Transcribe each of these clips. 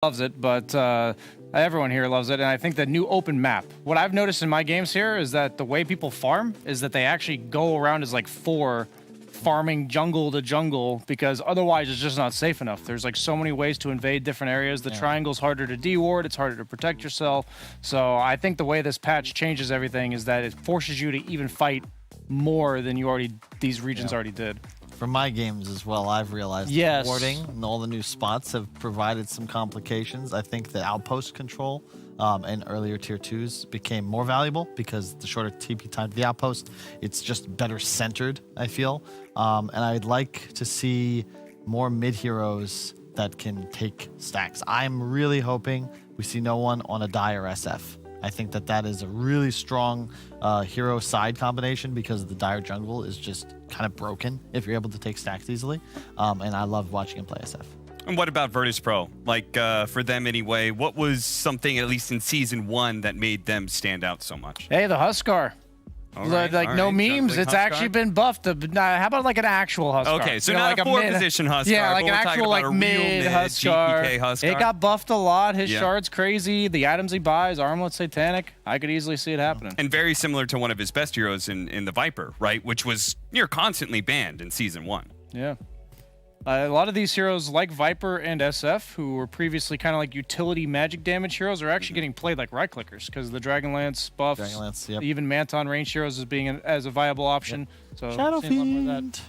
loves it, but everyone here loves it, and I think the new open map. What I've noticed in my games here is that the way people farm is that they actually go around as like 4, farming jungle to jungle, because otherwise it's just not safe enough. There's like so many ways to invade different areas. The triangle's harder to deward, it's harder to protect yourself. So I think the way this patch changes everything is that it forces you to even fight more than these regions already did. For my games as well, I've realized warding and all the new spots have provided some complications. I think the outpost control in earlier tier 2s became more valuable because the shorter TP time to the outpost, it's just better centered, I feel. And I'd like to see more mid heroes that can take stacks. I'm really hoping we see no one on a Dire SF. I think that is a really strong hero side combination because the Dire jungle is just kind of broken if you're able to take stacks easily. And I love watching him play SF. And what about Virtus Pro? Like, for them anyway, what was something, at least in Season 1, that made them stand out so much? Hey, the Huskar. No memes. It's actually been buffed. How about like an actual Huskar? Okay, so not like a 4-position Huskar. Yeah, like an actual like mid Huskar. Huskar. It got buffed a lot. His shard's crazy. The items he buys, Armlet Satanic. I could easily see it happening. And very similar to one of his best heroes in the Viper, right? Which was near constantly banned in Season 1. Yeah. A lot of these heroes like Viper and SF, who were previously kind of like utility magic damage heroes, are actually getting played like right clickers because the Dragonlance buffs, even Manton range heroes as being as a viable option. So Shadow Fiend.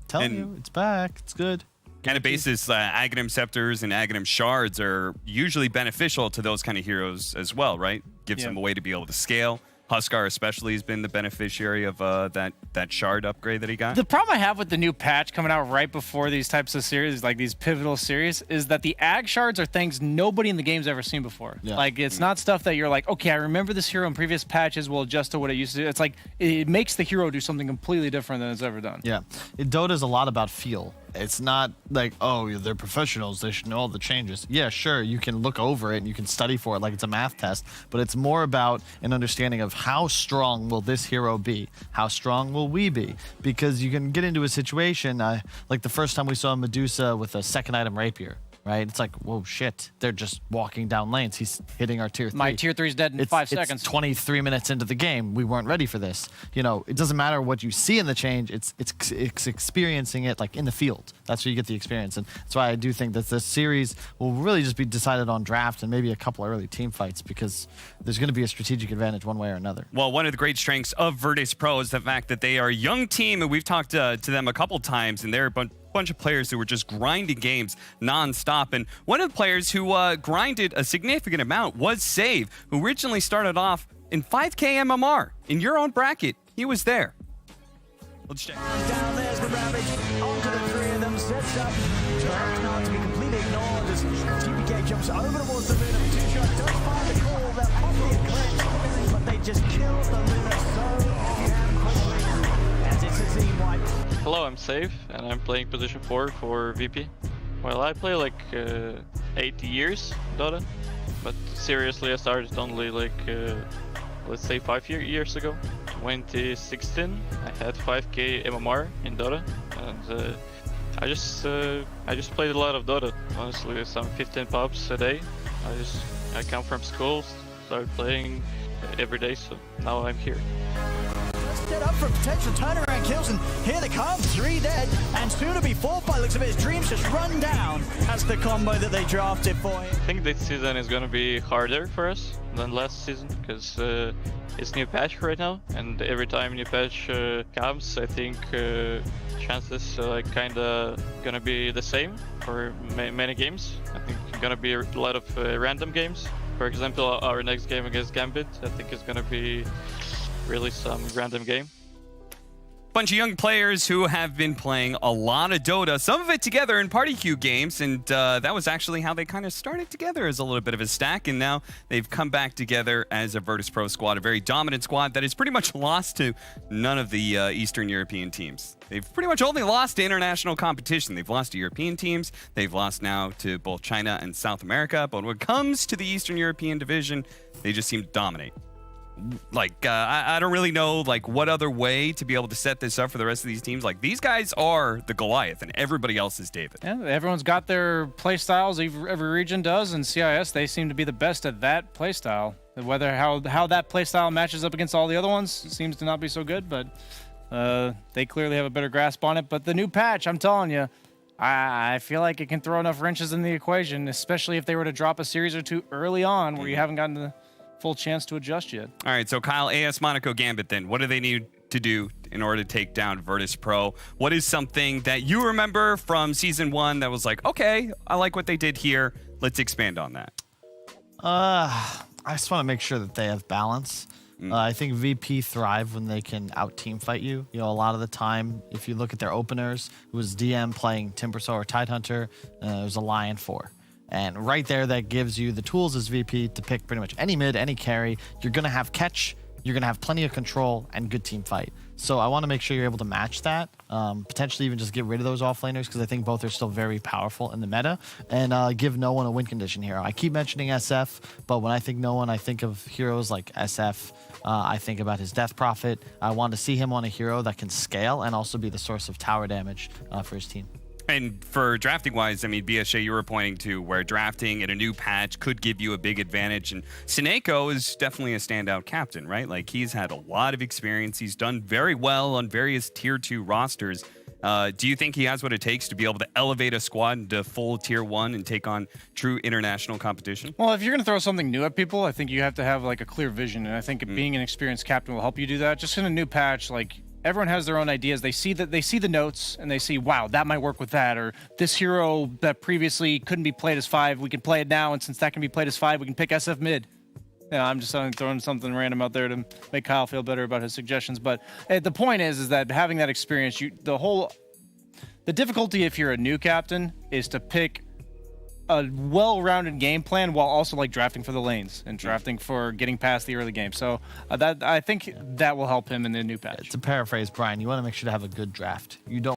Telling you, it's back. It's good. Kind of basis, Aghanim Scepters and Aghanim Shards are usually beneficial to those kind of heroes as well, right? Gives them a way to be able to scale. Huskar especially has been the beneficiary of that shard upgrade that he got. The problem I have with the new patch coming out right before these types of series, like these pivotal series, is that the ag shards are things nobody in the game's ever seen before. Yeah. Like, it's not stuff that you're like, okay, I remember this hero in previous patches, will adjust to what it used to do. It's like, it makes the hero do something completely different than it's ever done. Yeah. Dota's a lot about feel. It's not like, oh, they're professionals, they should know all the changes. Yeah, sure, you can look over it and you can study for it like it's a math test, but it's more about an understanding of how strong will this hero be? How strong will we be? Because you can get into a situation, like the first time we saw Medusa with a second item rapier, right? It's like, whoa, shit. They're just walking down lanes. He's hitting our tier 3. My tier 3's dead in 5 seconds. It's 23 minutes into the game. We weren't ready for this. You know, it doesn't matter what you see in the change. It's experiencing it like in the field. That's where you get the experience. And that's why I do think that this series will really just be decided on draft and maybe a couple early team fights because there's going to be a strategic advantage one way or another. Well, one of the great strengths of Virtus Pro is the fact that they are a young team, and we've talked to them a couple times, and they're a bunch of players who were just grinding games non-stop. And one of the players who grinded a significant amount was Save, who originally started off in 5K MMR. In your own bracket, he was there. Let's check. Down there's the Ravage. Onto the 3 of them. Sets up. Turns not to be completely ignored as TPK jumps over towards the Luna. 2-shot does find the call. They'll probably cleanse, but they just killed the Luna so damn quickly as it's a team wipe. Hello, I'm Save, and I'm playing position 4 for VP. Well, I play like 8 years Dota, but seriously I started only like, let's say 5 years ago. 2016, I had 5K MMR in Dota, and I just played a lot of Dota, honestly, some 15 pubs a day. I come from school, started playing every day, so now I'm here. Set up for potential turnaround kills, and here they come, 3 dead, and soon to be 4 by the looks of it. His dreams just run down as the combo that they drafted for him. I think this season is gonna be harder for us than last season, because it's new patch right now, and every time new patch comes, I think chances are kinda gonna be the same for many games. I think gonna be a lot of random games. For example, our next game against Gambit, I think is gonna be really some random game. Bunch of young players who have been playing a lot of Dota, some of it together in party queue games, and that was actually how they kind of started together as a little bit of a stack, and now they've come back together as a Virtus Pro squad, a very dominant squad that has pretty much lost to none of the Eastern European teams. They've pretty much only lost to international competition. They've lost to European teams. They've lost now to both China and South America, but when it comes to the Eastern European division, they just seem to dominate. like I don't really know like what other way to be able to set this up for the rest of these teams. Like these guys are the Goliath and everybody else is David. Yeah, everyone's got their play styles. Every region does, and CIS they seem to be the best at that play style. Whether how that play style matches up against all the other ones seems to not be so good, but they clearly have a better grasp on it. But the new patch, I'm telling you, I feel like it can throw enough wrenches in the equation, especially if they were to drop a series or two early on where you haven't gotten the full chance to adjust yet. All right, so Kyle, AS.Gambit then, what do they need to do in order to take down Virtus Pro? What is something that you remember from Season 1 that was like, okay, I like what they did here. Let's expand on that. I just want to make sure that they have balance. I think VP thrive when they can out-team fight you. You know, a lot of the time, if you look at their openers, it was DM playing Timbersaw or Tidehunter, it was a Lion 4. And right there, that gives you the tools as VP to pick pretty much any mid, any carry. You're going to have catch, you're going to have plenty of control, and good team fight. So I want to make sure you're able to match that, potentially even just get rid of those offlaners because I think both are still very powerful in the meta, and give no one a win condition hero. I keep mentioning SF, but when I think no one, I think of heroes like SF. I think about his Death Prophet. I want to see him on a hero that can scale and also be the source of tower damage for his team. And for drafting wise, I mean, BSJ, you were pointing to where drafting in a new patch could give you a big advantage. And Sineko is definitely a standout captain, right? Like he's had a lot of experience. He's done very well on various tier 2 rosters. Do you think he has what it takes to be able to elevate a squad into full tier 1 and take on true international competition? Well, if you're going to throw something new at people, I think you have to have like a clear vision. And I think being an experienced captain will help you do that. Just in a new patch, like everyone has their own ideas. They see the notes and they see, wow, that might work with that, or this hero that previously couldn't be played as 5, we can play it now, and since that can be played as 5, we can pick SF mid. Yeah, I'm just throwing something random out there to make Kyle feel better about his suggestions. But the point is that having that experience, the difficulty if you're a new captain is to pick a well-rounded game plan while also like drafting for the lanes and drafting for getting past the early game. So that I think that will help him in the new patch. To paraphrase Brian, you want to make sure to have a good draft. You don't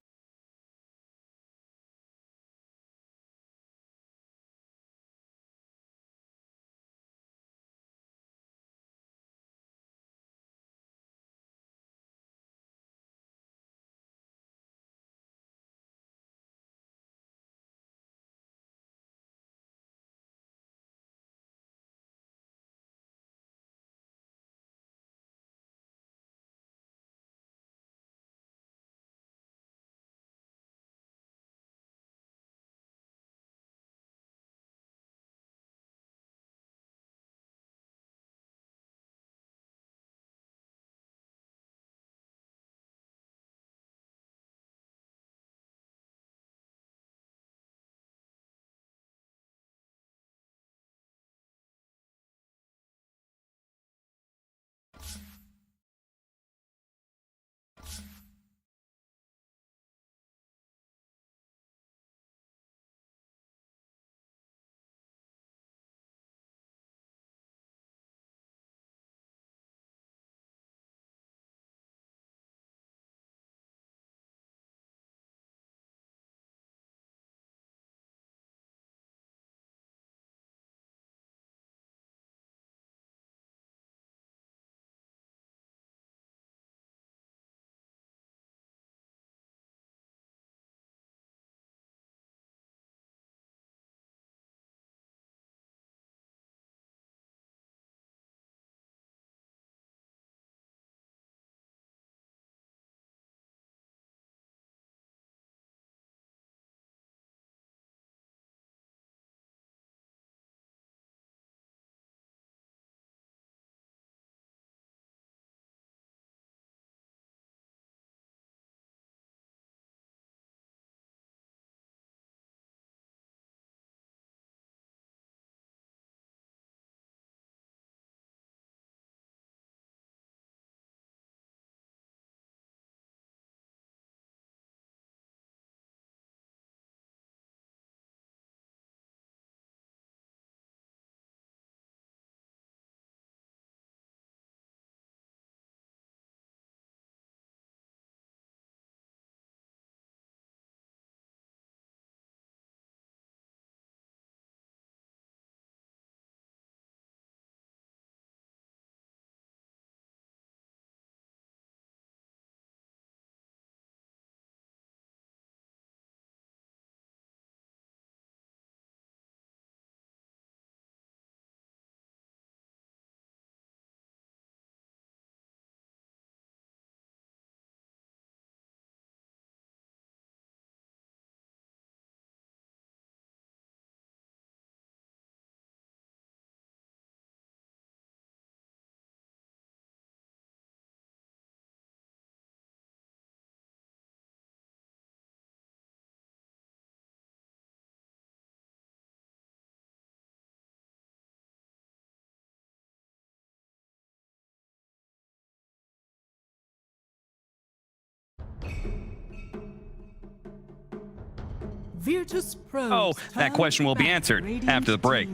Virtus Pros. Oh, that question will be answered after the break.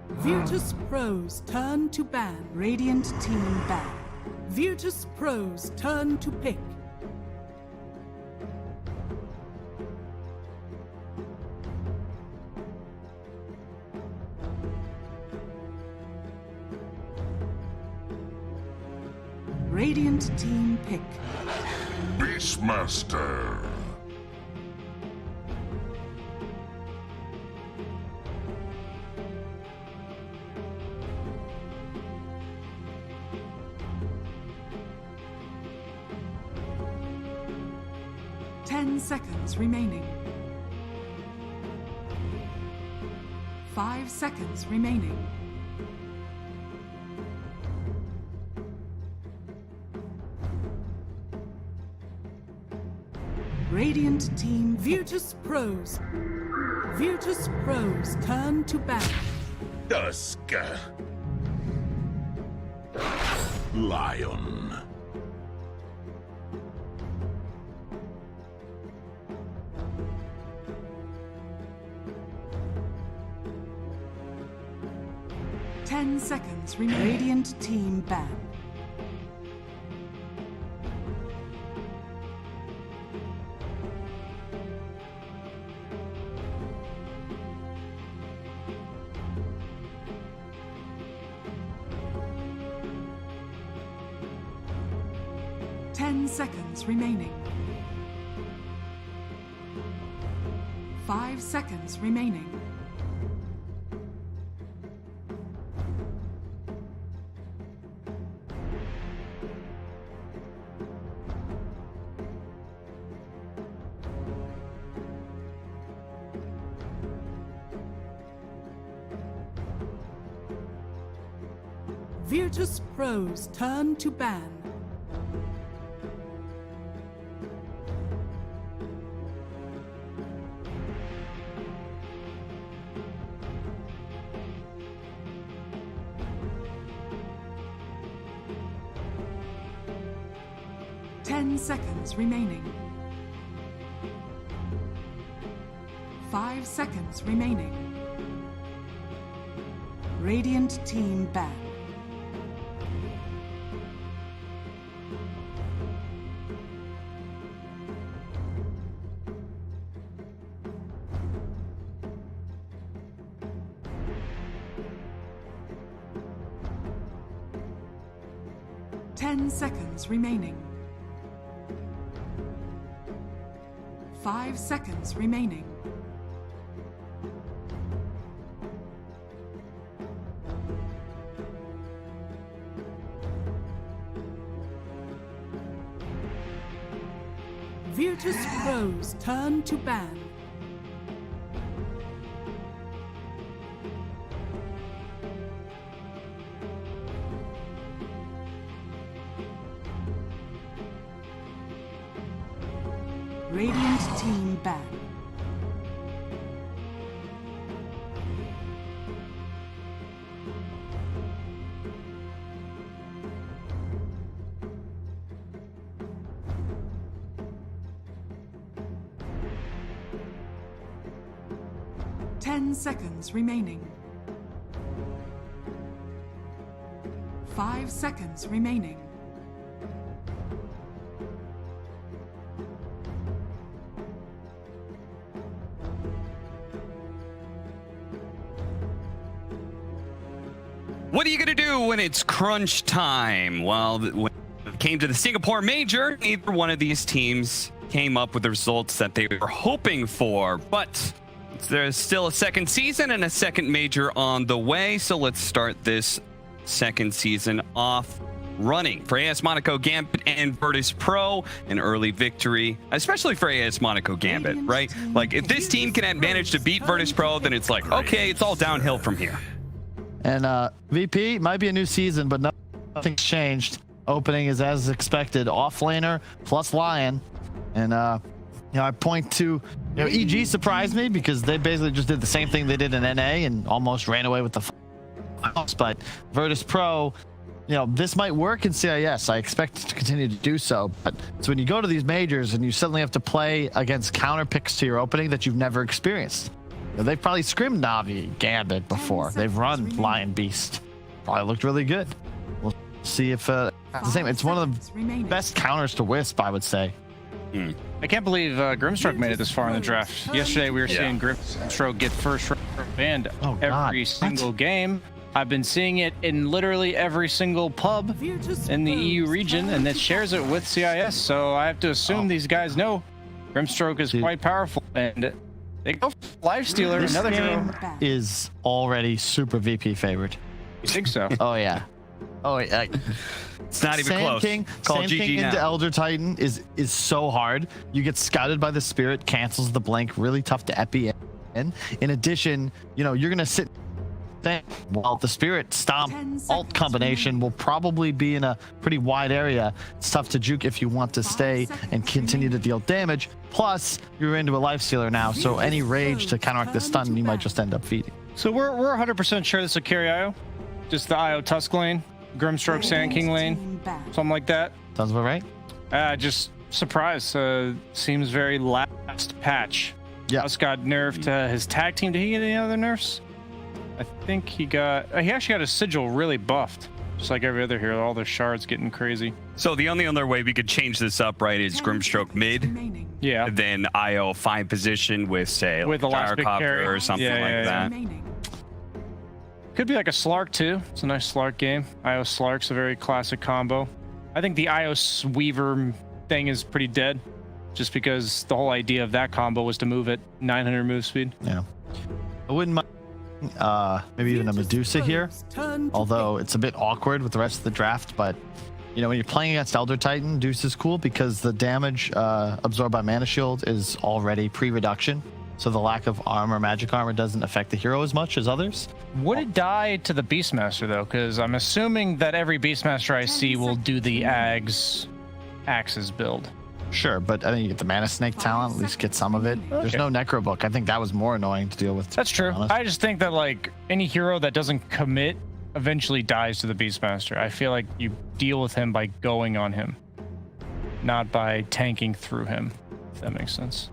Virtus Pros turn to ban. Radiant team ban. Virtus Pros turn to pick. Radiant team pick. Beastmaster. Seconds remaining. 5 seconds remaining. Radiant team Virtus Pros. Virtus Pros turn to ban. Dusk. Lion. Seconds remain. Radiant team ban. Seconds remaining. 5 seconds remaining. Virtus Pros turn to ban. Seconds remaining. 5 seconds remaining. Radiant team ban. Seconds remaining. 5 seconds remaining. Virtus Pros turn to ban. Radiant team ban. Seconds remaining. 5 seconds remaining. What are you going to do when it's crunch time? Well, when it came to the Singapore Major, neither one of these teams came up with the results that they were hoping for, but there's still a second season and a second major on the way, so let's start this second season off running. For AS.Gambit and Virtus Pro, an early victory, especially for AS.Gambit, right? Like, if this team can manage to beat Virtus Pro, then it's like, okay, it's all downhill from here. And VP, might be a new season, but nothing's changed. Opening is as expected, off-laner plus Lion. And you know, I point to, you know, EG surprised me because they basically just did the same thing they did in NA and almost ran away with the finals. But Virtus Pro, this might work in CIS. I expect it to continue to do so. But it's when you go to these majors and you suddenly have to play against counter picks to your opening that you've never experienced. They've probably scrimmed Navi, Gambit before. They've run Lion Beast. Probably looked really good. We'll see if it's the same. It's one of the best counters to Wisp, I would say. I can't believe Grimstroke made it this far in the draft. Yesterday we were seeing Grimstroke get first round banned every single game. I've been seeing it in literally every single pub in the EU region, and it shares it with CIS. So I have to assume these guys know Grimstroke is quite powerful, and they go for Lifestealer. This Another game hero. is already super VP favored. You think so? Oh yeah. Oh yeah. It's not even Sand close. King, Call Sand GG King now. into Elder Titan is so hard. You get scouted by the Spirit, cancels the blink, really tough to epi in. In addition, you're gonna sit there while the Spirit Stomp alt combination will probably be in a pretty wide area. It's tough to juke if you want to stay and continue to deal damage. Plus, you're into a Lifestealer now, so any rage to counteract the stun, you might just end up feeding. So we're 100% sure this will carry IO. Just the IO Tusk lane, Grimstroke Sand King lane, something like that. Sounds about right. Just surprised. Seems very last patch. Yeah. Tusk got nerfed. His tag team, did he get any other nerfs? I think he actually got his sigil really buffed. Just like every other hero, all the shards getting crazy. So the only other way we could change this up, right, is Grimstroke mid. Yeah. Then IO 5 position with, say, With the last big Gyrocopter carry. or something like that. Could be like a Slark too. It's a nice Slark game. IO Slark's a very classic combo. I think the IO Weaver thing is pretty dead, just because the whole idea of that combo was to move at 900 move speed. Yeah. I wouldn't mind maybe even a Medusa here, although it's a bit awkward with the rest of the draft. But when you're playing against Elder Titan, Deuce is cool because the damage absorbed by Mana Shield is already pre-reduction, so the lack of armor, magic armor, doesn't affect the hero as much as others. Would it die to the Beastmaster though? Because I'm assuming that every Beastmaster I see will do the Axes build. Sure, but I think you get the Mana Snake talent, at least get some of it. There's no Necro Book. I think that was more annoying to deal with. That's true. I just think that like any hero that doesn't commit eventually dies to the Beastmaster. I feel like you deal with him by going on him, not by tanking through him, if that makes sense.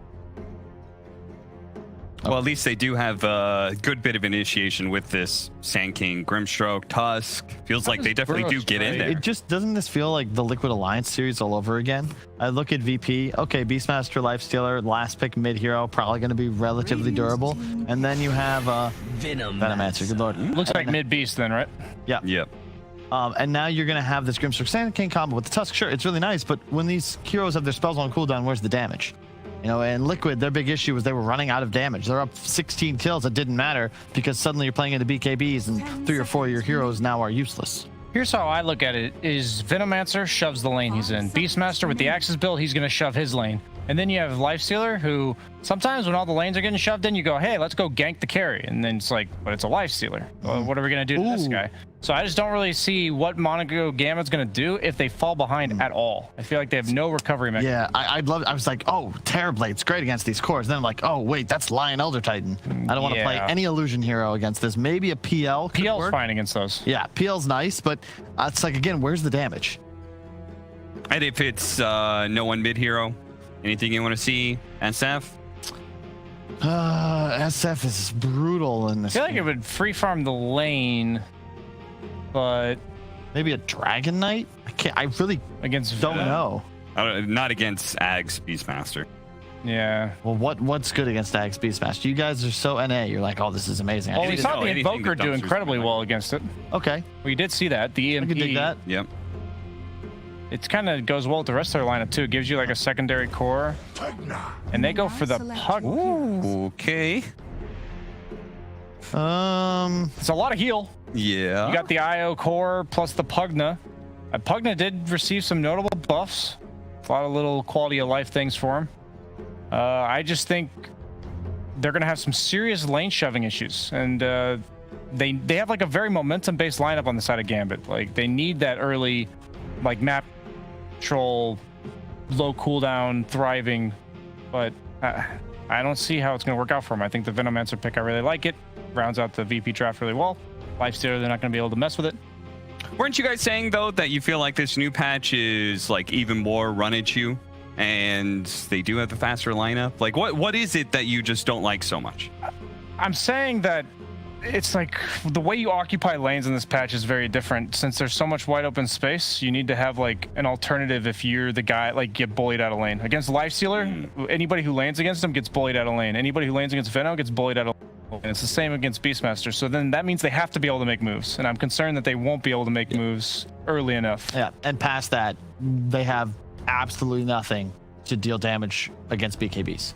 Well, at least they do have a good bit of initiation with this Sand King, Grimstroke, Tusk. Feels like they definitely do get in there. It just doesn't this feel like the Liquid Alliance series all over again? I look at VP. Okay, Beastmaster, Lifestealer, last pick mid hero, probably going to be relatively durable, and then you have Venomancer. Good lord. Looks like mid beast then, right? Yeah. Yep. And now you're going to have this Grimstroke Sand King combo with the Tusk. Sure, it's really nice, but when these heroes have their spells on cooldown, where's the damage? And Liquid, their big issue was they were running out of damage. They're up 16 kills. It didn't matter because suddenly you're playing into BKBs and 3 or 4 of your heroes now are useless. Here's how I look at it: is Venomancer shoves the lane he's in. Beastmaster with the Axes build, he's going to shove his lane. And then you have Lifestealer, who sometimes when all the lanes are getting shoved in, you go, hey, let's go gank the carry. And then it's like, but it's a Lifestealer. Well, what are we going to do to this guy? So I just don't really see what Monaco Gambit's going to do if they fall behind at all. I feel like they have no recovery mechanism. Yeah, I was like, oh, Terrorblade's great against these cores. Then I'm like, oh, wait, that's Lion Elder Titan. I don't want to play any Illusion hero against this. Maybe a PL could PL's work. fine against those. Yeah, PL's nice, but it's like, again, where's the damage? And if it's no one mid hero, anything you want to see, SF? SF is brutal in this. I feel like it would free farm the lane, but maybe a Dragon Knight? I really against don't know. Not against Ags Beastmaster. Yeah. Well, what's good against Ags Beastmaster? You guys are so NA. You're like, oh, this is amazing. Well, we saw the Invoker do incredibly well against it. Okay. We did see that. The EMP. I can dig that. Yep. It kind of goes well with the rest of their lineup too. It gives you like a secondary core, and they go for the Pug. Ooh, okay. It's a lot of heal. Yeah. You got the IO core plus the Pugna. Pugna did receive some notable buffs. A lot of little quality of life things for him. I just think they're gonna have some serious lane shoving issues, and they have like a very momentum based lineup on the side of Gambit. Like they need that early, like map control, low cooldown, thriving, but I don't see how it's going to work out for him. I think the Venomancer pick, I really like it. Rounds out the VP draft really well. Lifestealer, they're not going to be able to mess with it. Weren't you guys saying, though, that you feel like this new patch is like even more run at you? And they do have the faster lineup? Like, what is it that you just don't like so much? I'm saying that it's like the way you occupy lanes in this patch is very different. Since there's so much wide open space, you need to have like an alternative if you're the guy like get bullied out of lane. Against Lifestealer, anybody who lanes against him gets bullied out of lane. Anybody who lanes against Venom gets bullied out of lane. And it's the same against Beastmaster. So then that means they have to be able to make moves. And I'm concerned that they won't be able to make moves early enough. Yeah, and past that, they have absolutely nothing to deal damage against BKBs.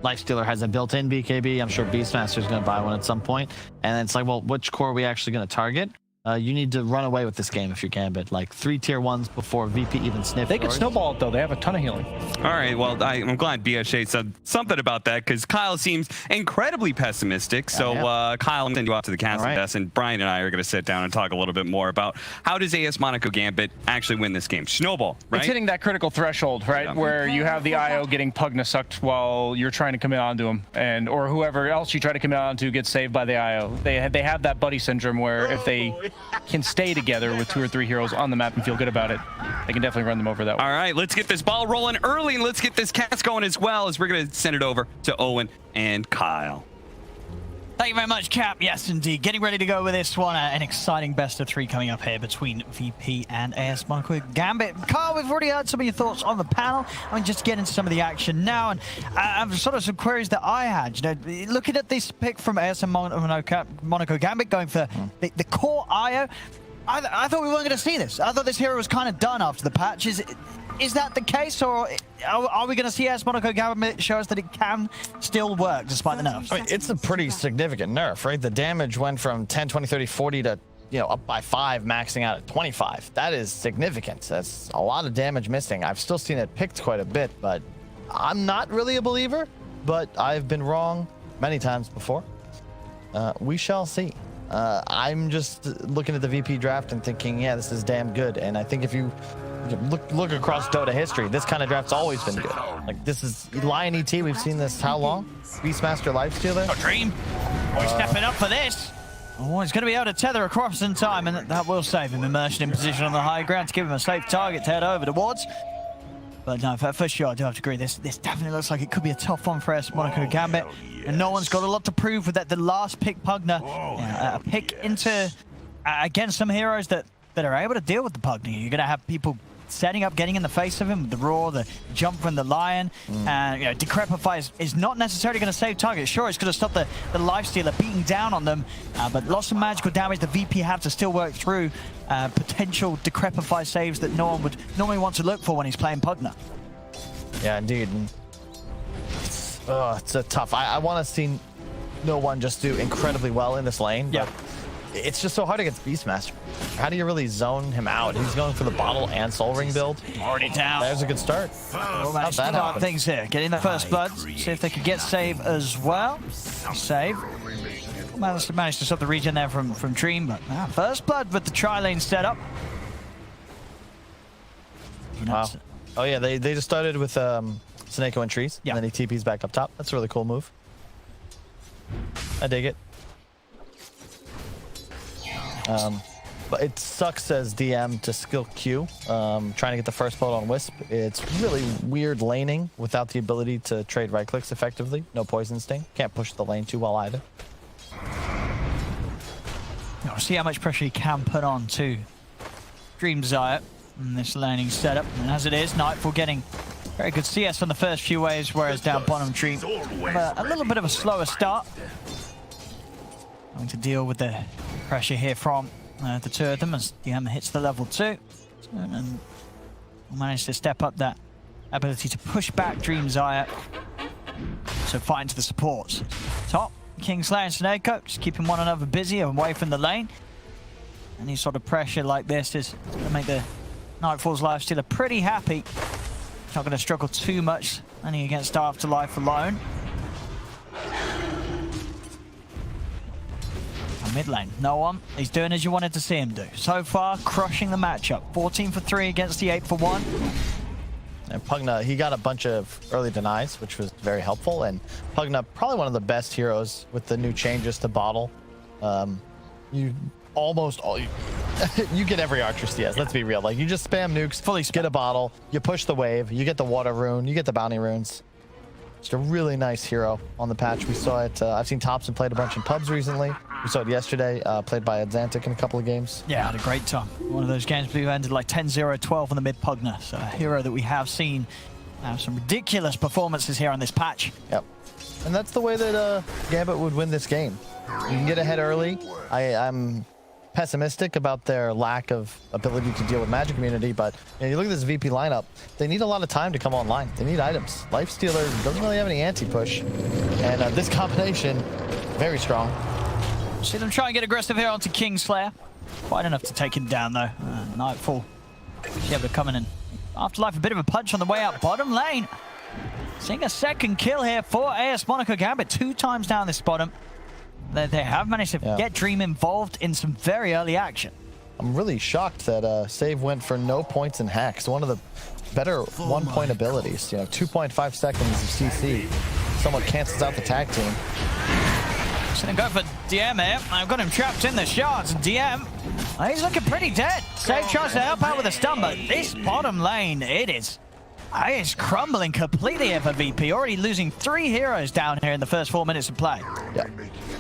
Lifestealer has a built-in BKB. I'm sure Beastmaster is going to buy one at some point. And it's like, well, which core are we actually going to target? You need to run away with this game if you're Gambit. Like 3 tier 1s before VP even sniffs. They can snowball it though. They have a ton of healing. All right. Well, I'm glad BSJ said something about that because Kyle seems incredibly pessimistic. So Kyle, I'm sending you out to the casting desk, and Brian and I are going to sit down and talk a little bit more about how does AS.Gambit actually win this game? Snowball, right? It's hitting that critical threshold, right? Yeah. Where you have the IO getting Pugna sucked while you're trying to commit onto him, and or whoever else you try to commit onto gets saved by the IO. They have that buddy syndrome where if they can stay together with 2 or 3 heroes on the map and feel good about it, they can definitely run them over that way. All right, let's get this ball rolling early, and let's get this cast going as well, as we're going to send it over to Owen and Kyle. Thank you very much, Cap. Yes, indeed. Getting ready to go with this one. An exciting best of 3 coming up here between VP and AS.Gambit. Kyle, we've already heard some of your thoughts on the panel. I mean, just get into some of the action now. And sort of some queries that I had. You know, looking at this pick from ASM.Gambit going for the core IO, I thought we weren't going to see this. I thought this hero was kind of done after the patch. Is that the case, or are we going to see AS.Gambit show us that it can still work despite the nerfs? I mean, it's a pretty significant nerf, right? The damage went from 10, 20, 30, 40 to, you know, up by 5, maxing out at 25. That is significant. That's a lot of damage missing. I've still seen it picked quite a bit, but I'm not really a believer, but I've been wrong many times before. We shall see. I'm just looking at the VP draft and thinking, yeah, this is damn good. And I think if you look across Dota history, this kind of draft's always been good. Like, this is Lion ET. We've seen this how long? Beastmaster Lifestealer. Oh, Dream. We're stepping up for this. Oh, he's going to be able to tether across in time, and that will save him. Immersion in position on the high ground to give him a safe target to head over towards. But no, for sure, I do have to agree. This definitely looks like it could be a tough one for AS.Gambit. And no one's got a lot to prove with that. The last pick, Pugna, a pick into against some heroes that are able to deal with the Pugna. You're going to have people setting up, getting in the face of him with the Roar, the jump from the Lion. And you know, Decrepify is not necessarily going to save targets. Sure, it's going to stop the Lifestealer beating down on them, but lots of magical damage the VP have to still work through potential Decrepify saves that no one would normally want to look for when he's playing Pugna. Yeah, indeed. It's a tough. I want to see no one just do incredibly well in this lane. Yeah. It's just so hard against Beastmaster. How do you really zone him out? He's going for the bottle and Soul Ring build. Already down. There's a good start. We'll manage to start things here. Getting the first blood. See if they could get save as well. Save. Managed to stop the regen there from Dream, but first blood with the tri-lane setup. Wow. Oh yeah, they just started with Snako and trees, and then he TP's back up top. That's a really cool move. I dig it. But it sucks as DM to skill Q, trying to get the first bullet on Wisp. It's really weird laning without the ability to trade right clicks effectively. No poison sting. Can't push the lane too well either. We'll see how much pressure he can put on to Dream Desire in this laning setup. And as it is, Nightfall getting very good CS on the first few waves, whereas down bottom Dream a little bit of a slower start. Going to deal with the pressure here from the two of them as DM hits the level 2. And will manage to step up that ability to push back Dream Desire. So fighting to the supports. Top, Kingslayer and Snako just keeping one another busy and away from the lane. Any sort of pressure like this is going to make the Nightfall's Lifestealer pretty happy. Not going to struggle too much landing against Afterlife alone. Mid lane, no one. He's doing as you wanted to see him do. So far, crushing the matchup. 14 for 3 against the 8 for 1. And Pugna, he got a bunch of early denies, which was very helpful. And Pugna, probably one of the best heroes with the new changes to bottle. You almost you get every Archer CS. Let's be real. Like, you just spam nukes, fully get a bottle, you push the wave, you get the water rune, you get the bounty runes. Just a really nice hero on the patch. We saw it. I've seen Thompson played a bunch in pubs recently. We saw it yesterday, played by Atlantic in a couple of games. Yeah, had a great time. One of those games we ended like 10-0-12 on the mid Pugner. So a hero that we have seen have some ridiculous performances here on this patch. Yep. And that's the way that Gambit would win this game. You can get ahead early. I'm pessimistic about their lack of ability to deal with Magic Immunity, but you look at this VP lineup, they need a lot of time to come online. They need items. Lifestealer doesn't really have any anti-push, and this combination, very strong. See them try and get aggressive here onto Kingslayer. Quite enough to take him down, though. Nightfall should be able to come in and Afterlife a bit of a punch on the way out bottom lane. Seeing a second kill here for AS.Gambit 2 times down this bottom. They have managed to get Dream involved in some very early action. I'm really shocked that Save went for no points in hacks. One of the better 1-point abilities. 2.5 seconds of CC somewhat cancels out the tag team. Just gonna go for DM here. I've got him trapped in the shards. DM, he's looking pretty dead. Save tries to help out with a stun, but this bottom lane, it's crumbling completely here for VP. Already losing 3 heroes down here in the first 4 minutes of play. Yeah,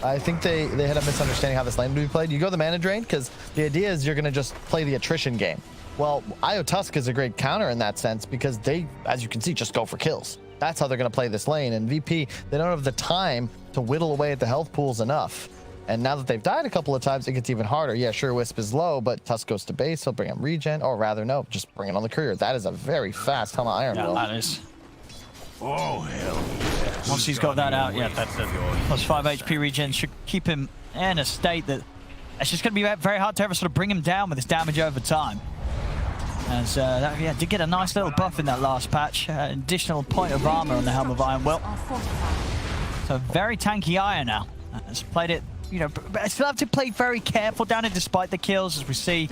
I think they had a misunderstanding how this lane would be played. You go the mana drain because the idea is you're gonna just play the attrition game. Well, IO Tusk is a great counter in that sense because they, as you can see, just go for kills. That's how they're going to play this lane. And VP, they don't have the time to whittle away at the health pools enough. And now that they've died a couple of times, it gets even harder. Yeah, sure, Wisp is low, but Tusk goes to base. He'll bring him regen, or rather, no, just bring it on the courier. That is a very fast Helmet Iron build. That is. Oh, hell yes. Once he's got that out, yeah, that's plus 5 HP regen should keep him in a state that it's just going to be very hard to ever sort of bring him down with his damage over time. As did get a nice little buff in that last patch. Additional point of armor on the Helm of Iron Will. So very tanky Iron now. Has played it, but I still have to play very careful down it despite the kills, as we see.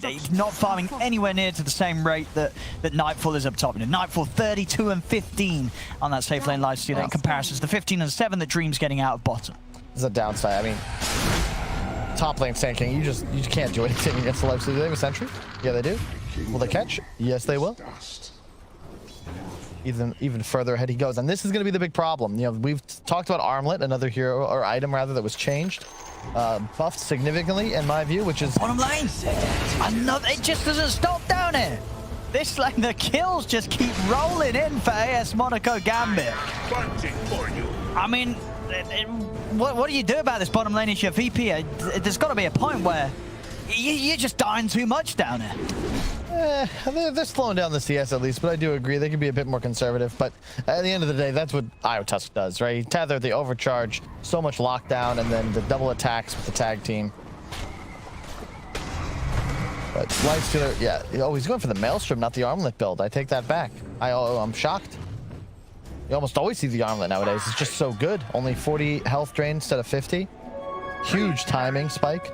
He's not farming anywhere near to the same rate that Nightfall is up top. Nightfall 32 and 15 on that safe lane lifesteal in comparison to the 15 and 7 that Dream's getting out of bottom. This is a downside. I mean, top lane tanking, you can't do anything against the lifesteal. Do they have a sentry? Yeah, they do. Will they catch? Yes, they will. Even further ahead he goes, and this is going to be the big problem. We've talked about Armlet, another hero or item rather that was changed, buffed significantly in my view, which is bottom lane. Another, it just doesn't stop down here. This lane, the kills just keep rolling in for AS.Gambit. I mean, what do you do about this bottom lane issue of VP? There's got to be a point where you're just dying too much down here. They're slowing down the CS at least, but I do agree they can be a bit more conservative. But at the end of the day, that's what IO Tusk does, right? You tether the overcharge, so much lockdown, and then the double attacks with the tag team. But Lifestealer, yeah. Oh, he's going for the Maelstrom, not the Armlet build. I take that back. I'm shocked. You almost always see the Armlet nowadays. It's just so good. Only 40 health drain instead of 50. Huge timing spike.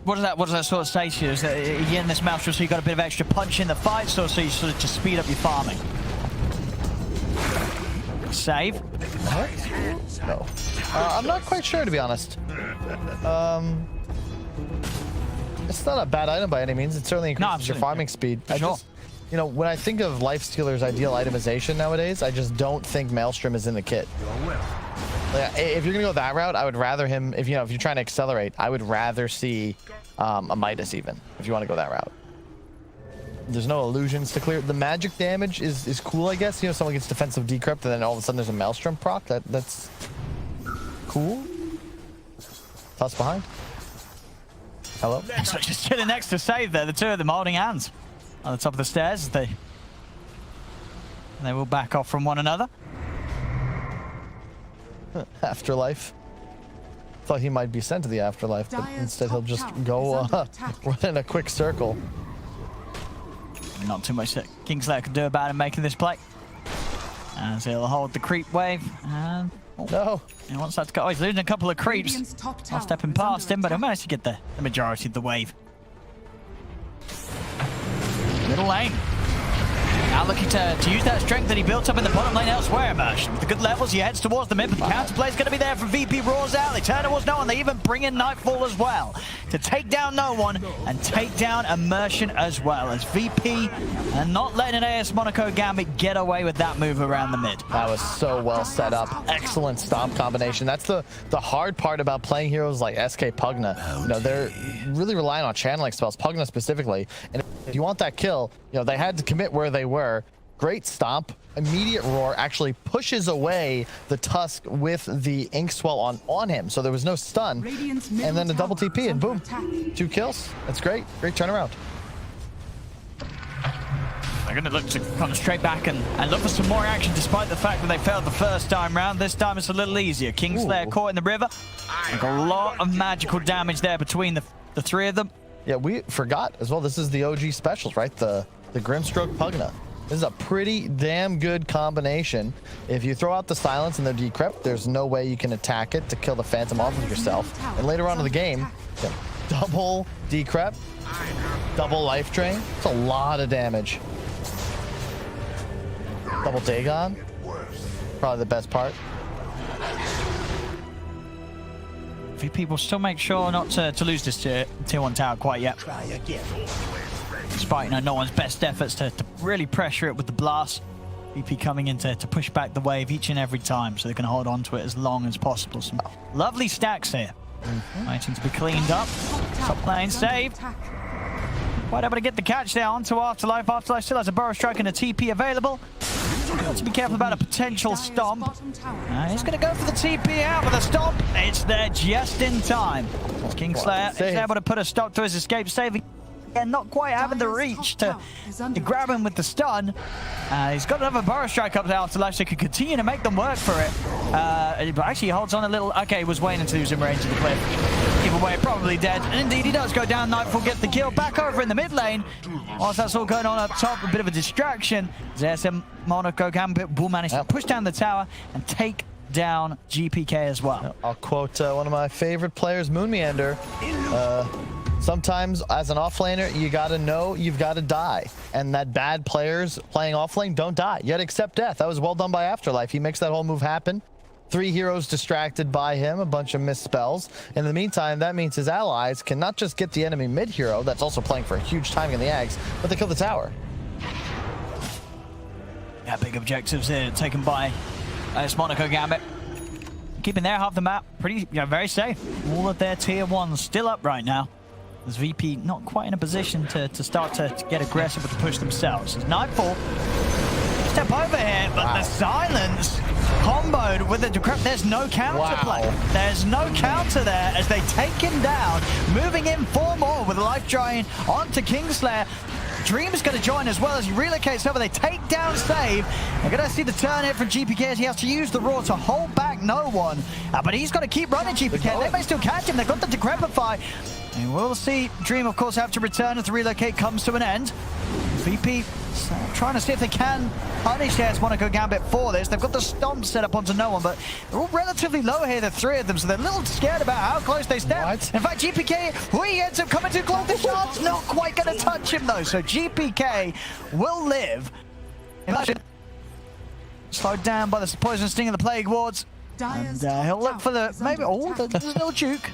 What does that sort of say to you? Is that you're in this Maelstrom, so you got a bit of extra punch in the fight, so you sort of just speed up your farming? Save? What? No. I'm not quite sure, to be honest. It's not a bad item by any means. It certainly increases your farming speed. When I think of Lifestealer's ideal itemization nowadays, I just don't think Maelstrom is in the kit. If you're gonna go that route, I would rather him. If you're trying to accelerate, I would rather see a Midas even. If you want to go that route, there's no illusions to clear. The magic damage is cool, I guess. Someone gets defensive decrypt, and then all of a sudden there's a Maelstrom proc. That's cool. Toss behind. Hello. So just chilling next to Save there. The two of them holding hands on the top of the stairs. They will back off from one another. Afterlife. Thought he might be sent to the afterlife, but instead he'll just go run in a quick circle. Not too much that Kingslayer can do about him making this play. As he'll hold the creep wave. And no. He wants that to go. Oh, he's losing a couple of creeps. Not stepping past him, but he'll manage to get the majority of the wave. Middle lane. Now looking to use that strength that he built up in the bottom lane elsewhere, Immersion. With the good levels, he heads towards the mid, but the counterplay is going to be there from VP. Roars out. They turn towards no one. They even bring in Nightfall as well. to take down No One and take down Immersion as well, as VP and not letting AS.Gambit get away with that move around the mid. That was so well set up. Excellent stomp combination. That's the hard part about playing heroes like SK Pugna. You know, they're really relying on channeling spells, Pugna specifically. And if you want that kill, you know, they had to commit where they were. Great stomp. Immediate roar actually pushes away the Tusk with the ink swell on him, so there was no stun. And then a double TP and boom, 2 kills. That's great. Great turnaround. They're going to look to come straight back and look for some more action, despite the fact that they failed the first time round. This time it's a little easier. Kingslayer caught in the river. Like a lot of magical damage there between the 3 of them. Yeah, we forgot as well. This is the OG specials, right? The Grimstroke Pugna. This is a pretty damn good combination. If you throw out the silence and the decrypt, there's no way you can attack it to kill the Phantom off of yourself. And later on in the game, double decrypt, double life drain. It's a lot of damage. Double Dagon, probably the best part. VP will still make sure not to lose this tier 1 tower quite yet. Despite, you know, No One's best efforts to really pressure it with the blast. VP coming in to push back the wave each and every time so they can hold on to it as long as possible. Some lovely stacks here. Waiting to be cleaned up. Top lane save. Quite able to get the catch there onto Afterlife. Afterlife still has a Burrow Strike and a TP available. Got to be careful about a potential stomp. He's going to go for the TP out with a stomp. It's there just in time. Kingslayer is able to put a stop to his escape, saving. And not quite having the reach to grab him with the stun. He's got another Burrow Strike up to Afterlife, so he can continue to make them work for it. But actually he holds on a little. Okay, he was waiting until he was in range of the cliff. Either way, probably dead. And indeed, he does go down. Nightfall gets the kill back over in the mid lane. Whilst that's all going on up top, a bit of a distraction. ASM.Gambit will manage to push down the tower and take down GPK as well. I'll quote one of my favorite players, Moonmeander. Sometimes, as an offlaner, you gotta know you've gotta die. And that bad players playing offlane don't die. You gotta accept death. That was well done by Afterlife. He makes that whole move happen. 3 heroes distracted by him, a bunch of missed spells. In the meantime, that means his allies can not just get the enemy mid-hero, that's also playing for a huge timing in the Ags, but they kill the tower. Yeah, big objectives here taken by AS.Gambit. Keeping their half of the map pretty, very safe. All of their tier 1s still up right now. As VP not quite in a position to start to get aggressive with the push themselves. As Nightfall step over here, but the silence comboed with the decrypt. There's no counterplay. There's no counter there as they take him down, moving in 4 more with life drain onto Kingslayer. Dream is going to join as well as he relocates over. They take down save. They're going to see the turn here from GPK as he has to use the Roar to hold back No One. But he's got to keep running GPK. They may still catch him. They've got the Decrepify. And we'll see Dream, of course, have to return as the relocate comes to an end. VP trying to see if they can punish AS.Gambit for this. They've got the stomp set up onto No One, but they're all relatively low here, the 3 of them, so they're a little scared about how close they step. In fact, GPK, he ends up coming too close. The shot's not quite going to touch him, though, so GPK will live. Slowed down by the Poison Sting of the Plague Wards. And he'll look for the, there's a little juke.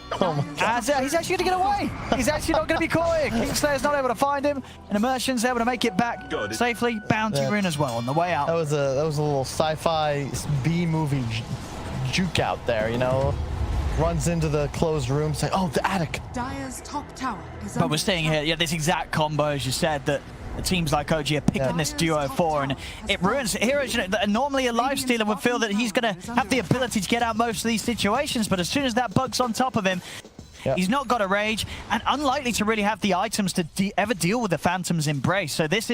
As he's actually going to get away. He's actually not going to be caught here. Kingslayer's not able to find him, and Immersion's able to make it back safely. Bounty rune as well on the way out. That was a little sci-fi B-movie juke out there, you know. Runs into the closed room, saying, "Oh, the attic." Dire's top tower is but we're staying here. Yeah, this exact combo, as you said, that the teams like OG are picking this duo for, and it ruins heroes. Normally a life stealer would feel that he's going to have the ability to get out most of these situations, but as soon as that bug's on top of him, he's not got a rage and unlikely to really have the items to ever deal with the Phantom's Embrace. So this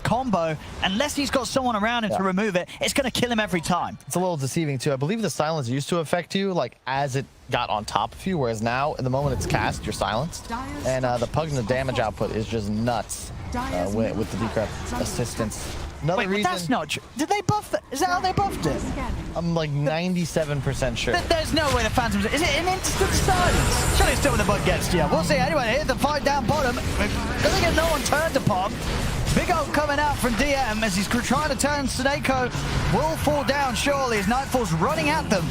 combo, unless he's got someone around him to remove it, it's going to kill him every time. It's a little deceiving too. I believe the silence used to affect you like as it got on top of you, whereas now, in the moment it's cast, you're silenced. And the Pugna damage output is just nuts with the decrypt assistance. Another reason. But that's not true. Did they buff it? Is that how they buffed it? I'm like 97% sure. There's no way the Phantoms. Is it an instant silence? Surely it's still when the bug gets to you. We'll see. Anyway, here's the fight down bottom. Doesn't get No One turned upon. Big ult coming out from DM as he's trying to turn Snako. Will fall down surely as Nightfall's running at them.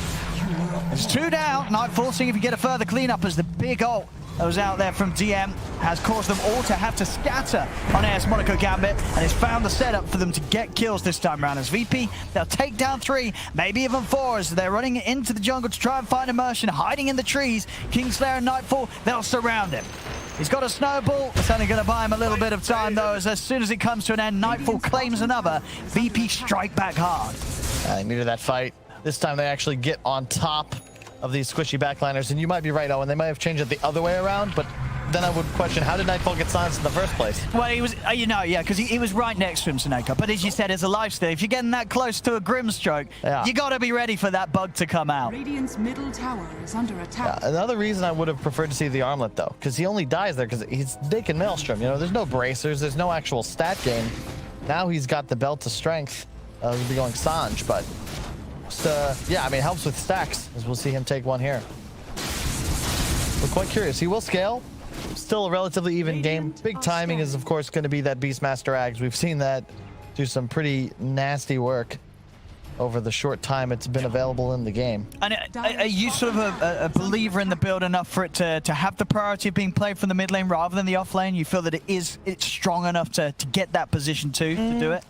There's 2 down. Nightfall seeing if he can get a further cleanup as the big ult that was out there from DM has caused them all to have to scatter on AS.Gambit, and it's found the setup for them to get kills this time around. As VP, they'll take down 3, maybe even 4, as they're running into the jungle to try and find Immersion, hiding in the trees. Kingslayer and Nightfall, they'll surround him. He's got a snowball. It's only going to buy him a little bit of time, though, as soon as it comes to an end, Nightfall claims another. VP strike back hard. I needed that fight. This time they actually get on top of these squishy backliners, and you might be right, Owen. They might have changed it the other way around, but then I would question, how did Nightfall get silenced in the first place? Well, he was, yeah, because he was right next to him, Seneca. But as you said, it's a lifesteal. If you're getting that close to a Grimstroke, you got to be ready for that bug to come out. Radiant's middle tower is under attack. Another reason I would have preferred to see the armlet, though, because he only dies there because he's Dick and Maelstrom. You know, there's no bracers, there's no actual stat gain. Now he's got the belt of strength. He'll be going Sanj, but yeah, I mean, it helps with stacks, as we'll see him take one here. We're quite curious. He will scale. Still a relatively even game. Big timing is, of course, going to be that Beastmaster Ags. We've seen that do some pretty nasty work over the short time it's been available in the game. And are you sort of a believer in the build enough for it to have the priority of being played from the mid lane rather than the off lane? You feel that it's strong enough to get that position too, to do it?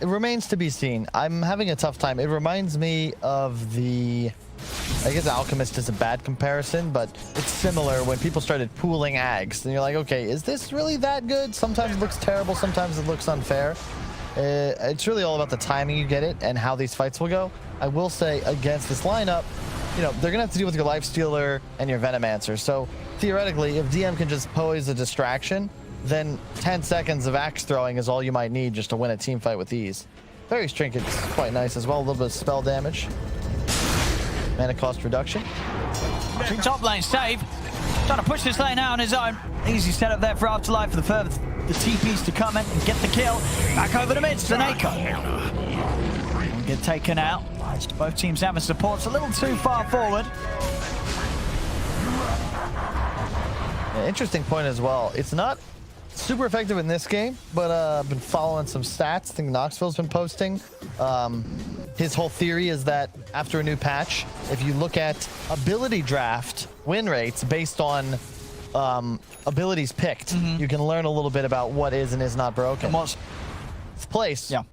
It remains to be seen. I'm having a tough time. It reminds me of the... I guess Alchemist is a bad comparison, but it's similar when people started pooling Ags. And you're like, okay, is this really that good? Sometimes it looks terrible, sometimes it looks unfair. It's really all about the timing you get it and how these fights will go. I will say, against this lineup, you know, they're going to have to deal with your Lifestealer and your Venomancer. So theoretically, if DM can just pose a distraction, then 10 seconds of axe throwing is all you might need just to win a team fight with ease. Fairy's Trinket's quite nice as well, a little bit of spell damage. Mana cost reduction. Top lane save. Trying to push this lane out on his own. Easy setup there for Afterlife for the TPs to come in and get the kill. Back over the mid, Seneca. Get taken out. Both teams having supports a little too far forward. Yeah, interesting point as well. It's not super effective in this game, but I've been following some stats. I think Knoxville's been posting. His whole theory is that after a new patch, if you look at ability draft win rates based on abilities picked, you can learn a little bit about what is and is not broken. Fourth place. Yeah.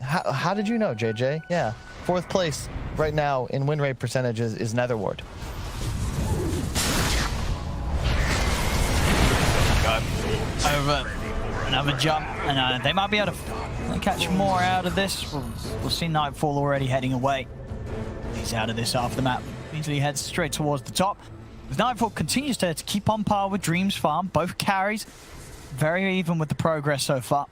How did you know, JJ? Yeah. 4th place right now in win rate percentages is Netherward. Over another jump, and they might be able to catch more out of this. We'll see Nightfall already heading away. He's out of this after the map. Easily heads straight towards the top. Nightfall continues to keep on par with Dream's farm. Both carries very even with the progress so far.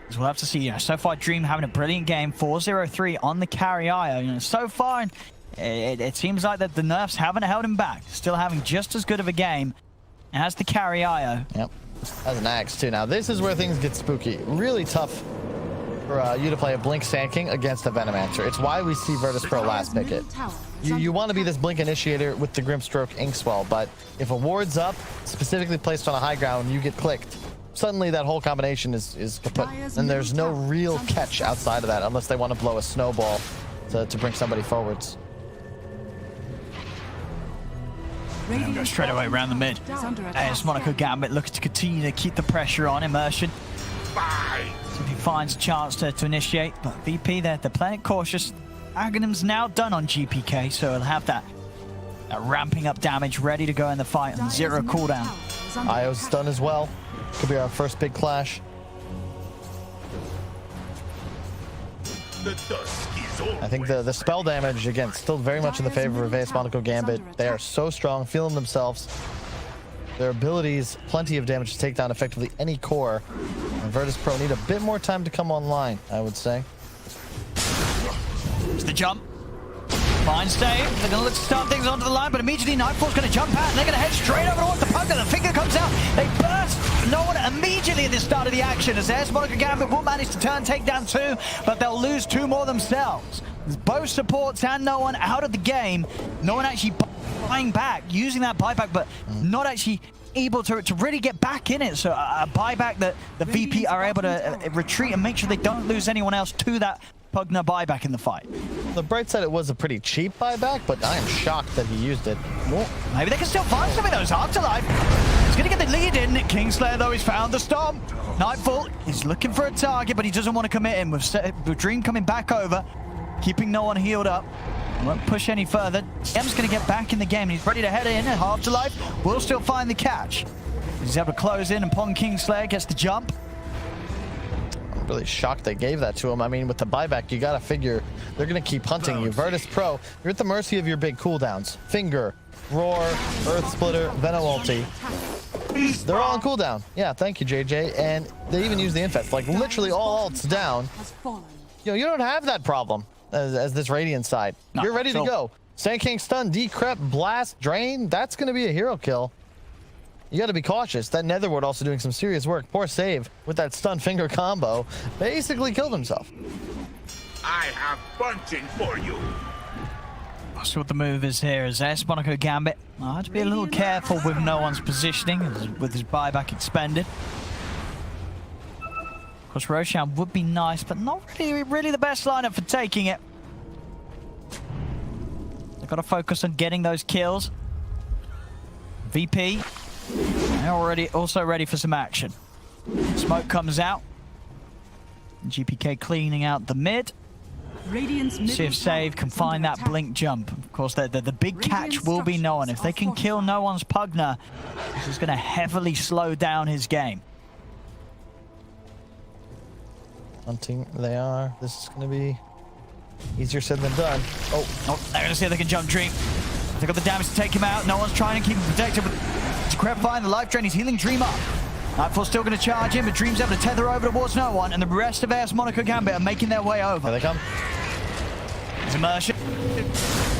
As we'll have to see. So far, Dream having a brilliant game. 4-0-3 on the carry IO. So far, it seems like that the nerfs haven't held him back. Still having just as good of a game as the carry IO. Yep. As an Axe too. Now this is where things get spooky. Really tough for you to play a Blink Sand King against a Venomancer. It's why we see Virtus Pro last pick it. You want to be this Blink initiator with the Grimstroke Inkswell, but if a ward's up, specifically placed on a high ground, you get clicked. Suddenly that whole combination is kaput. And there's no real catch outside of that unless they want to blow a snowball to bring somebody forwards. And go straight away around the mid. AS.Gambit looking to continue to keep the pressure on Immersion. So if he finds a chance to initiate, but VP they're playing it cautious. Aghanim's now done on GPK, so he'll have that ramping up damage ready to go in the fight on 0 cooldown. IO's done as well. Could be our first big clash. I think the spell damage, again, still very much in the favor of AS.Gambit. They are so strong, feeling themselves. Their abilities, plenty of damage to take down effectively any core. And Virtus Pro need a bit more time to come online, I would say. There's the jump. Fine save. They're going to look to start things onto the line, but immediately Nightfall's going to jump out and they're going to head straight over towards the puck. And the finger comes out. They burst no one immediately at the start of the action as AS.Gambit will manage to take down 2, but they'll lose 2 more themselves. Both supports and no one out of the game. No one actually buying back, using that buyback, but not actually able to really get back in it. So a buyback that the VP are able to retreat and make sure they don't lose anyone else to that Pugna buyback in the fight. The bright side, it was a pretty cheap buyback, but I am shocked that he used it. Well, maybe they can still find something though. It's Afterlife. He's going to get the lead in. Kingslayer, though, he's found the stomp. Nightfall, he's looking for a target, but he doesn't want to commit him. With Dream coming back over, keeping no one healed up. Won't push any further. M's going to get back in the game. He's ready to head in. Afterlife will still find the catch. He's able to close in, and Pong Kingslayer gets the jump. I'm really shocked they gave that to him. I mean, with the buyback, you got to figure they're going to keep hunting you. Virtus Pro, you're at the mercy of your big cooldowns. Finger, Roar, Earth Splitter, Venom Ulti. They're all on cooldown. Yeah, thank you, JJ. And they even use the Infest. Like, literally all ults down. You know, you don't have that problem as this Radiant side. You're ready to go. Sand King stun, Decrep, Blast, Drain. That's going to be a hero kill. You got to be cautious. That Netherward also doing some serious work. Poor save with that stun finger combo. Basically killed himself. I have punching for you. I'll see what the move is here. Is AS.Gambit. I have to be a little careful with no one's positioning with his buyback expended. Of course, Roshan would be nice, but not really the best lineup for taking it. They've got to focus on getting those kills. VP, they're also ready for some action. Smoke comes out. GPK cleaning out the mid. See if Save can find that blink jump. Of course, the big catch will be no one. If they can kill no one's Pugna, this is going to heavily slow down his game. Hunting, they are. This is going to be easier said than done. Oh, they're going to see if they can jump Dream. They've got the damage to take him out. No one's trying to keep him protected. Decrep find the life drain. He's healing Dream up. Nightfall's still going to charge him, but Dream's able to tether over towards no one, and the rest of AS.Gambit are making their way over. Here they come. It's immersion.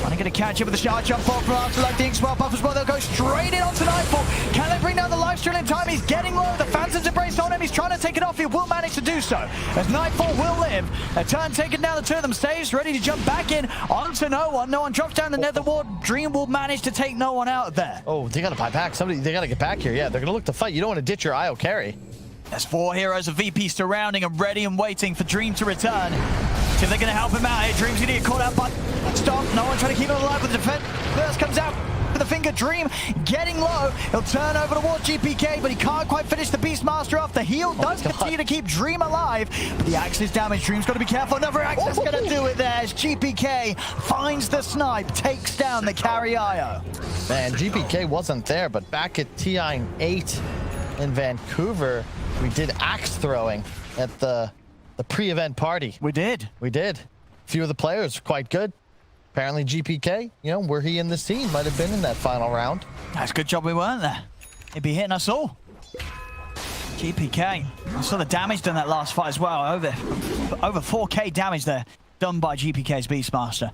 Trying to get a catch up with the shard jump forward from Afterlife. The ink swell buff as well. They'll go straight in onto Nightfall. Can they bring down the life stream in time? He's getting low. The Phantom's embraced on him. He's trying to take it off. He will manage to do so, as Nightfall will live. A turn taken down, the two of them. Saves ready to jump back in onto no one. No one drops down the nether ward. Dream will manage to take no one out there. Oh, they got to buy back. They got to get back here. Yeah, they're going to look to fight. You don't want to ditch your IO carry. There's 4 heroes of VP surrounding and ready and waiting for Dream to return. See if they're going to help him out here. Dream's going to get caught out by Stomp. No one trying to keep him alive with the defense. First comes out with the finger. Dream getting low. He'll turn over towards GPK, but he can't quite finish the Beastmaster off. The heal does continue to keep Dream alive, but the axe is damaged. Dream's got to be careful. Another axe is going to do it there as GPK finds the snipe, takes down the carry IO. Man, GPK wasn't there, but back at TI8 in Vancouver, we did axe throwing at the pre-event party. We did. A few of the players quite good. Apparently GPK, you know, were he in this team, might have been in that final round. That's a good job we weren't there. He'd be hitting us all. GPK. I saw the damage done that last fight as well. Over 4K damage there done by GPK's Beastmaster.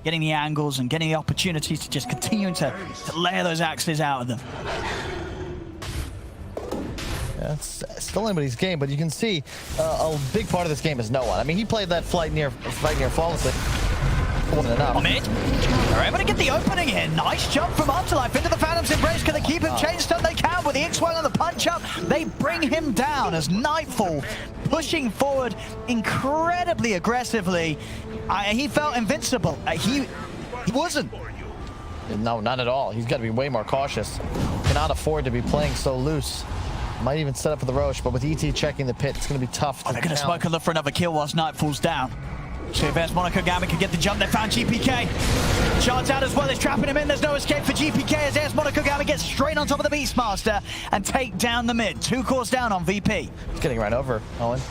Getting the angles and getting the opportunities to just continue to layer those axes out of them. Yeah, it's still anybody's game, but you can see a big part of this game is no one. I mean, he played that fight near flawlessly. Wasn't enough. Mid. They're able to get the opening here. Nice jump from Afterlife into the Phantom's embrace. Can they keep him chain stun? They can with the X-Wing on the punch up. They bring him down as Nightfall pushing forward incredibly aggressively. He felt invincible. He wasn't. No, not at all. He's got to be way more cautious. Cannot afford to be playing so loose. Might even set up for the Roche, but with ET checking the pit, it's going to be tough. They're going to smoke and look for another kill whilst Nightfall's down. See if AS.Gambit can get the jump. They found GPK. Shards out as well. It's trapping him in. There's no escape for GPK as AS.Gambit gets straight on top of the Beastmaster and take down the mid. 2 cores down on VP. He's getting right over, Owen.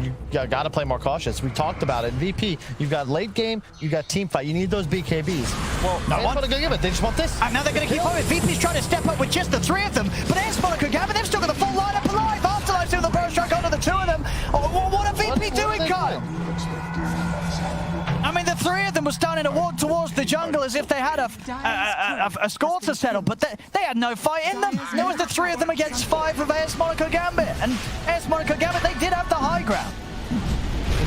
You got to play more cautious. We talked about it. VP, you've got late game, you've got team fight. You need those BKBs. Well, no one's going to give it. They just want this. And now they're going to keep on it. VP's trying to step up with just the 3 of them, but AS.Gambit, they've still got the full lineup alive. Afterlife doing the burst strike onto the 2 of them. Oh, what are VP doing, Kyle? I mean, the 3 of them were starting to walk towards the jungle as if they had a score to settle, but they had no fight in them. There was the 3 of them against 5 of AS.Gambit, and AS.Gambit, they did have the high ground.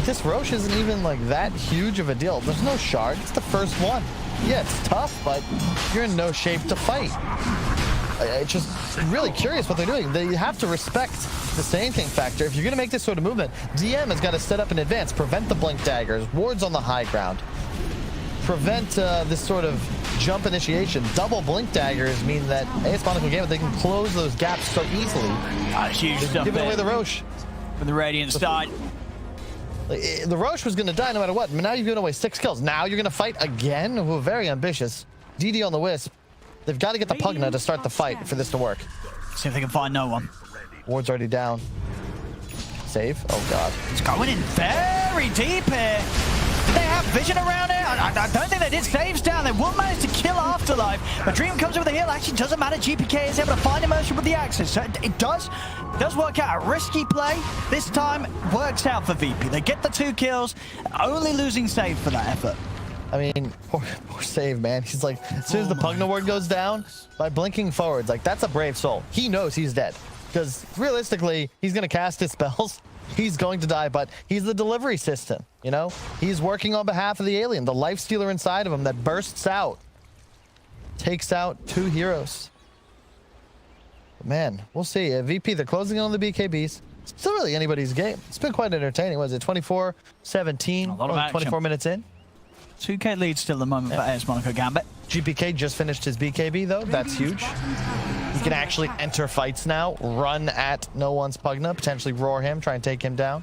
This Roche isn't even like that huge of a deal. There's no shard. It's the first one. Yeah, it's tough, but you're in no shape to fight. It's just really curious what they're doing. They have to respect the Sand King factor. If you're going to make this sort of movement, DM has got to set up in advance, prevent the blink daggers, wards on the high ground, prevent this sort of jump initiation. Double blink daggers mean that AS.Gambit, they can close those gaps so easily. Huge stuff. Giving away the Roche. From the Radiant side. The Roche was going to die no matter what. Now you've given away 6 kills. Now you're going to fight again? Ooh, very ambitious. DD on the Wisp. They've got to get the Pugna to start the fight for this to work. See if they can find no one. Ward's already down. Save. Oh, God. He's going in very deep here. Did they have vision around it? I don't think they did. Saves down. They will manage to kill Afterlife. But Dream comes over the hill. Actually, doesn't matter. GPK is able to find immersion with the Axis. So it does work out. A risky play. This time works out for VP. They get the 2 kills. Only losing Save for that effort. I mean, poor Save, man. He's like, as soon as the Pugna ward goes down, by blinking forwards, like, that's a brave soul. He knows he's dead. Because realistically, he's going to cast his spells. He's going to die, but he's the delivery system, you know? He's working on behalf of the alien, the life stealer inside of him that bursts out. Takes out 2 heroes. But man, we'll see. VP, they're closing in on the BKBs. It's still really anybody's game. It's been quite entertaining. Was it 24-17? 24 minutes in? 2K lead still at the moment for AS.Gambit. GPK just finished his BKB, though. That's huge. He can actually enter fights now, run at no one's Pugna, potentially roar him, try and take him down.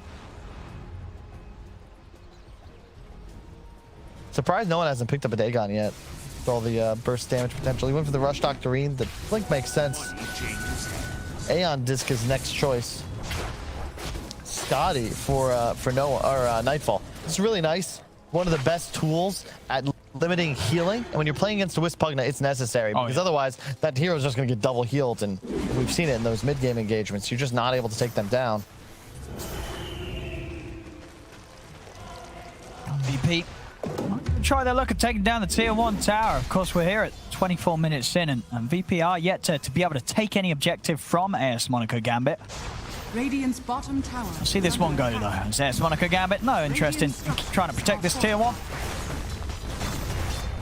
Surprised no one hasn't picked up a Dagon yet. With all the burst damage potential. He went for the Rush Doctorine. The blink makes sense. Aeon Disc is next choice. Scotty for Noah or Nightfall. It's really nice. One of the best tools at limiting healing. And when you're playing against the Wisp Pugna, it's necessary because otherwise that hero is just going to get double healed. And we've seen it in those mid-game engagements. You're just not able to take them down. VP try their luck at taking down the tier 1 tower. Of course, we're here at 24 minutes in, and VP are yet to be able to take any objective from AS.Gambit. Radiant's bottom tower. I'll see this one go though. Is AS.Gambit no interest in trying to protect this tier 1.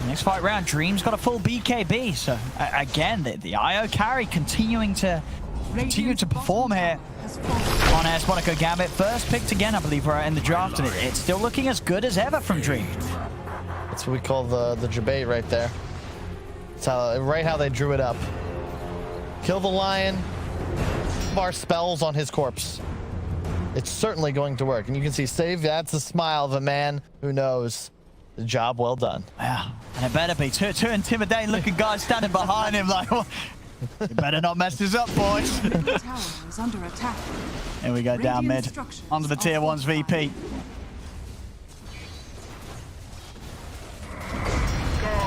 Next fight round, Dream's got a full BKB. So again, the IO carry continuing to perform here on AS.Gambit. First picked again, I believe, right in the draft, and it's still looking as good as ever from Dream. That's what we call the debate right there. It's how they drew it up. Kill the lion. Our spells on his corpse. It's certainly going to work, and you can see Save. That's the smile of a man who knows the job well done. Yeah, and it better be two intimidating looking guys standing behind him like, well, you better not mess this up, boys. The tower is under attack. Here we go, down mid, under the tier 1's VP.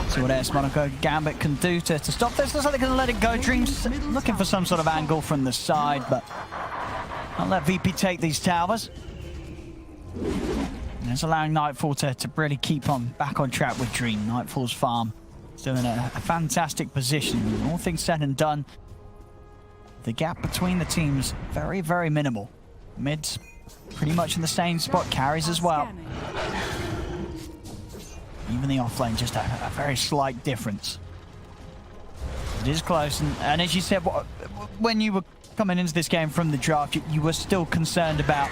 See what AS.Gambit can do to stop this. Looks like they're going to let it go. Dream's looking for some sort of angle from the side, but I'll let VP take these towers. And it's allowing Nightfall to really keep back on track with Dream. Nightfall's farm still in a fantastic position. And all things said and done, the gap between the teams very, very minimal. Mid's pretty much in the same spot. Carries as well. Even the offlane, just a very slight difference. It is close, and as you said, when you were coming into this game from the draft, you were still concerned about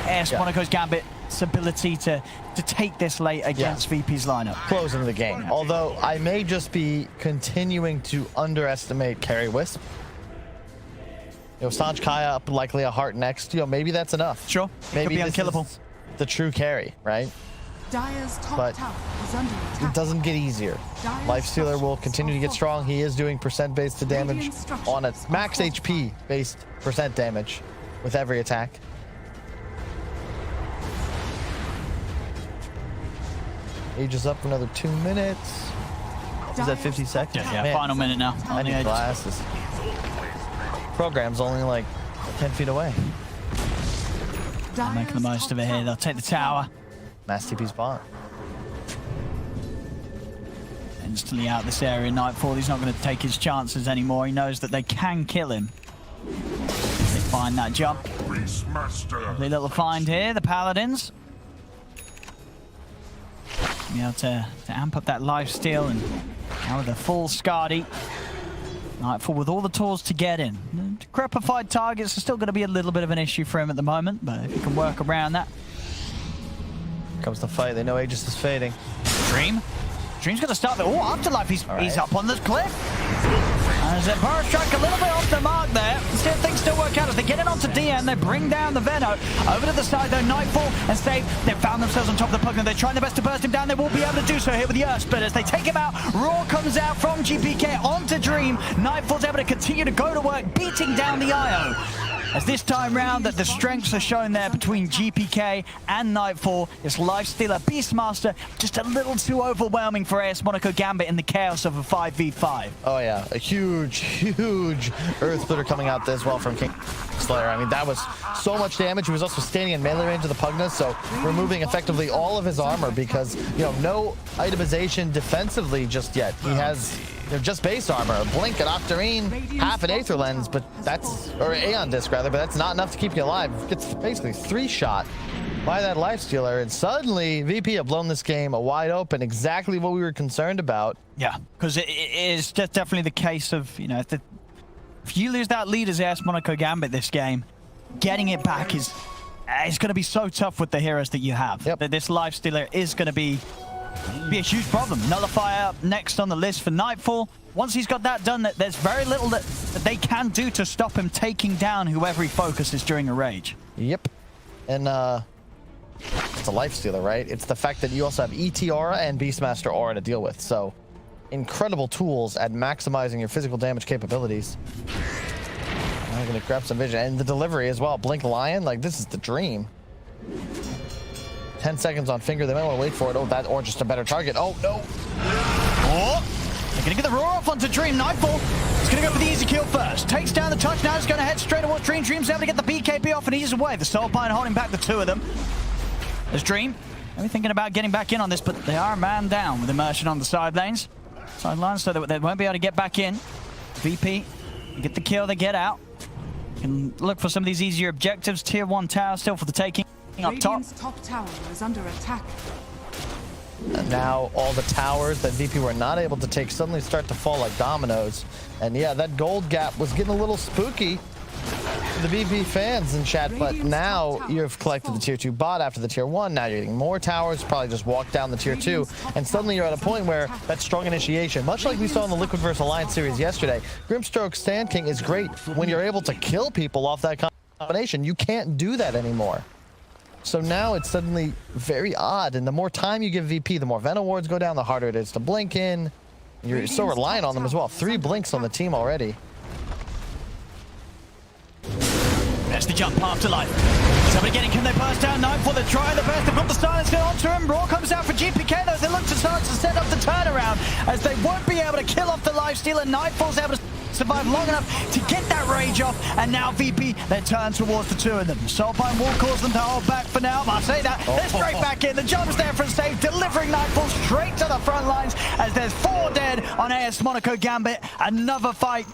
AS.Gambit's ability to take this late against VP's lineup. Closing the game. Although I may just be continuing to underestimate Carry Wisp. You know, Sanj Kaya up likely a heart next. You know, maybe that's enough. Sure. Maybe could be unkillable. This is the true carry, right? Dire's top But tower is under attack. it doesn't get easier. Lifestealer will continue to get strong. He is doing percent-based damage on a max HP-based percent damage with every attack. Age is up for another 2 minutes. Is that 50 seconds? Yeah, Man, final minute now. I need glasses. Program's only like 10 feet away. They're making the most of it here. They'll take the tower. Mass TP spawn. Instantly out this area. Nightfall, he's not going to take his chances anymore. He knows that they can kill him. They find that jump. Lovely little find here, the Paladins. Be able to amp up that lifesteal, and now with a full Skadi, Nightfall with all the tools to get in. Decrepified targets are still going to be a little bit of an issue for him at the moment, but if he can work around that. Here comes the fight. They know Aegis is fading. Dream's going to start the... Oh, Afterlife, he's up on the cliff. As a burst strike a little bit off the mark there. Still, things still work out as they get it onto DN. They bring down the Veno. Over to the side though, Nightfall and Stave, they've found themselves on top of the Pugna. They're trying their best to burst him down. They will be able to do so here with the Earth Split. As they take him out, Raw comes out from GPK onto Dream. Nightfall's able to continue to go to work, beating down the IO. As this time round that the strengths are shown there between GPK and Nightfall. This Lifestealer Beastmaster just a little too overwhelming for AS.Gambit in the chaos of a 5v5. Oh yeah, a huge Earth Splitter coming out as well from King Slayer. I mean, that was so much damage. He was also standing in melee range of the Pugna, so removing effectively all of his armor because, you know, no itemization defensively just yet. He has just base armor, a blink, an Octarine, half an Aether Lens, but that's, or Aeon Disc rather, but that's not enough to keep you alive. Gets basically 3-shot by that Lifestealer, and suddenly VP have blown this game wide open, exactly what we were concerned about. Yeah, because it is just definitely the case of, you know, if you lose that lead as AS.Gambit this game, getting it back is going to be so tough with the heroes that you have. Yep. That this Lifestealer is going to be a huge problem. Nullifier up next on the list for Nightfall. Once he's got that done, there's very little that they can do to stop him taking down whoever he focuses during a rage. Yep. And it's a Lifestealer, right? It's the fact that you also have ET Aura and Beastmaster Aura to deal with. So incredible tools at maximizing your physical damage capabilities. I'm going to grab some vision. And the delivery as well. Blink Lion, like this is the dream. 10 seconds on finger. They might want to wait for it. Oh, that or just a better target. Oh, no. Oh, they're going to get the roar off onto Dream. Nightfall is going to go for the easy kill first. Takes down the touch. Now he's going to head straight towards Dream. Dream's able to get the BKB off and ease away. The Soulbind holding back the two of them. There's Dream. Maybe thinking about getting back in on this, but they are a man down with Immersion on the side lanes. Sidelines, so that they won't be able to get back in. VP, get the kill, they get out. Can look for some of these easier objectives. Tier 1 tower still for the taking. Up top. Radiant's top tower is under attack. And now all the towers that VP were not able to take suddenly start to fall like dominoes. And yeah, that gold gap was getting a little spooky for the VP fans in chat, but now you've collected the tier 2 bot after the tier 1. Now you're getting more towers, probably just walk down the tier 2, and suddenly you're at a point where that strong initiation, much like we saw in the Liquid vs Alliance series yesterday, Grimstroke Sand King is great when you're able to kill people off that combination. You can't do that anymore. So now it's suddenly very odd, and the more time you give VP, the more Venom wards go down, the harder it is to blink in. You're so reliant on them as well. 3 blinks on the team already. There's the jump after life. Somebody getting, can they burst down? Nightfall, they're trying the best. They've got the silence onto him. Raw comes out for GPK though. They look to start to set up the turnaround as they won't be able to kill off the Lifestealer. Nightfall's able to survive long enough to get that rage off, and now VP, they turn towards the two of them. Soulbind will cause them to hold back for now. I say that, they're straight back in. The jump's there for a save, delivering Nightfall straight to the front lines as there's 4 dead on AS.Gambit. Another fight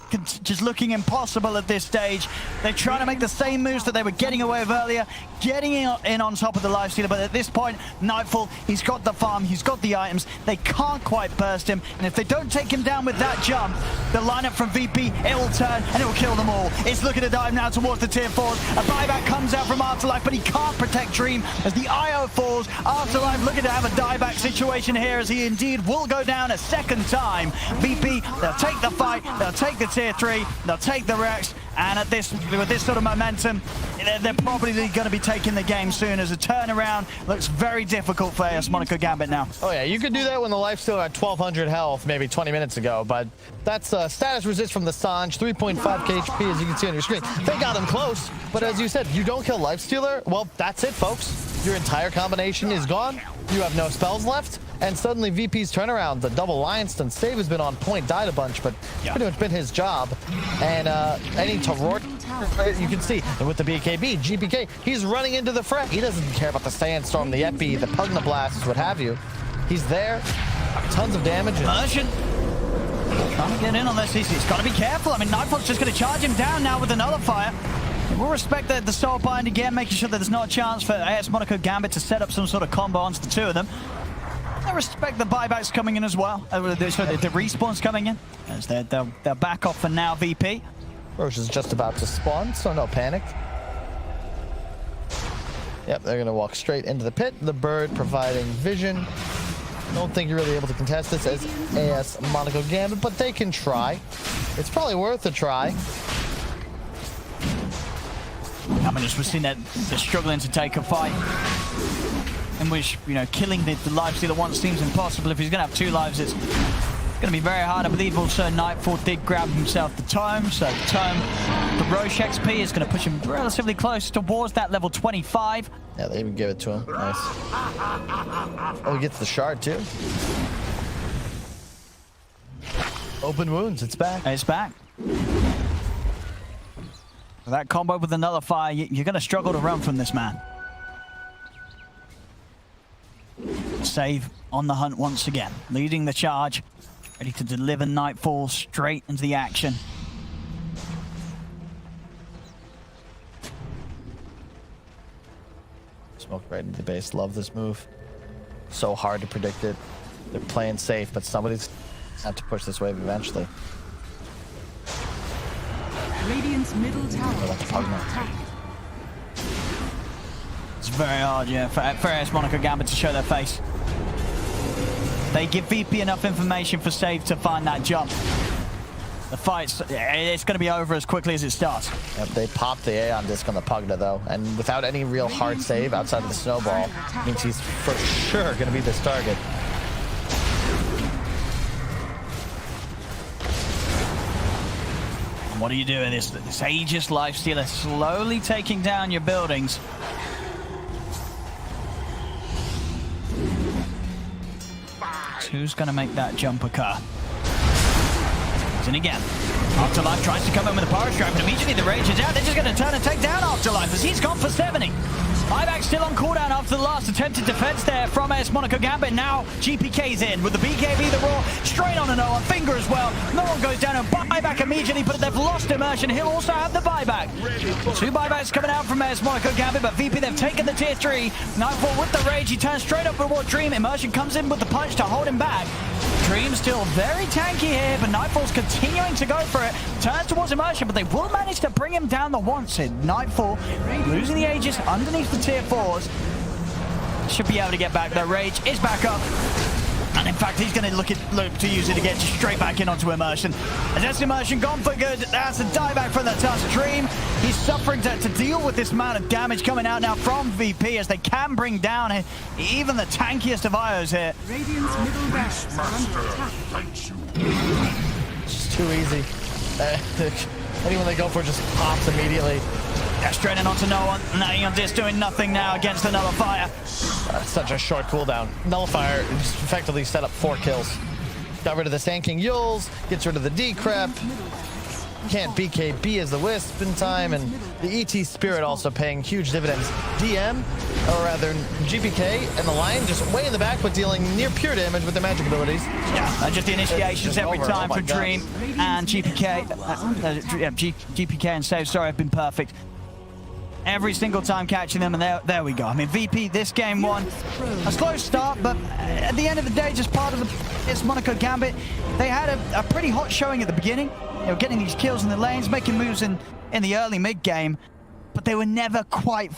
just looking impossible at this stage. They're trying to make the same moves that they were getting away with earlier, getting in on top of the Lifestealer, but at this point, Nightfall, he's got the farm, he's got the items. They can't quite burst him, and if they don't take him down with that jump, the lineup from VP, it will turn and it will kill them all. It's looking to dive now towards the tier 4s. A buyback comes out from Afterlife, but he can't protect Dream as the IO falls. Afterlife looking to have a dieback situation here as he indeed will go down a second time. VP, they'll take the fight, they'll take the tier 3, they'll take the Rex, and with this sort of momentum, they're probably going to be taking the game soon as a turnaround looks very difficult for AS.Gambit now. Oh yeah, you could do that when the Lifestealer at 1200 health maybe 20 minutes ago, but that's status resist from the Sanj, 3.5 HP as you can see on your screen. They got him close, but as you said, you don't kill Lifestealer, well, that's it, folks. Your entire combination is gone. You have no spells left, and suddenly VP's turnaround, the double Lion Stun save has been on point, died a bunch, but pretty much been his job. And any Tarort, you can see, and with the BKB, GPK, he's running into the fray. He doesn't care about the Sandstorm, the Epi, the Pugna Blasts, what have you. He's there, tons of damage. Immersion. Trying to get in on this, he's got to be careful. I mean, Nightfall's just going to charge him down now with another fire. We'll respect the Soulbind again, making sure that there's not a chance for AS.Gambit to set up some sort of combo onto the two of them. I respect the buybacks coming in as well. The respawns coming in. As they're back off for now, VP. Roche is just about to spawn, so no panic. Yep, they're going to walk straight into the pit. The bird providing vision. Don't think you're really able to contest this as AS.Gambit, but they can try. It's probably worth a try. I mean, we've seen that they're struggling to take a fight. In which, you know, killing the life stealer once seems impossible. If he's going to have 2 lives, it's going to be very hard. I believe also Nightfall did grab himself the tome. So the tome, the Roche XP is going to push him relatively close towards that level 25. Yeah, they even give it to him. Nice. Oh, he gets the shard too. Open wounds, it's back. It's back. That combo with the nullifier, you're going to struggle to run from this man. Save on the hunt once again, leading the charge, ready to deliver Nightfall straight into the action. Smoke right into the base. Love this move. So hard to predict it. They're playing safe, but somebody's have to push this wave eventually. Radiant's middle tower is under attack. It's very hard, yeah, for AS.Gambit to show their face. They give VP enough information for Save to find that jump. The fight's, it's going to be over as quickly as it starts. Yep, they popped the Aeon disc on the Pugna though, and without any real hard save outside of the snowball, means he's for sure going to be this target. What are you doing? This Aegis Lifestealer slowly taking down your buildings. Who's going to make that jump occur? And again, Afterlife tries to come in with a power strike, but immediately the rage is out. They're just going to turn and take down Afterlife as he's gone for 70. Buyback still on cooldown after the last attempted defense there from AS.Gambit. Now GPK's in with the BKB, the Raw, straight on an Noah, finger as well. No one goes down and buyback immediately, but they've lost immersion. He'll also have the buyback. 2 buybacks coming out from AS.Gambit, but VP, they've taken the tier 3. Nightfall with the rage, he turns straight up toward Dream. Immersion comes in with the punch to hold him back. Dream still very tanky here, but Nightfall's continuing to go for it. Turns towards Immersion, but they will manage to bring him down the once hit. Nightfall losing the Aegis underneath the tier 4s. Should be able to get back. The rage is back up. And in fact, he's going to look to use it again, just straight back in onto Immersion. And that's Immersion gone for good. That's a dieback from the Tusk. Dream, he's suffering to deal with this amount of damage coming out now from VP as they can bring down even the tankiest of IOs here. Radiant's middle barracks are under attack. It's just too easy. Anyone they go for just pops immediately. Yeah, straight in onto no one. Now just doing nothing now against the Nullifier. Such a short cooldown. Nullifier just effectively set up 4 kills. Got rid of the Sand King Yules, gets rid of the Decrep. Can't BKB as the Wisp in time, and the ET Spirit also paying huge dividends. DM, or rather GPK, and the Lion just way in the back, but dealing near pure damage with their magic abilities. Yeah, and just the initiations every time for Dream and GPK. GPK and Save, sorry, have been perfect. Every single time catching them, and there we go. I mean, VP, this game won. A slow start, but at the end of the day, just part of AS.Gambit. They had a pretty hot showing at the beginning. They were getting these kills in the lanes, making moves in the early mid-game, but they were never quite...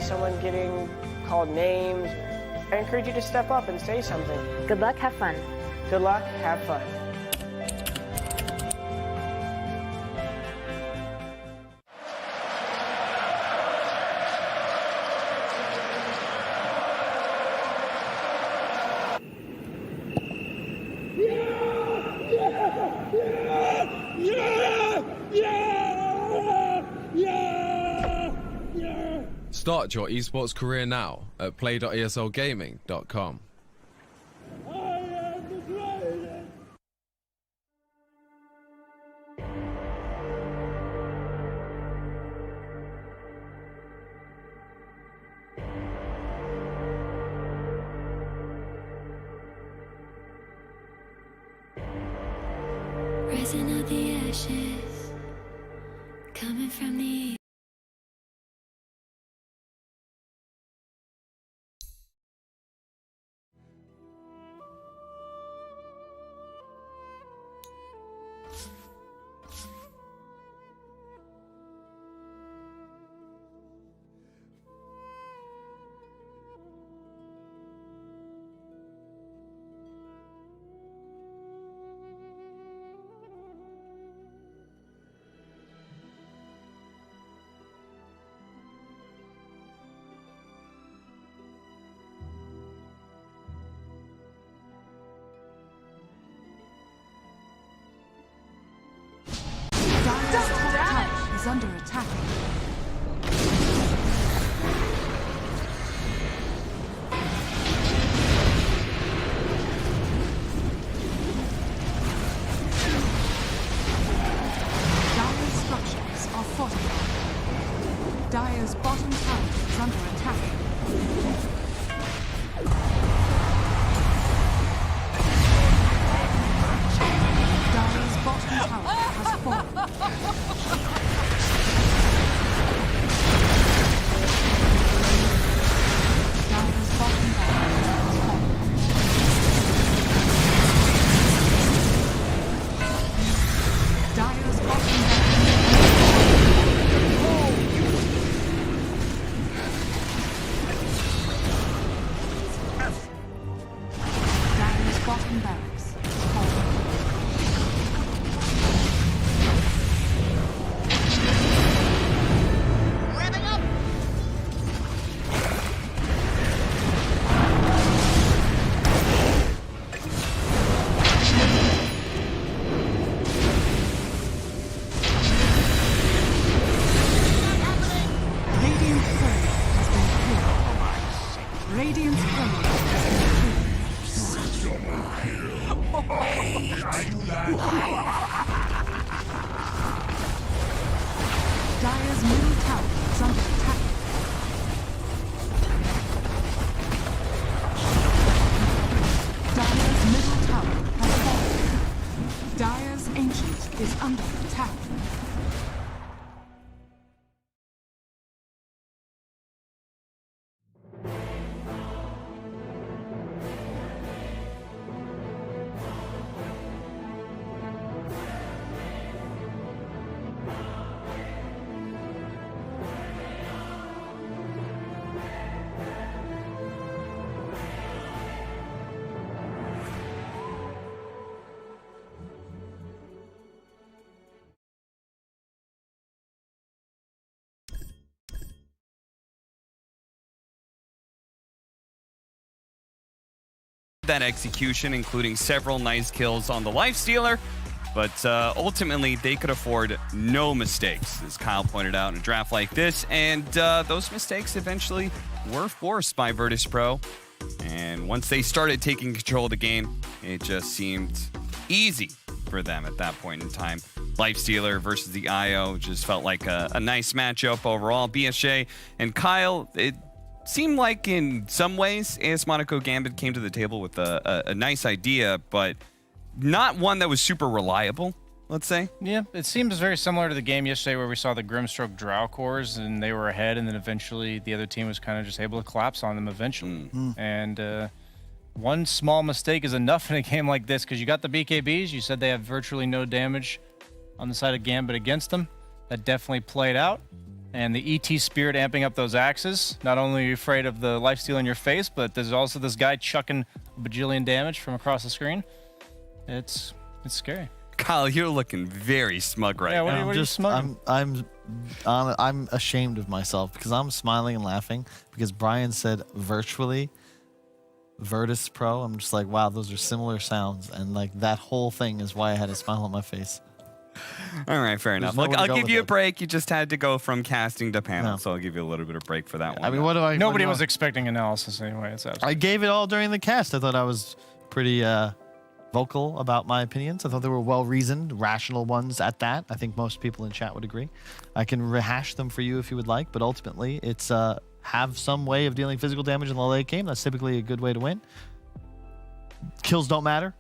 someone getting called names, I encourage you to step up and say something. Good luck, have fun. Good luck, have fun. Start your esports career now at play.eslgaming.com. Rising out the ashes, coming from the is under attack. Dire's structures are fortified. Dire's bottom tower is under attack. Dire's bottom tower has fallen. Dire's middle tower is under attack. Dire's middle tower has fallen. Dire's ancient is under attack. That execution, including several nice kills on the Lifestealer, but ultimately they could afford no mistakes, as Kyle pointed out in a draft like this, and those mistakes eventually were forced by Virtus Pro, and once they started taking control of the game, it just seemed easy for them at that point in time. Lifestealer versus the IO just felt like a nice matchup overall. BSJ and Kyle, it seemed like in some ways ASM.Gambit came to the table with a nice idea, but not one that was super reliable, let's say. Yeah, it seems very similar to the game yesterday where we saw the Grimstroke Drow cores and they were ahead, and then eventually the other team was kind of just able to collapse on them eventually. And one small mistake is enough in a game like this, because you got the BKBs. You said they have virtually no damage on the side of Gambit against them. That definitely played out. and the ET spirit amping up those axes. Not only are you afraid of the lifesteal in your face, but there's also this guy chucking a bajillion damage from across the screen. It's scary. Kyle, you're looking very smug right Yeah, now. what are you smugging? I'm ashamed of myself because I'm smiling and laughing because Brian said virtually Virtus Pro. I'm just like, wow, those are similar sounds, and like that whole thing is why I had a smile on my face. All right, fair enough. Look, I'll give you a break. You just had to go from casting to panel, so I'll give you a little bit of break for that one. I mean, what do I? Nobody was expecting analysis anyway. I gave it all during the cast. I thought I was pretty vocal about my opinions. I thought they were well-reasoned, rational ones at that. I think most people in chat would agree. I can rehash them for you if you would like, but ultimately, it's have some way of dealing physical damage in the late game. That's typically a good way to win. Kills don't matter.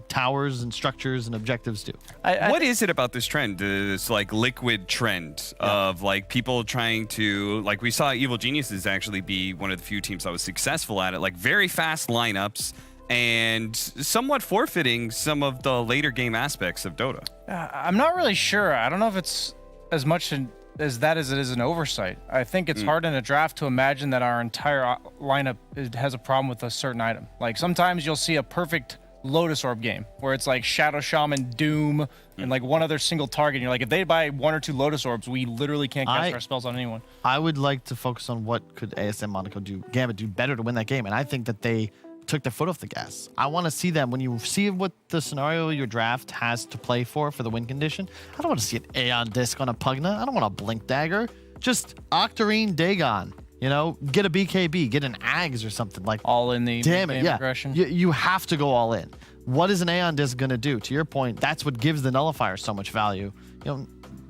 Towers and structures and objectives do. What is it about this trend, this like liquid trend of like people trying to, like we saw Evil Geniuses actually be one of the few teams that was successful at it, like very fast lineups and somewhat forfeiting some of the later game aspects of Dota? I'm not really sure. I don't know if it's as much as that as it is an oversight. I think it's hard in a draft to imagine that our entire lineup has a problem with a certain item. Like sometimes you'll see a perfect Lotus Orb game where it's like Shadow Shaman, Doom, and like one other single target. And you're like, if they buy 1 or 2 Lotus Orbs, we literally can't cast our spells on anyone. I would like to focus on what could ASM Monaco Gambit do better to win that game, and I think that they took their foot off the gas. I want to see them when you see what the scenario your draft has to play for the win condition. I don't want to see an Aeon Disc on a Pugna. I don't want a Blink Dagger. Just Octarine Dagon. You know, get a BKB, get an Ags or something like. All in the damn aggression. You have to go all in. What is an Aeon Disc going to do? To your point, that's what gives the Nullifier so much value. You know,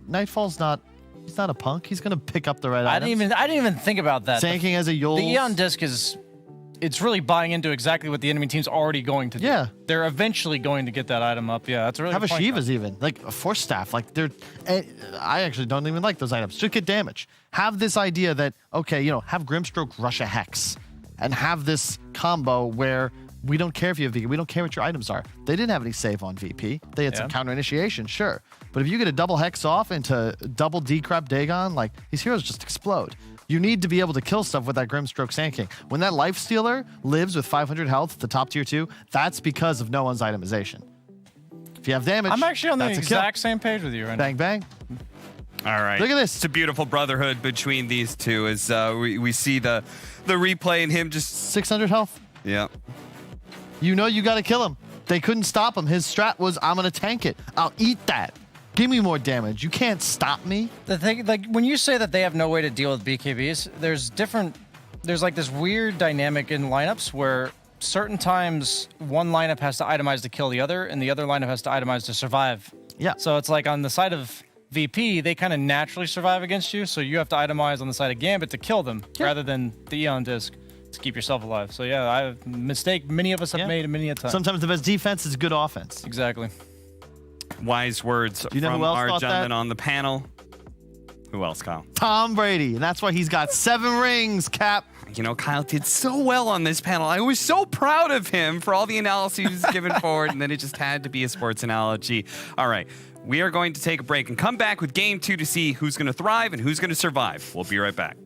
Nightfall's he's not a punk. He's going to pick up the right items. I didn't even think about that. Tanking as a Yols. The Aeon Disc it's really buying into exactly what the enemy team's already going to do. Yeah. They're eventually going to get that item up. Yeah, that's a really Have a good point, Shivas even, like a Force Staff. Like I actually don't even like those items. Just get damage. Have this idea that, okay, you know, have Grimstroke rush a Hex and have this combo where we don't care if you have VP. We don't care what your items are. They didn't have any save on VP. They had some counter initiation, sure. But if you get a double Hex off into double Decrep Dagon, like these heroes just explode. You need to be able to kill stuff with that Grimstroke Sand King. When that Life Stealer lives with 500 health at the top tier 2, that's because of no one's itemization. If you have damage, I'm actually on the that's a exact kill. same page with you right Bang, bang. All right. Look at this. It's a beautiful brotherhood between these two as we see the replay and him just 600 health. Yeah. You know you got to kill him. They couldn't stop him. His strat was, I'm going to tank it. I'll eat that. Give me more damage. You can't stop me. The thing, like when you say that they have no way to deal with BKBs, there's like this weird dynamic in lineups where certain times one lineup has to itemize to kill the other, and the other lineup has to itemize to survive. Yeah. So it's like on the side of VP, they kind of naturally survive against you, so you have to itemize on the side of Gambit to kill them rather than the Eon Disc to keep yourself alive. So yeah, mistake many of us have made many a time. Sometimes the best defense is good offense. Exactly. Wise words from our gentleman on the panel. Who else, Kyle? Tom Brady, and that's why he's got 7 rings, Cap. You know, Kyle did so well on this panel. I was so proud of him for all the analyses he's given forward, and then it just had to be a sports analogy. All right, we are going to take a break and come back with Game 2 to see who's going to thrive and who's going to survive. We'll be right back.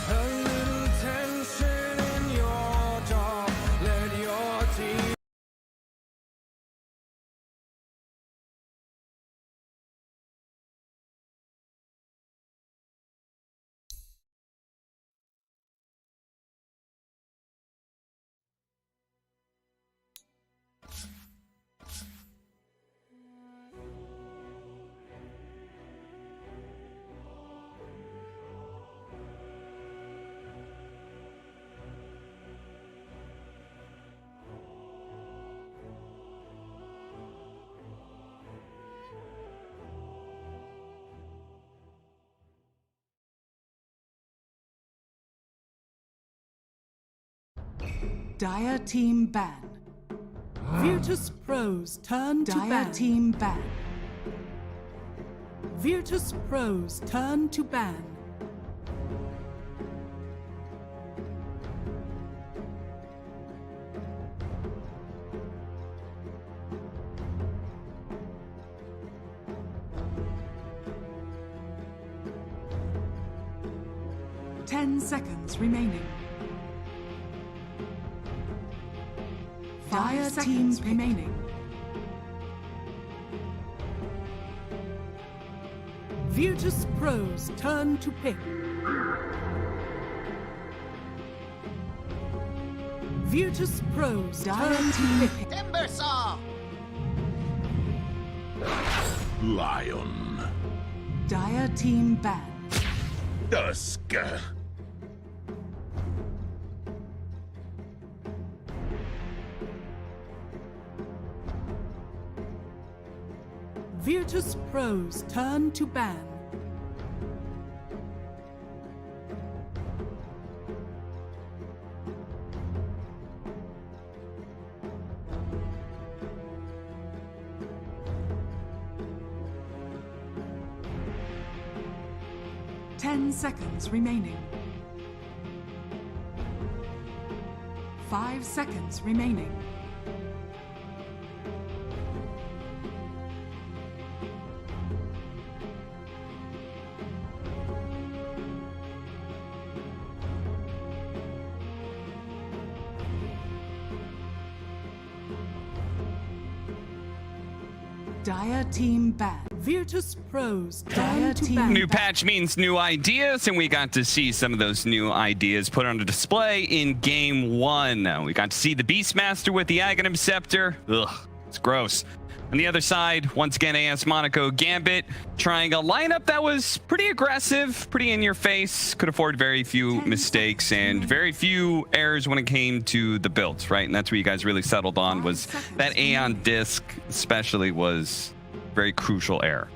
A little tension in your jaw. Let your Dire team ban. Virtus Pros turn to ban. Dire team ban. Virtus Pros turn to ban. Ten seconds remaining. 5 teams remaining. Virtus Pros turn to pick. Virtus Pros turn to pick. Timber Saw! Lion. Dire team ban. Dusk. Virtus Pros turn to ban. Ten seconds remaining. 5 seconds remaining. Dire team ban. Virtus Pros Dire team New patch means new ideas, and we got to see some of those new ideas put on display in Game 1. We got to see the Beastmaster with the Aghanim Scepter. Ugh, it's gross. On the other side, once again, AS.Gambit trying a lineup that was pretty aggressive, pretty in your face, could afford very few mistakes and very few errors when it came to the builds, right? And that's what you guys really settled on, was that Aeon disc especially was very crucial error.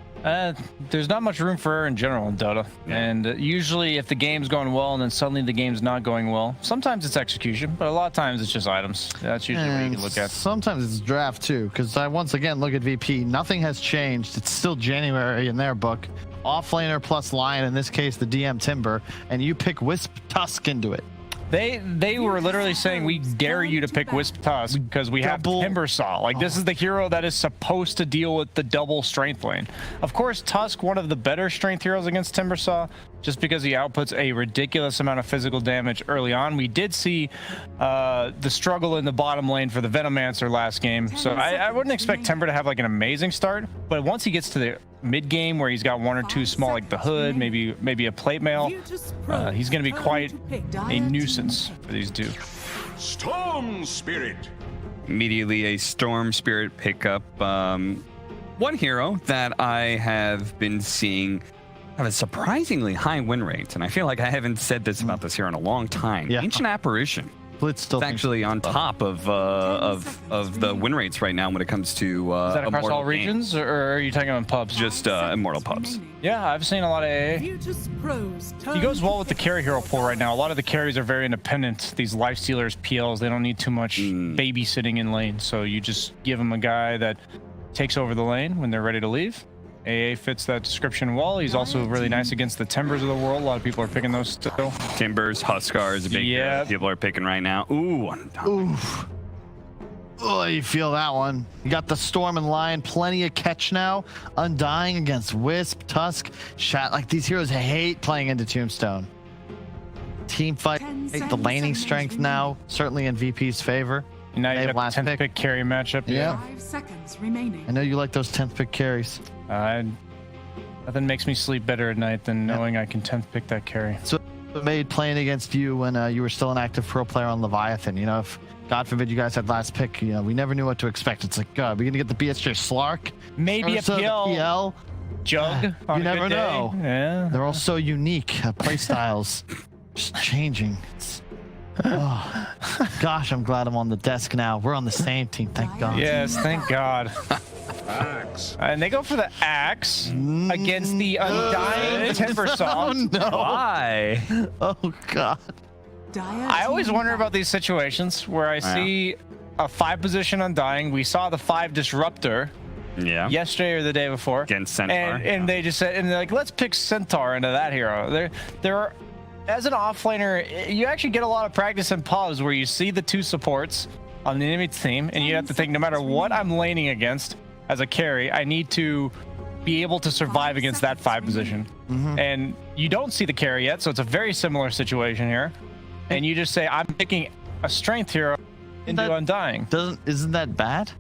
There's not much room for error in general in Dota. Yeah. And usually if the game's going well and then suddenly the game's not going well, sometimes it's execution, but a lot of times it's just items. That's usually what you can look at. Sometimes it's draft too, because I once again look at VP. Nothing has changed. It's still January in their book. Offlaner plus Lion, in this case the DM Timber, and you pick Wisp Tusk into it. They were literally saying, we dare you to pick Wisp Tusk because we have Timber Saw. Like, this is the hero that is supposed to deal with the double strength lane. Of course, Tusk, one of the better strength heroes against Timber Saw, just because he outputs a ridiculous amount of physical damage early on. We did see the struggle in the bottom lane for the Venomancer last game. So I wouldn't expect Timber to have like an amazing start, but once he gets to the mid game where he's got one or two small, like the hood, maybe a plate mail, he's going to be quite a nuisance for these two. Storm Spirit. Immediately a Storm Spirit pickup. One hero that I have been seeing have a surprisingly high win rate, and I feel like I haven't said this about this hero in a long time. Yeah. Ancient Apparition. Blitz still actually on top of the win rates right now when it comes to is that across all regions, or are you talking about pubs? Just Immortal pubs. Yeah, I've seen a lot of AA. He goes well with the carry hero pool right now. A lot of the carries are very independent. These life stealers, PLs, they don't need too much babysitting in lane. So you just give them a guy that takes over the lane when they're ready to leave. AA fits that description well. He's also really nice against the Timbers of the world. A lot of people are picking those still. Timbers, Huskar is a big hero people are picking right now. Ooh. Oh, you feel that one. You got the Storm and Lion, plenty of catch now. Undying against Wisp, Tusk, Shat. Like, these heroes hate playing into Tombstone. Team fight, the laning strength now, certainly in VP's favor. Now you got 10th pick carry matchup. Yeah. 5 seconds remaining. I know you like those 10th pick carries. Nothing makes me sleep better at night than knowing I can 10th pick that carry. So it made playing against you when you were still an active pro player on Leviathan. You know, if God forbid you guys had last pick, you know, we never knew what to expect. It's like, God, we're going to get the BSJ Slark? Maybe a PL. Jug. You never know. Yeah. They're all so unique. Play styles just changing. Oh, gosh, I'm glad I'm on the desk now. We're on the same team, thank God. Yes, thank God. Axe. And they go for the axe against the undying Timber Saw. Oh, no. Why? Oh, God. I always wonder about these situations where I see a 5 position Undying. We saw the 5 Disruptor yesterday or the day before against Centaur, and they just said, and they're like, let's pick Centaur into that hero. There are, as an offlaner, you actually get a lot of practice in pubs where you see the 2 supports on the enemy team, and you have to think, no matter what I'm laning against as a carry, I need to be able to survive against that 5 position. And you don't see the carry yet, so it's a very similar situation here. And you just say, I'm picking a strength hero into Undying. Isn't that bad?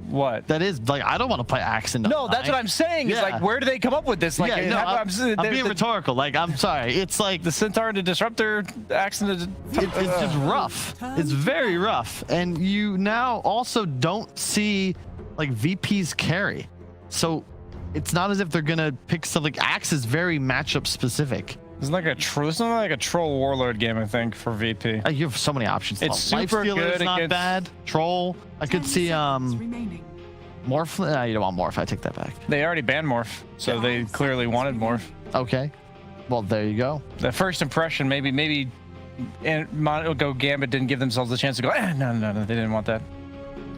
What? That is, like, I don't want to play Axe into No, that's what I'm saying. It's like, where do they come up with this? Like, I'm being rhetorical. Like, I'm sorry. It's like the Centaur into Disruptor, Axe into... It's just rough. It's very rough. And you now also don't see, like, VP's carry. So it's not as if they're going to pick something. Axe is very matchup specific. It's like a troll warlord game, I think, for VP. You have so many options. It's super good. It's not bad. Troll. I could see Morph. You don't want Morph. I take that back. They already banned Morph, so they clearly wanted Morph. Okay. Well, there you go. The first impression, maybe, and Gambit didn't give themselves a chance to go. No, they didn't want that.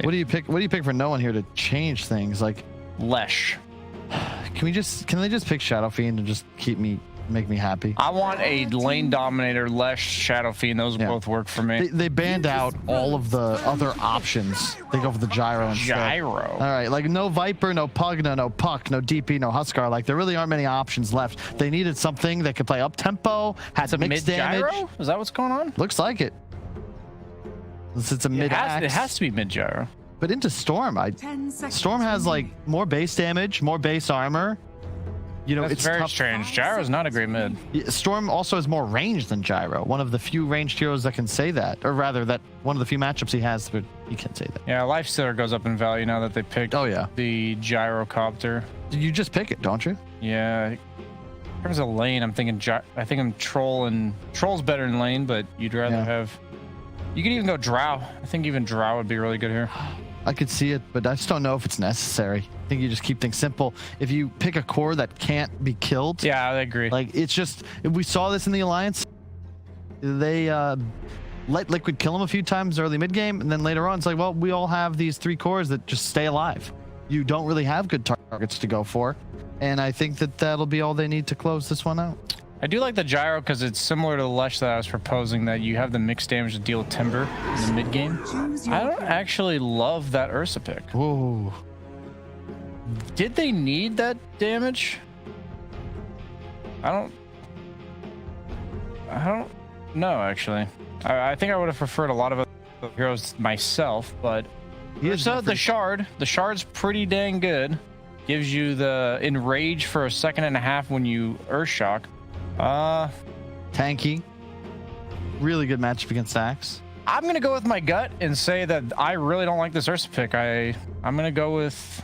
What do you pick? What do you pick for no one here to change things? Like Lesh. Can they just pick Shadow Fiend and just make me happy? I want a lane dominator, Lesh, Shadow Fiend. Those both work for me. They banned out all of the other options. They go for the Gyro instead. Gyro. All right, like no Viper, no Pugna, no Puck, no DP, no Huskar. Like there really aren't many options left. They needed something that could play up tempo, had some mixed damage. Gyro? Is that what's going on? Looks like it. It's a mid axe. It has to be mid gyro. But into Storm, Storm has like more base damage, more base armor. You know, it's very strange. Gyro's not a great mid. Storm also has more range than Gyro. One of the few ranged heroes that can say that, or rather, that one of the few matchups he has where he can say that. Yeah, Lifestealer goes up in value now that they picked. The Gyrocopter. You just pick it, don't you? Yeah. In terms of lane, I'm thinking. I think I'm Troll, and Troll's better in lane, but you'd rather have. You could even go Drow. I think even Drow would be really good here. I could see it, but I just don't know if it's necessary. I think you just keep things simple. If you pick a core that can't be killed. Yeah, I agree. Like, it's just, we saw this in the Alliance. They let Liquid kill him a few times early mid game, and then later on, it's like, well, we all have these 3 cores that just stay alive. You don't really have good targets to go for. And I think that that'll be all they need to close this one out. I do like the Gyro because it's similar to the Lesh that I was proposing, that you have the mixed damage to deal with Timber in the mid game. I don't actually love that Ursa pick. Ooh. Did they need that damage? I don't know, actually. I think I would have preferred a lot of other heroes myself, but Ursa, the Shard's pretty dang good. Gives you the Enrage for a second and a half when you Earthshock. Tanky. Really good matchup against Axe. I'm going to go with my gut and say that I really don't like this Ursa pick. I'm going to go with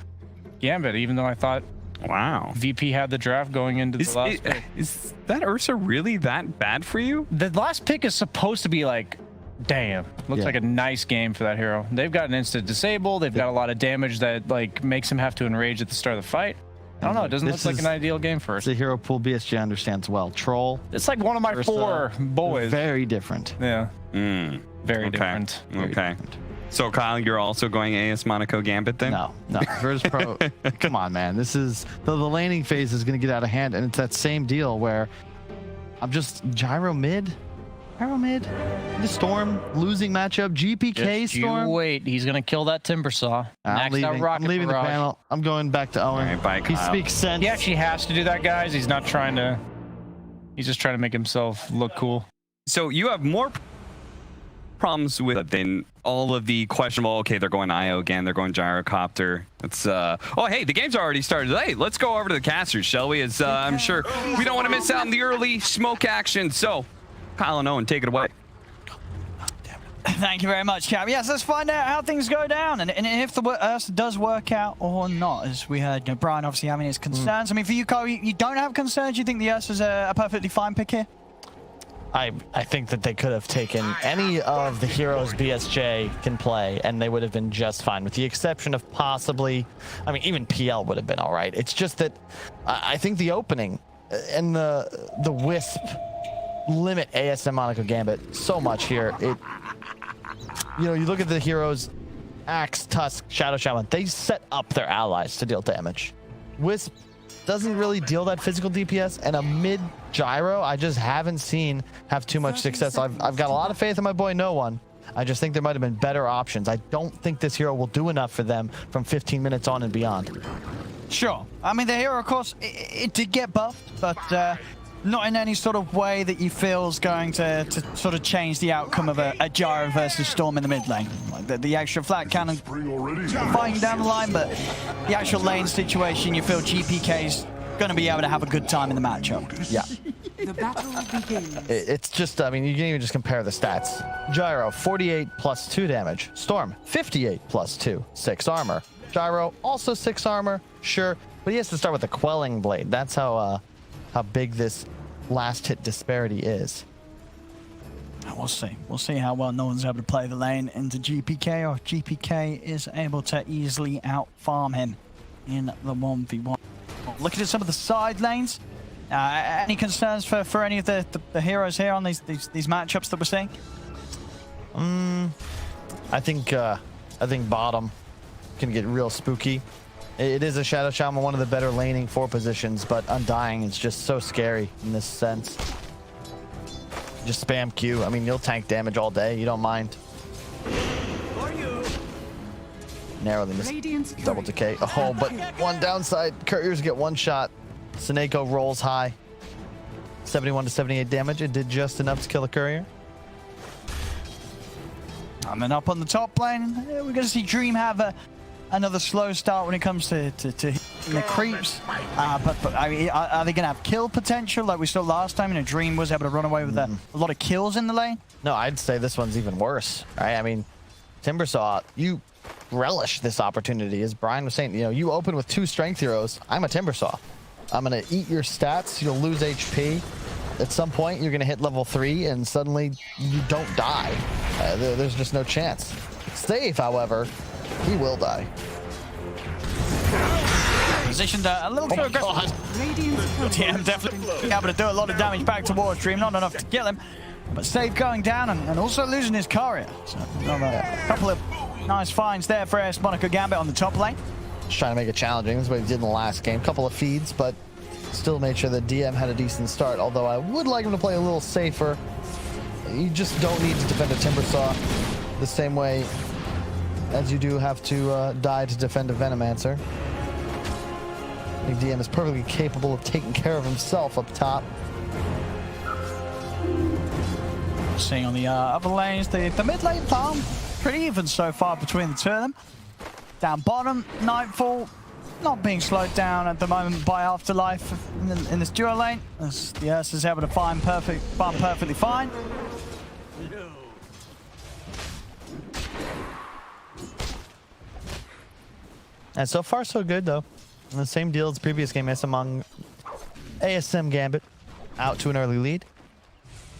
Gambit, even though I thought VP had the draft going into the last pick. Is that Ursa really that bad for you? The last pick is supposed to be like, damn, looks like a nice game for that hero. They've got an instant disable. They've got a lot of damage that like makes him have to enrage at the start of the fight. I don't know. It doesn't look like an ideal game for us. The hero pool BSG understands well. Troll. It's like one of my Ursa, 4 boys. Very different. Yeah. Very different. Very different. So Kyle, you're also going AS Monaco Gambit then? No. Virtus Pro. Come on, man. This is the laning phase is going to get out of hand, and it's that same deal where I'm just Gyro mid. The Storm losing matchup. GPK Storm. Wait, he's gonna kill that Timbersaw. I'm leaving the panel. I'm going back to Owen. All right, bye, Kyle. He speaks sense. He actually has to do that, guys. He's not trying to. He's just trying to make himself look cool. So you have more problems with it than all of the questionable. Okay, they're going IO again. They're going Gyrocopter. It's oh hey, the game's already started. Hey, let's go over to the casters, shall we? As I'm sure we don't want to miss out on the early smoke action. So. Kyle and Owen, take it away. Thank you very much, Cap. Yes, let's find out how things go down and if the Ursa does work out or not. As we heard, Brian obviously having his concerns. I mean, for you, Kyle, you don't have concerns? You think the Ursa's a perfectly fine pick here? I think that they could have taken any of the heroes BSJ can play, and they would have been just fine, with the exception of possibly, I mean, even PL would have been all right. It's just that I think the opening and the Wisp limit ASM.Gambit so much here. You look at the heroes, Axe, Tusk, Shadow Shaman, they set up their allies to deal damage. Wisp doesn't really deal that physical DPS, and a mid gyro I just haven't seen have too much success. I've got a lot of faith in my boy No One. I just think there might have been better options. I don't think this hero will do enough for them from 15 minutes on and beyond. Sure. I mean, the hero, of course, it did get buffed, but not in any sort of way that you feel is going to sort of change the outcome of a Gyro versus Storm in the mid lane. Like the extra flat cannon fighting down the line, but the actual lane situation, you feel GPK's going to be able to have a good time in the matchup. Yeah. The battle begins. It's just, I mean, you can even just compare the stats. Gyro, 48 plus 2 damage. Storm, 58 plus 2, 6 armor. Gyro, also 6 armor, sure, but he has to start with the Quelling Blade. That's how big this last hit disparity is. We'll see. We'll see how well No One's able to play the lane into GPK, or if GPK is able to easily out-farm him in the 1v1. Looking at some of the side lanes, any concerns for any of the heroes here on these matchups that we're seeing? I think bottom can get real spooky. It is a Shadow Shaman, one of the better laning 4 positions, but Undying is just so scary in this sense. Just spam Q. I mean, you'll tank damage all day. You don't mind. Narrowly missed double decay. Oh, but one downside. Couriers get one shot. Seneko rolls high. 71 to 78 damage. It did just enough to kill a courier. And then up on the top lane, we're going to see Dream have another slow start when it comes to the creeps. But I mean, are they going to have kill potential like we saw last time? Dream was able to run away with a lot of kills in the lane. No, I'd say this one's even worse. Right? I mean, Timbersaw, you relish this opportunity. As Brian was saying, you open with 2 strength heroes. I'm a Timbersaw. I'm going to eat your stats. You'll lose HP. At some point, you're going to hit level 3, and suddenly you don't die. There's just no chance. Save, however, he will die. Positioned a little too aggressive. DM definitely able to do a lot of damage back towards Dream. Not enough to kill him, but Save going down and also losing his courier. So a couple of nice finds there for AS.Gambit on the top lane. Just trying to make it challenging. This is what he did in the last game. Couple of feeds, but still made sure that DM had a decent start. Although I would like him to play a little safer. You just don't need to defend a Timbersaw the same way as you do have to die to defend a Venomancer. I think DM is perfectly capable of taking care of himself up top. Seeing on the other lanes, the mid lane farm pretty even so far between the two of them. Down bottom, Nightfall not being slowed down at the moment by Afterlife in this duo lane, as the Ursa is able to farm perfectly fine. And so far, so good, though. And the same deal as the previous game, ASM.Gambit out to an early lead.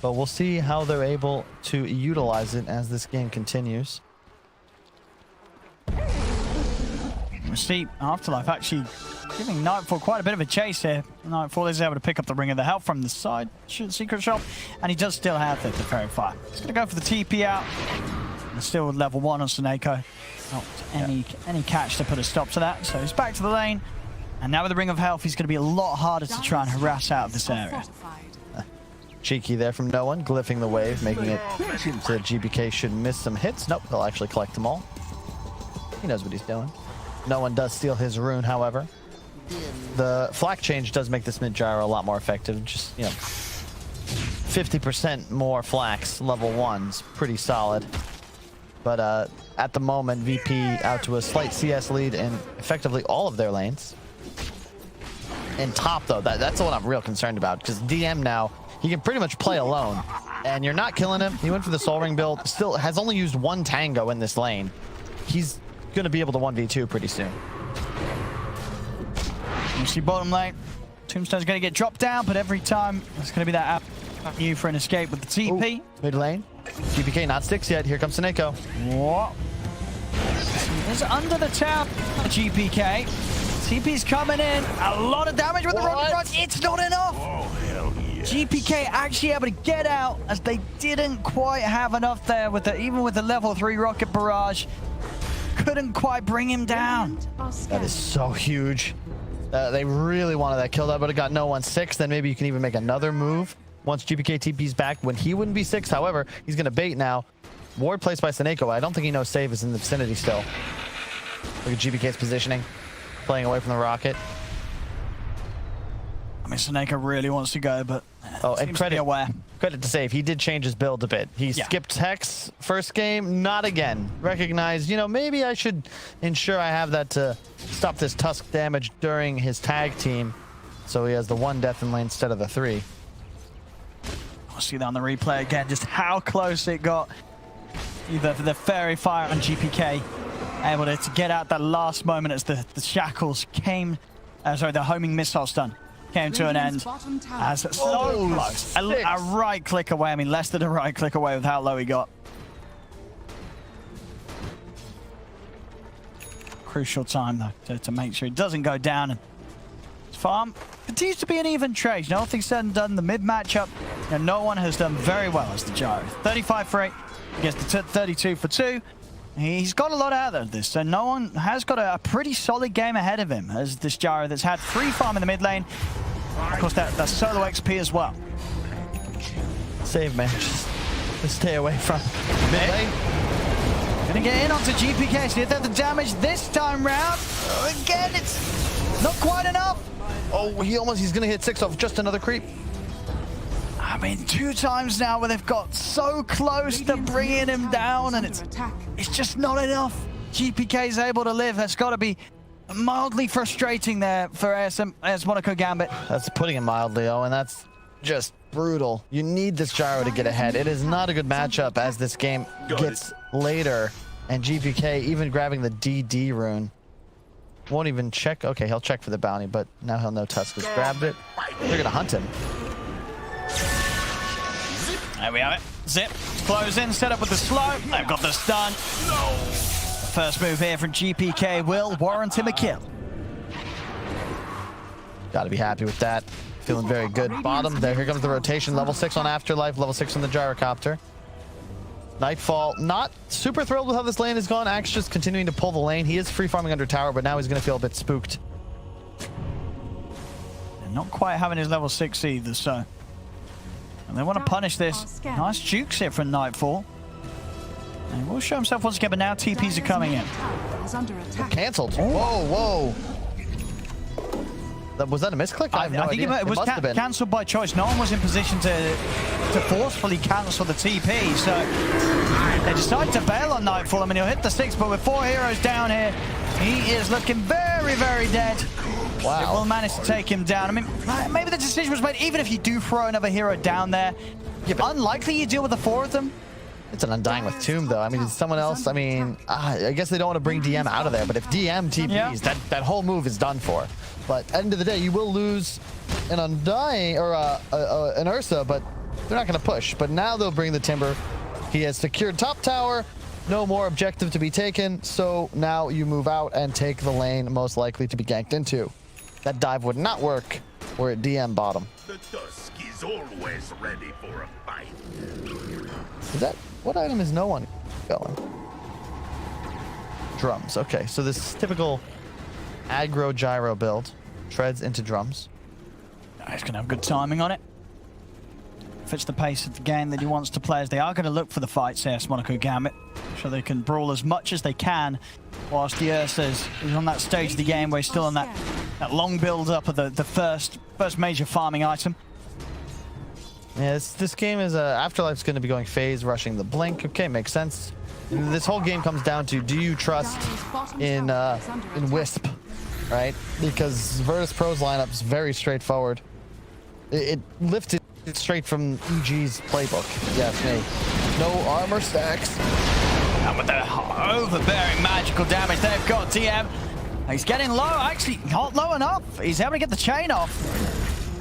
But we'll see how they're able to utilize it as this game continues. We see Afterlife actually giving Nightfall quite a bit of a chase here. Nightfall is able to pick up the Ring of the Health from the side secret shop, and he does still have the Fairy Fire. He's going to go for the TP out. And still with level 1 on Seneko. Not any catch to put a stop to that. So he's back to the lane. And now with the Ring of Health, he's going to be a lot harder to try and harass out of this area. Cheeky there from No One, glyphing the wave, making it so GBK should miss some hits. Nope, he'll actually collect them all. He knows what he's doing. No One does steal his rune, however. The flak change does make this mid gyro a lot more effective. Just, 50% more flax, level 1's pretty solid. But at the moment, VP out to a slight CS lead in effectively all of their lanes. In top, though, that's the one I'm real concerned about, because DM now, he can pretty much play alone. And you're not killing him. He went for the Soul Ring build, still has only used 1 Tango in this lane. He's going to be able to 1v2 pretty soon. You see bottom lane, Tombstone's going to get dropped down, but every time it's going to be that avenue for an escape with the TP. Ooh, mid lane. GPK not 6 yet. Here comes Seneko. What? He's under the tower. TPK. TP's coming in. A lot of damage with the run front. It's not enough. Oh, hell yeah. GPK actually able to get out as they didn't quite have enough there with even with the level 3 rocket barrage. Couldn't quite bring him down. That is so huge. They really wanted that kill. That would have got no one 6. Then maybe you can even make another move once GPK TP's back when he wouldn't be 6. However, he's going to bait now. Ward placed by Seneko. I don't think he knows save is in the vicinity still. Look at GPK's positioning. Playing away from the rocket. I mean, Seneko really wants to go, but and credit to save. He did change his build a bit. He skipped Hex first game, not again. Recognized, you know, maybe I should ensure I have that to stop this Tusk damage during his tag team. So he has the 1 death in lane instead of the 3. I'll see that on the replay again, just how close it got. Either the Fairy Fire on GPK, able to get out that last moment as the shackles came, the homing missile stun came to an end. As so close, a right click away. I mean, less than a right click away with how low he got. Crucial time though to make sure he doesn't go down. And farm continues to be an even trade. You know, all things said and done, the mid matchup, you know, no one has done very well as the Gyro. 35 for 8 against the 32 for 2. He's got a lot out of this, so no one has got a pretty solid game ahead of him as this Gyro that's had free farm in the mid lane. Of course, that's solo XP as well. Save, man. Just stay away from mid lane. Gonna get in onto GPK. So he did the damage this time round. Again, it's not quite enough. Oh, he's gonna hit 6 off just another creep. I mean, 2 times now where they've got so close to bringing him down, and it's just not enough. GPK's able to live. That's got to be mildly frustrating there for AS.Gambit. That's putting it mildly, and that's just brutal. You need this Gyro to get ahead. It is not a good matchup as this game gets later, and GPK even grabbing the DD rune. Won't even check. Okay, he'll check for the bounty, but now he'll know Tusk has grabbed it. They're gonna hunt him. There we have it. Zip, close in, set up with the slow. They've got the stun. The first move here from GPK will warrant him a kill. Gotta be happy with that. Feeling very good. Bottom there. Here comes the rotation. Level 6 on Afterlife. Level 6 on the Gyrocopter. Nightfall. Not super thrilled with how this lane has gone. Axe just continuing to pull the lane. He is free farming under tower, but now he's gonna feel a bit spooked. And not quite having his level 6 either, so. And they want to punish this. Nice jukes here from Nightfall. And he will show himself once again, but now TPs are coming in. Cancelled. Whoa, whoa. Was that a misclick? I have no idea. It was cancelled by choice. No one was in position to forcefully cancel the TP, so they decided to bail on Nightfall. I mean, he'll hit the 6, but with 4 heroes down here, he is looking very, very dead. Wow. It will manage to take him down. I mean, maybe the decision was made, even if you do throw another hero down there, unlikely you deal with the 4 of them. It's an Undying with Tomb, though. I mean, it's someone else. I mean, I guess they don't want to bring DM out of there, but if DM TPs, that whole move is done for. But at the end of the day, you will lose an Undying or an Ursa, but they're not going to push. But now they'll bring the Timber. He has secured top tower. No more objective to be taken. So now you move out and take the lane most likely to be ganked into. That dive would not work. We're at DM bottom. The Dusk is always ready for a fight. Is that what item is no one going? Drums. Okay, so this typical aggro gyro build treads into drums. He's going to have good timing on it. Fits the pace of the game that he wants to play, as they are going to look for the fights here, AS.Gambit, so they can brawl as much as they can, whilst the Ursa is on that stage of the game where he's still on that long build-up of the first major farming item. Yeah, this game is Afterlife's going to be going phase, rushing the blink. Okay, makes sense. This whole game comes down to, do you trust in Wisp, right? Because Virtus Pro's lineup is very straightforward. It lifted straight from EG's playbook. Yes, me. No armor stacks. And with the overbearing magical damage they've got, DM, he's getting low. Actually, not low enough. He's able to get the chain off.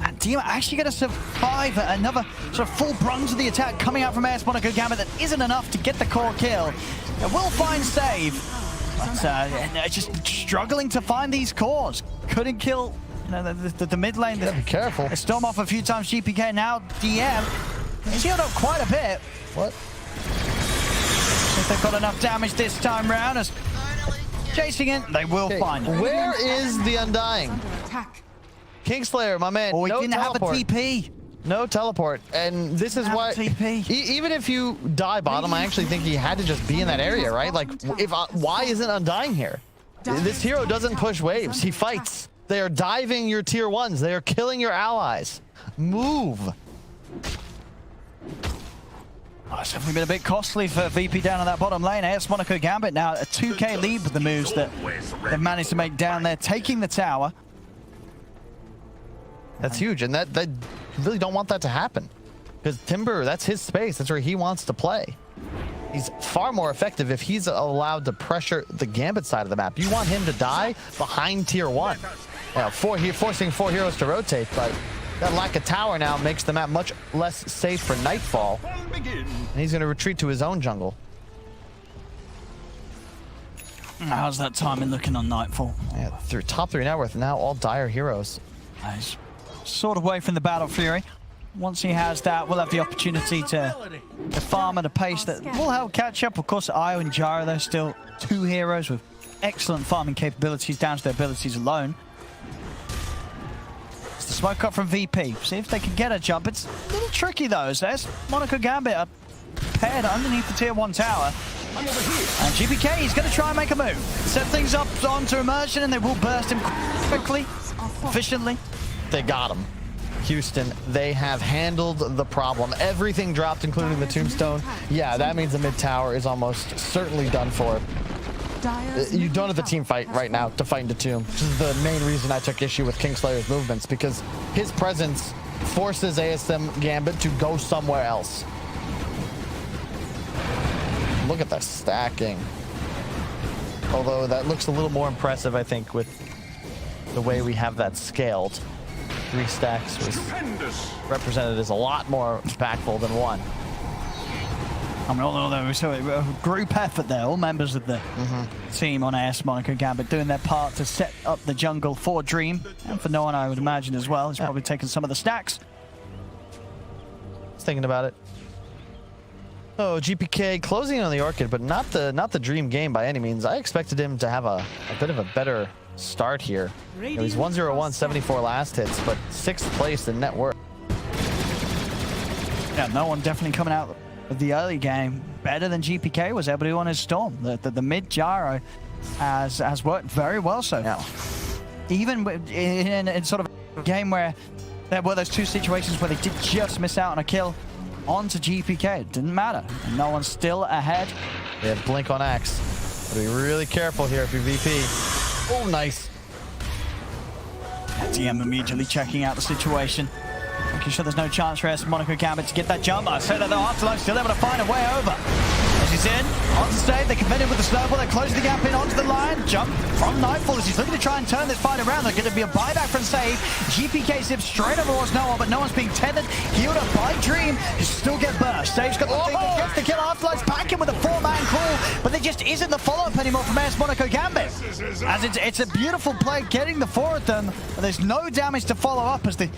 And DM actually going to survive another sort of full bronze of the attack coming out from AS.Gambit that isn't enough to get the core kill. It will find save, but just struggling to find these cores. Couldn't kill The mid lane. Yeah, be careful. They storm off a few times. GPK now DM. He's healed up quite a bit. What? If they've got enough damage this time round, as chasing it, they will find it. Where is the Undying? Kingslayer, my man. Oh, he no didn't teleport. have a TP. No teleport, and this is why. Even if you die bottom, I actually think he had to just be in that area, right? Like, why isn't Undying here? This hero doesn't push waves. He fights. They are diving your tier 1s. They are killing your allies. Move. Oh, it's definitely been a bit costly for VP down on that bottom lane. AS.Gambit now a 2k lead with the moves that they've managed to make down there, taking the tower. That's huge, and that really don't want that to happen. Because Timber, that's his space. That's where he wants to play. He's far more effective if he's allowed to pressure the Gambit side of the map. You want him to die behind tier 1. Forcing 4 heroes to rotate, but that lack of tower now makes the map much less safe for Nightfall. And he's going to retreat to his own jungle. How's that timing looking on Nightfall? Yeah, through top 3 net worth, now all Dire heroes. Nice. Sort of away from the Battle Fury. Once he has that, we'll have the opportunity to farm at a pace that will help catch up. Of course, Io and Gyro, they're still 2 heroes with excellent farming capabilities down to their abilities alone. It's the smoke up from VP. See if they can get a jump. It's a little tricky though, as there's Gambit are paired underneath the tier 1 tower. And GPK is going to try and make a move. Set things up onto Immersion and they will burst him quickly, efficiently. They got him. Houston, they have handled the problem. Everything dropped, including the tombstone. Yeah, that means the mid tower is almost certainly done for. You don't have the team fight right now to fight into tomb. This is the main reason I took issue with Kingslayer's movements, because his presence forces ASM.Gambit to go somewhere else. Look at the stacking. Although that looks a little more impressive, I think, with the way we have that scaled. 3 stacks was represented as a lot more impactful than 1. I mean, although we saw a group effort there, all members of the team on AS.Gambit doing their part to set up the jungle for Dream, and for No One, I would imagine, as well. He's probably taken some of the stacks. I was thinking about it. Oh, GPK closing in on the Orchid, but not the Dream game by any means. I expected him to have a bit of a better start here. He was 1-0-1, 74 last hits, but 6th place in net worth. Yeah, No One definitely coming out of the early game better than GPK was able to do on his Storm. The mid gyro has worked very well so far. Even in sort of a game where there were those 2 situations where they did just miss out on a kill onto GPK. It didn't matter. And No One's still ahead. They have Blink on Axe. Gotta be really careful here if you're VP. Oh, nice. DM immediately checking out the situation. Making sure there's no chance for AS.Gambit to get that jump. I say that though, Afterlife still able to find a way over. As he's in, on the stage, they convert him with the snowball, they're closing the gap in onto the line. Jump from Nightfall as he's looking to try and turn this fight around. There's going to be a buyback from Save. GPK zips straight over towards No One, but No One's being tethered. Healed up by Dream. He still get burst. Save's got the thing that gets the kill. Afterlife's back in with a 4-man call, but there just isn't the follow-up anymore from AS.Gambit. As it's a beautiful play getting the 4 of them, but there's no damage to follow up as the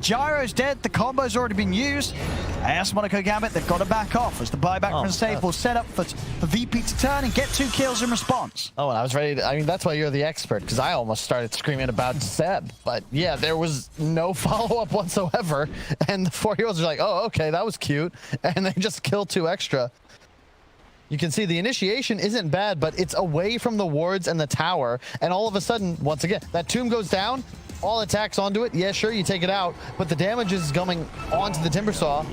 gyro's dead, the combo's already been used. AS.Gambit, they've got to back off as the buyback from Save will set up for VP to turn and get 2 kills in response. Oh, and I was ready to, I mean, that's why you're the expert, because I almost started screaming about Seb. But yeah, there was no follow-up whatsoever. And the 4 heroes are like, oh, okay, that was cute. And they just kill 2 extra. You can see the initiation isn't bad, but it's away from the wards and the tower. And all of a sudden, once again, that tomb goes down. All attacks onto it. Yeah, sure, you take it out, but the damage is going onto the Timbersaw.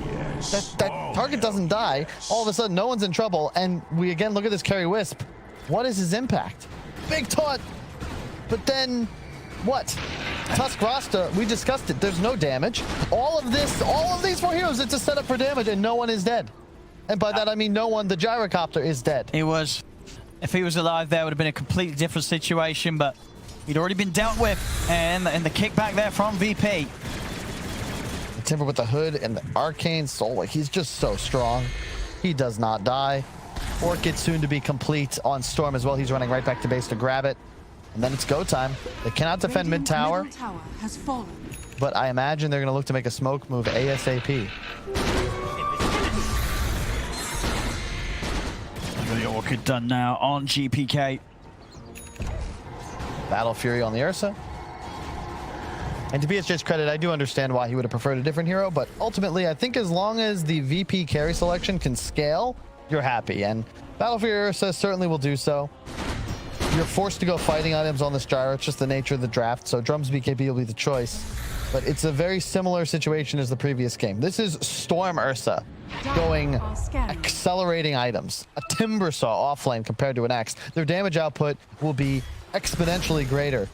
That target doesn't die. All of a sudden, No One's in trouble, and we again look at this Carry Wisp. What is his impact? Big taunt, but then what? Tusk Rasta, we discussed it. There's no damage. All of these 4 heroes, it's a setup for damage, and No One is dead. And by that I mean No One, the gyrocopter, is dead. He was. If he was alive, there would have been a completely different situation, but he'd already been dealt with, and the kickback there from VP. The Timber with the hood and the Arcane Soul, like, he's just so strong. He does not die. Orchid soon to be complete on Storm as well. He's running right back to base to grab it. And then it's go time. They cannot defend mid tower, Middle tower has fallen. but I imagine they're going to look to make a smoke move ASAP. The Orchid done now on GPK. Battle Fury on the Ursa. And to BSJ's credit, I do understand why he would have preferred a different hero, but ultimately, I think as long as the VP carry selection can scale, you're happy. And Battle Fury Ursa certainly will do so. You're forced to go fighting items on this gyro. It's just the nature of the draft, so Drums BKB will be the choice. But it's a very similar situation as the previous game. This is Storm Ursa going accelerating items. A Timber Saw off lane compared to an Axe. Their damage output will be exponentially greater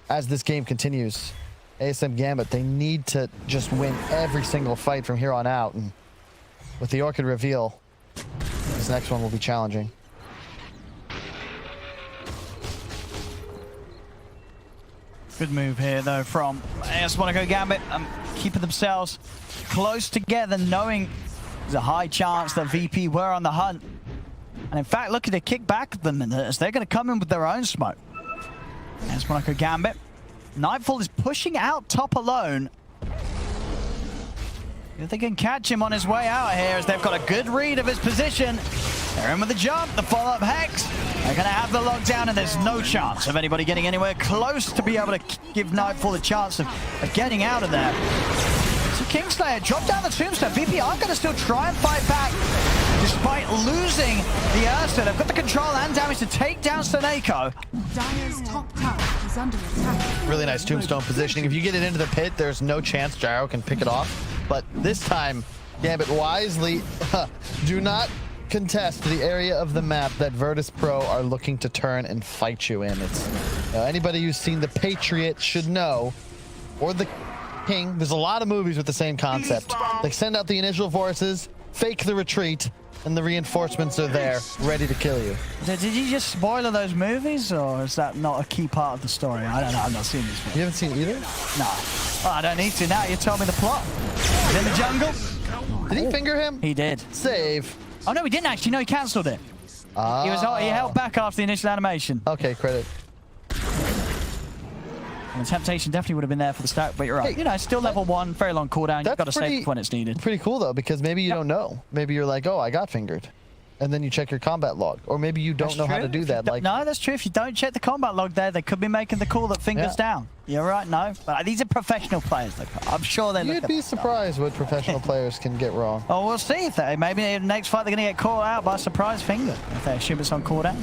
as this game continues. ASM.Gambit, they need to just win every single fight from here on out. And with the Orchid reveal, this next one will be challenging. Good move here, though, from AS.Gambit. Keeping themselves close together, knowing there's a high chance that VP were on the hunt. And in fact, looking to kick back at them as they're going to come in with their own smoke. AS.Gambit. Nightfall is pushing out top alone. If they can catch him on his way out here, as they've got a good read of his position. They're in with the jump, the follow-up Hex. They're going to have the lockdown, and there's no chance of anybody getting anywhere close to be able to give Nightfall a chance of getting out of there. So Kingslayer dropped down the tombstone. VP are going to still try and fight back, despite losing the Ursa. They've got the control and damage to take down Soneko. Dire's top tower is under attack. Really nice tombstone positioning. If you get it into the pit, there's no chance Gyro can pick it off. But this time, Gambit wisely do not contest the area of the map that Virtus Pro are looking to turn and fight you in. It's anybody who's seen The Patriot should know, or The King. There's a lot of movies with the same concept. They send out the initial forces, fake the retreat, and the reinforcements are there, ready to kill you. Did you just spoiler those movies, or is that not a key part of the story? I don't know. I've not seen these movies. You haven't seen either? No. Well, I don't need to now. You told me the plot. He's in the jungle. Did he finger him? He did. Save. Oh, no, he didn't actually. No, he cancelled it. He held back after the initial animation. Okay, credit. And the temptation definitely would have been there for the stack, but you're right. You know, still level 1, very long cooldown. You've got to save when it's needed. Pretty cool, though, because maybe you don't know. Maybe you're like, oh, I got fingered. And then you check your combat log. Or maybe you don't know how to do that. Like, no, that's true. If you don't check the combat log there, they could be making the call that fingers down. You're right, no. But these are professional players. I'm sure they look You'd be surprised what professional players can get wrong. Oh, we'll see. If they, maybe in the next fight they're going to get caught out by a surprise finger. If they assume it's on cooldown.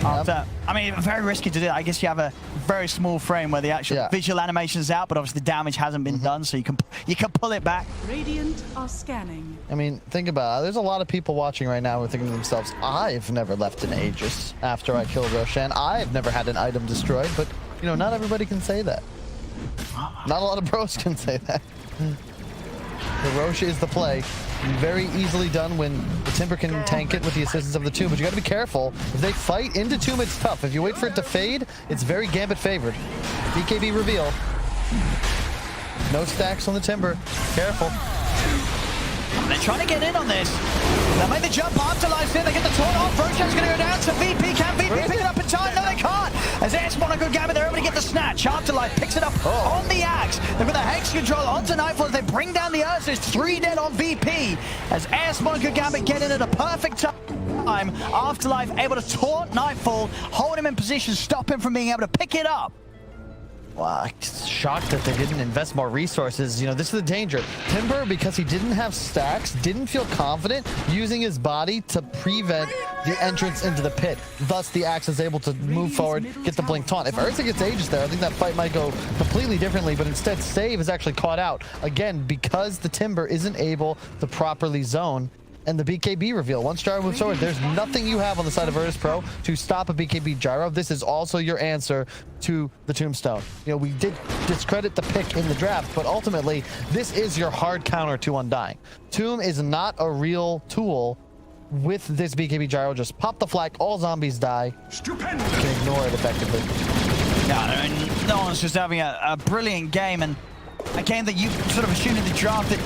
After, I mean, very risky to do. I guess you have a very small frame where the actual visual animation is out, but obviously the damage hasn't been done, so you can pull it back. Radiant are scanning. I mean, think about it. There's a lot of people watching right now who are thinking to themselves, I've never left an Aegis after I killed Roshan. I've never had an item destroyed, but, you know, not everybody can say that. Not a lot of pros can say that. The Rosh is the play. Very easily done when the Timber can tank it with the assistance of the Tomb, but you got to be careful. If they fight into Tomb, it's tough. If you wait for it to fade, it's very Gambit favored. BKB reveal. No stacks on the Timber. Careful. They're trying to get in on this. They'll make the jump. Afterlife's in. They get the taunt off. Roshan's going to go down to VP. Can VP pick it up in time? No, they can't. As AS.Gambit, they're able to get the snatch. Afterlife picks it up on the Axe. They've got the Hex control onto Nightfall as they bring down the Ursa. It's 3 dead on VP. As AS.Gambit get in at a perfect time. Afterlife able to taunt Nightfall, hold him in position, stop him from being able to pick it up. Wow, I'm shocked that they didn't invest more resources. You know, this is the danger. Timber, because he didn't have stacks, didn't feel confident using his body to prevent the entrance into the pit. Thus, the Axe is able to move forward, get the blink taunt. If Ursa gets Aegis there, I think that fight might go completely differently, but instead, Save is actually caught out. Again, because the Timber isn't able to properly zone. And the BKB reveal. Once Gyro moves forward, there's nothing you have on the side of Virtus Pro to stop a BKB Gyro. This is also your answer to the Tombstone. You know, we did discredit the pick in the draft, but ultimately, this is your hard counter to Undying. Tomb is not a real tool with this BKB Gyro. Just pop the flag, all zombies die. Stupendous. You can ignore it effectively. No, no one's just having a brilliant game, and a game that you sort of assumed in the draft that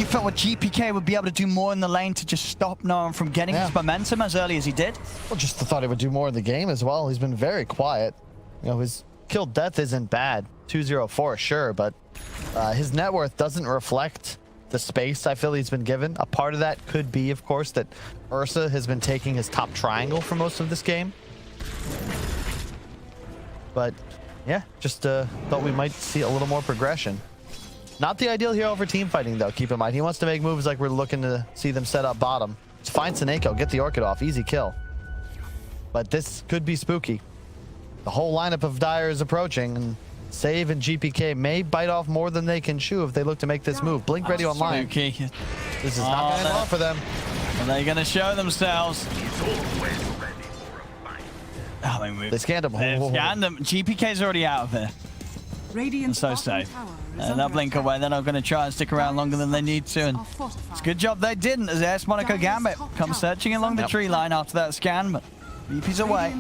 you felt what GPK would be able to do more in the lane to just stop no one from getting his momentum as early as he did? Well, just thought he would do more in the game as well. He's been very quiet. You know, his kill death isn't bad. 204, sure, but his net worth doesn't reflect the space I feel he's been given. A part of that could be, of course, that Ursa has been taking his top triangle for most of this game. But yeah, just thought we might see a little more progression. Not the ideal hero for team fighting, though. Keep in mind, he wants to make moves like we're looking to see them set up bottom. Just find Seneko, get the Orchid off, easy kill. But this could be spooky. The whole lineup of Dire is approaching, and Save and GPK may bite off more than they can chew if they look to make this move. Blink ready online. Spooky. This is not going to end well for them. Are they going to show themselves? They scanned him. They've scanned him. GPK's already out of here. Radiant's So safe. They'll blink away. They're not going to try and stick around longer than they need to. And it's a good job they didn't, as AS.Gambit comes searching along the tree line after that scan. But VP's away.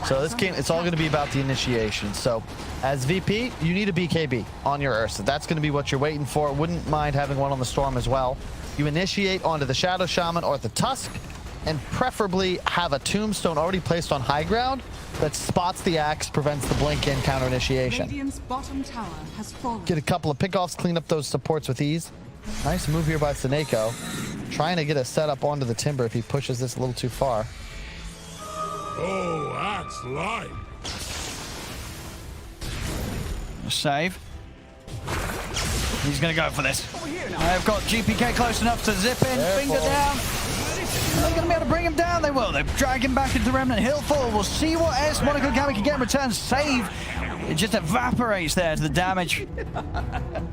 So this game, it's all going to be about the initiation. So as VP, you need a BKB on your Ursa. That's going to be what you're waiting for. Wouldn't mind having one on the Storm as well. You initiate onto the Shadow Shaman or the Tusk, and preferably have a Tombstone already placed on high ground that spots the axe, prevents the blink in counter initiation. Radiant's bottom tower has fallen. Get a couple of pickoffs, clean up those supports with ease. Nice move here by Seneko. Trying to get a setup onto the Timber if he pushes this a little too far. Oh, that's light. Save. He's going to go for this. They've got GPK close enough to zip in. Careful. Finger down. They're going to be able to bring him down. They will. They drag him back into Remnant Hill fall. We'll see what AS.Gambit can get in return. Save. It just evaporates there to the damage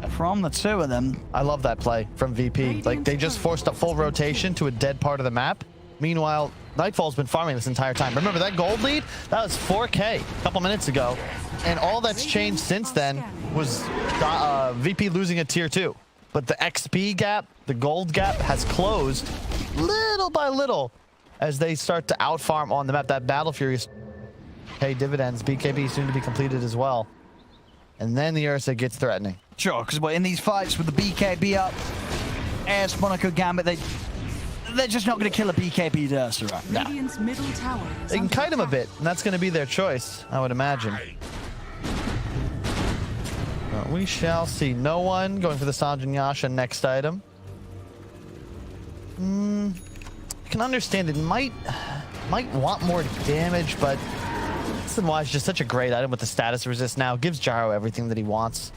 from the two of them. I love that play from VP. Like, they just forced a full rotation to a dead part of the map. Meanwhile, Nightfall's been farming this entire time. Remember that gold lead? That was 4K a couple minutes ago. And all that's changed since then was VP losing a tier 2. But the XP gap, the gold gap, has closed little by little as they start to out-farm on the map. That Battle Fury pay dividends. BKB soon to be completed as well. And then the Ursa gets threatening. Sure, because in these fights with the BKB up, AS.Gambit, they're just not going to kill a BKB Ursa right now. Radiant's middle tower. They can kite him a bit, and that's going to be their choice, I would imagine. We shall see. No one going for the Sanjin Yasha next item. I can understand it might want more damage, but listen, why it's just such a great item with the status resist now. Gives Gyro everything that he wants.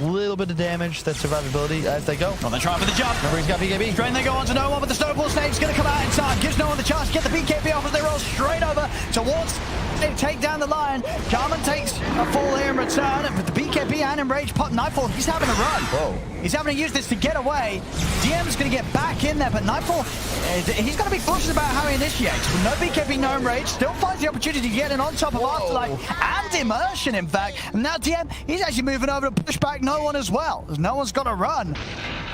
Little bit of damage, that survivability as they go. Oh, they're trying for the jump. Remember, he's got BKB. Drain, they go on to no one, but the snowball snake's going to come out in time. Gives no one the chance to get the BKB off as they roll straight over towards. They take down the Lion. Carmen takes a fall here in return, but the BKB and Enraged Pot Nightfall, he's having a run. Whoa. He's having to use this to get away. DM's going to get back in there, but Nightfall, he's going to be cautious about how he initiates. With no BKB, no Enraged, still finds the opportunity to get in on top of Afterlife and Immersion, in fact. And now DM, he's actually moving over to push back no one as well. No one's got to run.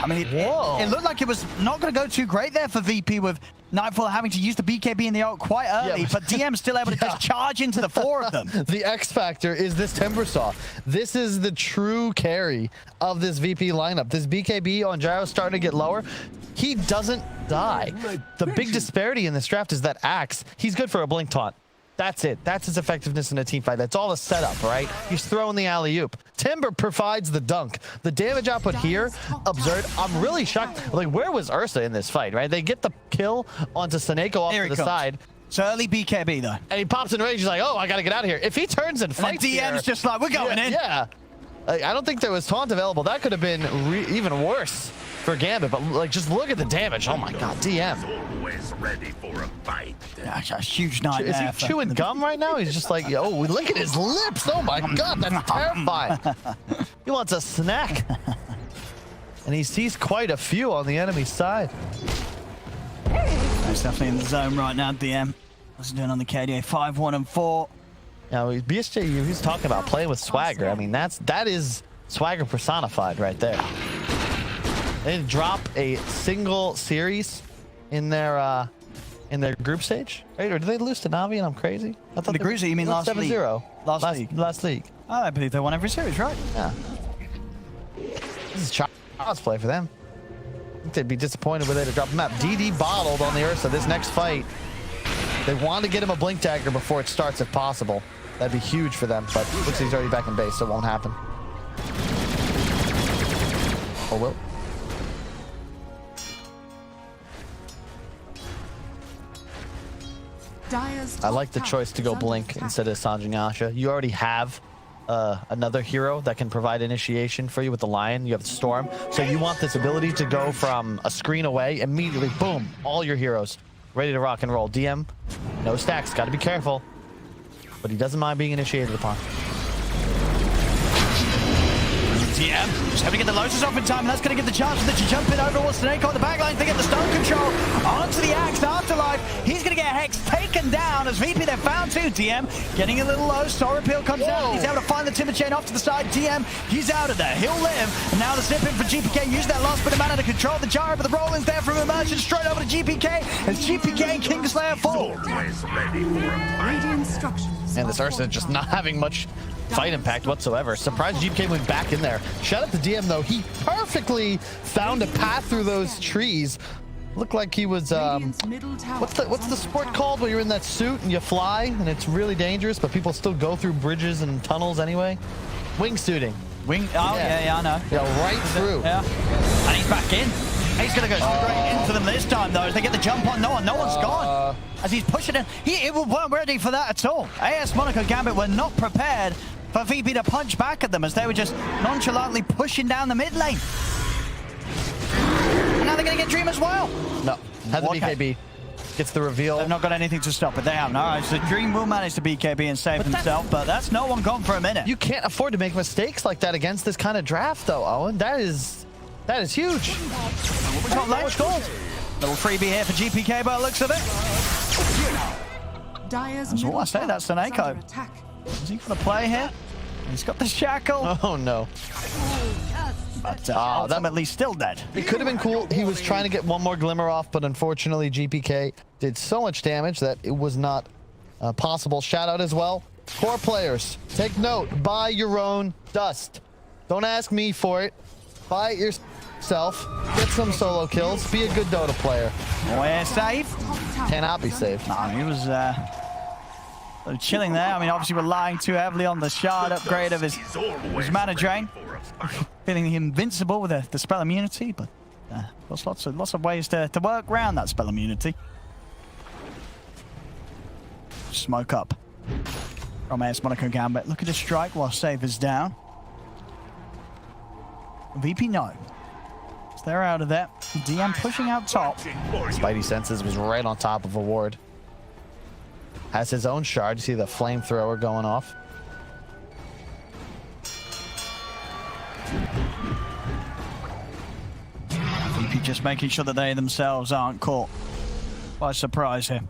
I mean, it looked like it was not going to go too great there for VP with Nightfall having to use the BKB in the ult quite early, but DM's still able to just charge into the four of them. The X factor is this Timber Saw. This is the true carry of this VP lineup. This BKB on Gyro starting to get lower. He doesn't die. The big disparity in this draft is that Axe, he's good for a blink taunt. That's it. That's his effectiveness in a team fight. That's all the setup, right? He's throwing the alley-oop. Timber provides the dunk. The damage output here, absurd. I'm really shocked. Like, where was Ursa in this fight, right? They get the kill onto Seneko off to the side. It's early BKB, though. And he pops in rage. He's like, oh, I got to get out of here. If he turns and fights DM's here, just like, we're going in. Yeah. I don't think there was taunt available. That could have been even worse for Gambit, but like, just look at the damage. Oh my God, DM. Always ready for a fight. Yeah, a huge nightmare. Is he chewing gum right now? He's just like, oh, look at his lips. Oh my God, that's terrifying. He wants a snack. And he sees quite a few on the enemy side. He's definitely in the zone right now, DM. What's he doing on the KDA? 5-1-4. Now, BSJ, he's talking about playing with swagger. I mean, that is swagger personified right there. They didn't drop a single series in their group stage, right? Or did they lose to Navi and I'm crazy? I thought the group stage, you mean last league? 7-0. Last league. Last league. Oh, I believe they won every series, right? Yeah. This is Let's play for them. I think they'd be disappointed with it to drop the map. DD bottled on the Ursa this next fight. They want to get him a blink dagger before it starts if possible. That'd be huge for them, but looks like he's already back in base, so it won't happen. Or will? I like the choice to go blink instead of Sanjin Yasha. You already have another hero that can provide initiation for you with the Lion. You have the Storm. So you want this ability to go from a screen away, immediately, boom, all your heroes ready to rock and roll. DM, no stacks, got to be careful. But he doesn't mind being initiated upon. DM just having to get the Lotus off in time, and that's going to give the chance for them to jump in over towards Snake on the backline to get the stone control onto the Axe Afterlife. He's going to get Hex taken down as VP they've found too. DM getting a little low. Soul Repeal comes out. He's able to find the Timber Chain off to the side. DM, he's out of there. He'll live. And now the snip in for GPK. Use that last bit of mana to control the gyro, but the roll is there from Immersion straight over to GPK as GPK and Kingslayer fall. And this Ursa just not having much fight impact whatsoever. Surprised GPK went back in there. Shout out to DM though. He perfectly found a path through those trees. Looked like he was what's the sport called where you're in that suit and you fly and it's really dangerous, but people still go through bridges and tunnels anyway? Wingsuiting. Yeah, I know. Yeah, right through. Yeah. And he's back in. He's going to go straight into them this time, though, as they get the jump on. No one's gone. As he's pushing in. He weren't ready for that at all. AS.Gambit were not prepared for VP to punch back at them as they were just nonchalantly pushing down the mid lane. And now they're going to get Dream as well. No. Had the BKB. Gets the reveal. They've not got anything to stop it. They haven't. All right, so Dream will manage the BKB and save himself, but that's no one gone for a minute. You can't afford to make mistakes like that against this kind of draft, though, Owen. That is huge. Top lane scored. Little freebie here for GPK by the looks of it. That's all I say, that's Seneko. Is he going to play here? He's got the shackle. Oh, no. But ultimately still dead. It could have been cool. He was trying to get one more glimmer off, but unfortunately GPK did so much damage that it was not possible. Shout out as well. Core players, take note. Buy your own dust. Don't ask me for it. Buy it yourself. Get some solo kills. Be a good Dota player. We're safe. Cannot be safe. No, he was chilling there. I mean, obviously relying too heavily on the shard upgrade of his mana drain. Feeling invincible with the spell immunity, but there's lots of ways to work around that spell immunity. Smoke up from AS.Gambit. Look at the strike while save is down. VP no. So they're out of there. DM pushing out top. Spidey Senses was right on top of a ward. Has his own shard. You see the flamethrower going off. VP just making sure that they themselves aren't caught by surprise here.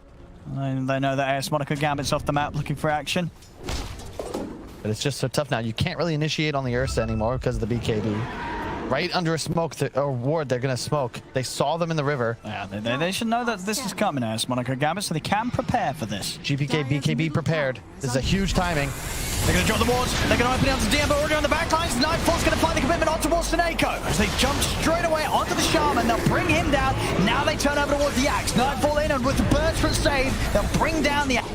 They know that AS.Gambit's off the map looking for action. But it's just so tough now. You can't really initiate on the Ursa anymore because of the BKB. Right under a smoke or ward, they're going to smoke. They saw them in the river. Yeah, they should know that this is coming, AS.Gambit, so they can prepare for this. GPK, BKB prepared. This is a huge timing. They're going to drop the wards. They're going to open it onto DM, but already on the back lines. Nightfall's going to find the commitment on towards Seneko. As they jump straight away onto the Shaman, they'll bring him down. Now they turn over towards the Axe. Nightfall in, and with the birds for a save, they'll bring down the Axe.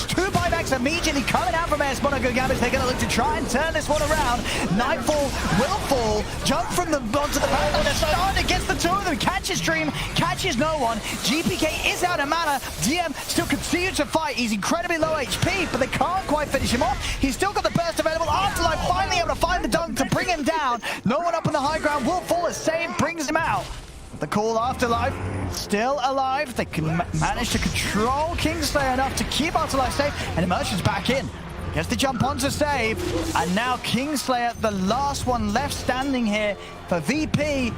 2 buybacks immediately coming out from AS.Gambit. They're going to look to try and turn this one around. Nightfall will fall. Jump from the onto the back line. They're starting against the 2 of them. Catches Dream, catches no one. GPK is out of mana. DM still continues to fight. He's incredibly low HP, but they can't quite finish him off. He's still got the burst available. Afterlife finally able to find the dunk to bring him down. No one up on the high ground. Will fall. A save brings him out. The call Afterlife still alive. They can manage to control Kingslayer enough to keep Afterlife safe, and Immersion's back in. Gets the jump on to save, and now Kingslayer, the last one left standing here for VP,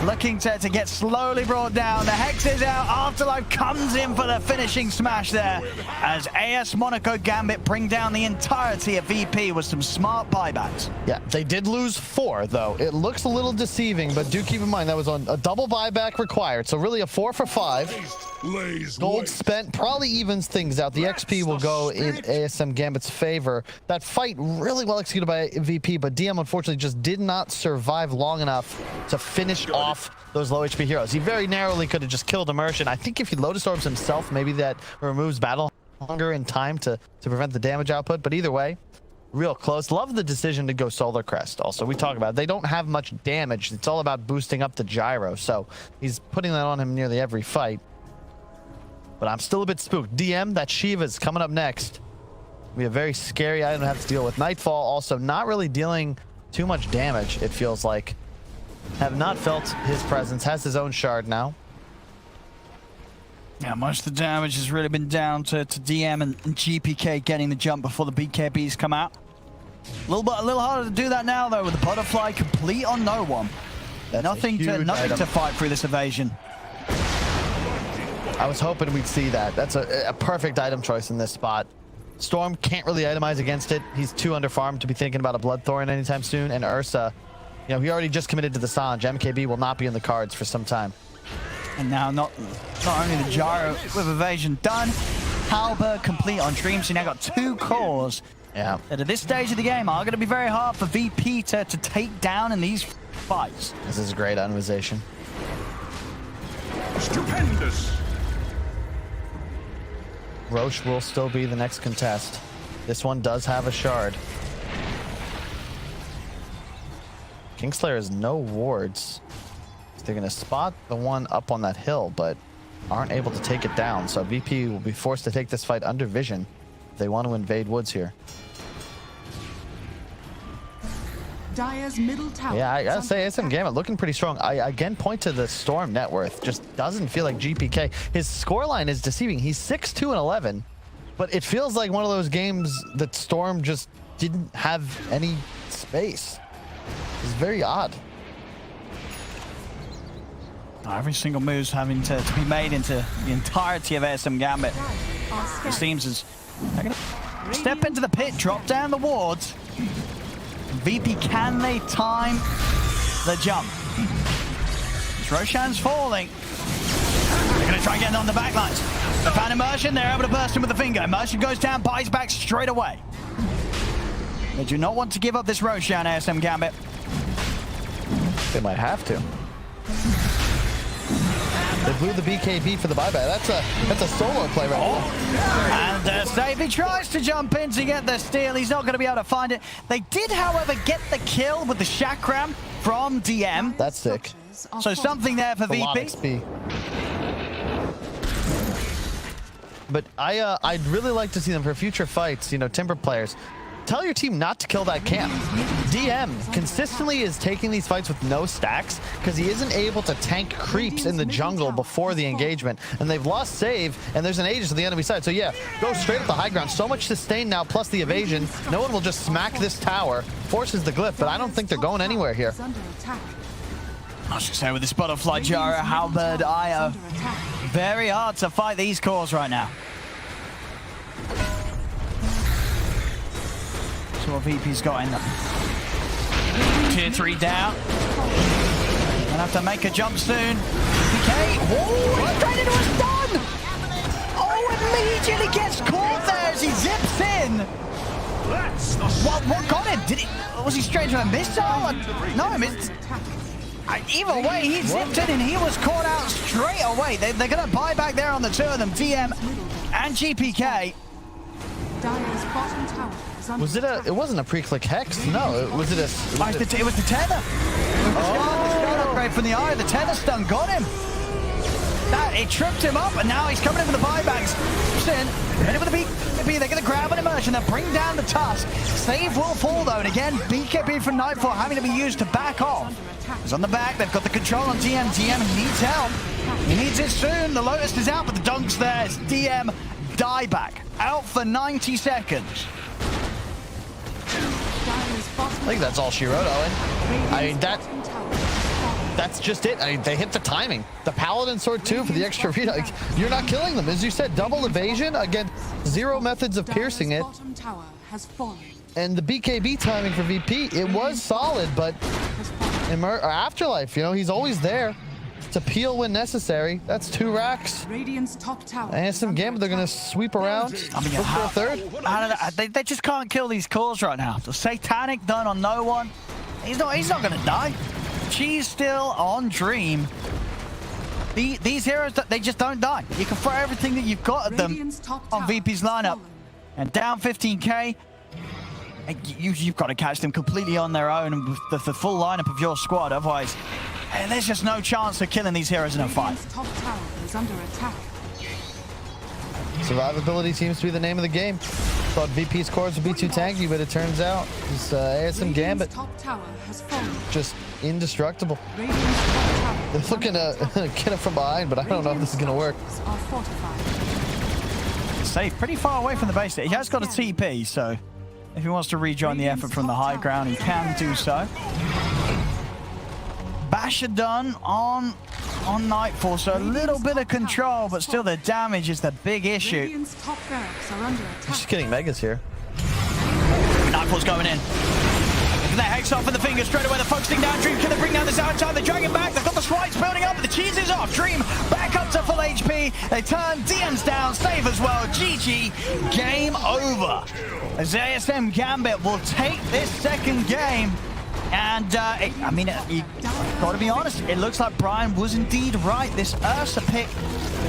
looking to get slowly brought down. The Hex is out. Afterlife comes in for the finishing smash there, as AS.Gambit bring down the entirety of VP with some smart buybacks. Yeah, they did lose 4, though. It looks a little deceiving, but do keep in mind that was on a double buyback required, so really a 4 for 5. Gold spent probably evens things out. The XP will go in ASM Gambit's favor. favor. That fight really well executed by VP, but DM unfortunately just did not survive long enough to finish off those low HP heroes. He very narrowly could have just killed Immersion. I think if he Lotus Orbs himself, maybe that removes battle hunger in time to prevent the damage output, but either way, real close. Love the decision to go Solar Crest. Also, we talk about it. They don't have much damage. It's all about boosting up the gyro, so he's putting that on him nearly every fight. But I'm still a bit spooked. DM, that Shiva's coming up next. Be a very scary item to have to deal with. Nightfall also not really dealing too much damage, it feels like. Have not felt his presence. Has his own shard now. Yeah, most of the damage has really been down to DM and GPK getting the jump before the BKBs come out. A little harder to do that now though, with the butterfly complete on no one. That's nothing to fight through this evasion. I was hoping we'd see that. That's a perfect item choice in this spot. Storm can't really itemize against it. He's too under farmed to be thinking about a Bloodthorn anytime soon. And Ursa, you know, he already just committed to the Sange. MKB will not be in the cards for some time. And now not only the gyro with evasion done, Halberd complete on Dream. So now got 2 cores. Yeah. That at this stage of the game are going to be very hard for VP to take down in these fights. This is a great itemization. Stupendous. Roche will still be the next contest. This one does have a shard. Kingslayer has no wards. They're going to spot the one up on that hill, but aren't able to take it down. So VP will be forced to take this fight under vision if they want to invade woods here. Dire's middle tower. Yeah, I gotta say, ASM.Gambit looking pretty strong. I again point to the Storm net worth. Just doesn't feel like GPK. His scoreline is deceiving. He's 6-2-11, but it feels like one of those games that Storm just didn't have any space. It's very odd. Every single move's having to be made into the entirety of ASM.Gambit. It seems as they're gonna step into the pit, drop down the wards. VP, can they time the jump? As Roshan's falling, they're going to try and get it on the backlines. They found Immersion, they're able to burst him with the finger. Immersion goes down, buys back straight away. They do not want to give up this Roshan, ASM.Gambit. They might have to. They blew the BKB for the buyback. That's a solo play right now. And Savvy tries to jump in to get the steal. He's not going to be able to find it. They did, however, get the kill with the Chakram from DM. That's sick. So something there for VP. A lot of XP. But I'd really like to see them for future fights, you know, Timber players. Tell your team not to kill that camp. DM consistently is taking these fights with no stacks because he isn't able to tank creeps in the jungle before the engagement. And they've lost save, and there's an Aegis on the enemy side. So yeah, go straight up the high ground. So much sustain now, plus the evasion. No one will just smack this tower. Forces the glyph, but I don't think they're going anywhere here. I was just saying, with this butterfly gyro, Halberd, Io, very hard to fight these cores right now. What VP's got in them. Tier 3 down. Gonna have to make a jump soon. PK. Oh, straight into a stun! Oh, immediately gets caught there as he zips in. What got him? Was he straight into a missile? No, I missed. Either way, he zipped in and he was caught out straight away. They're gonna buy back there on the two of them, DM and GPK. Dire's bottom tower. Was it a? It wasn't a pre-click hex. No, it was it a? It was the tether. Oh, upgrade from the eye. The tether stun got him. It tripped him up, and now he's coming in for the buybacks. Ready with the BKB. They're going to grab an Immersion. They'll bring down the Tusk. Save will fall though, and again, BKB from Nightfall having to be used to back off. He's on the back. They've got the control on DM. DM needs help. He needs it soon. The Lotus is out, but the Dunk's there. It's DM dieback out for 90 seconds. I think that's all she wrote, Owen. I mean, that's just it. I mean, they hit the timing. The Paladin Sword 2 for the extra read. Like, you're not killing them. As you said, double evasion, again, 0 methods of piercing it. And the BKB timing for VP, it was solid, but Afterlife, you know, he's always there. to peel when necessary. That's 2 racks. Radiant's top tower. ASM.Gambit, they're going to sweep around. I mean, look for a third. They just can't kill these cores right now. The Satanic done on no one. He's not going to die. She's still on Dream. These heroes, they just don't die. You can throw everything that you've got at them on VP's lineup. And down 15k, you've got to catch them completely on their own and with the full lineup of your squad. Otherwise, there's just no chance of killing these heroes in a fight. Top tower is under attack. Survivability seems to be the name of the game. Thought VP's cores would be too tanky, but it turns out this ASM.Gambit just indestructible. They're looking to get it from behind, but I don't know if this is going to work. Safe, pretty far away from the base there. He has got a TP, so if he wants to rejoin the effort from the high ground, he can do so. Basher done on Nightfall, so a little bit of control, but still the damage is the big issue. Just getting megas here. Nightfall's going in. The Hex off with the finger straight away. They're focusing down Dream. Can they bring down this outside? They drag him back. They've got the swipes building up. The cheese is off. Dream back up to full HP. They turn. DM's down. Save as well. GG. Game over. As ASM.Gambit will take this second game. And, I mean, you got to be honest, it looks like Brian was indeed right. This Ursa pick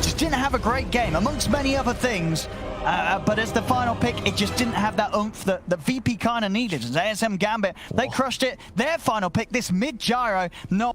just didn't have a great game, amongst many other things. But as the final pick, it just didn't have that oomph that VP kind of needed. As ASM.Gambit, they crushed it. Their final pick, this mid-gyro, no...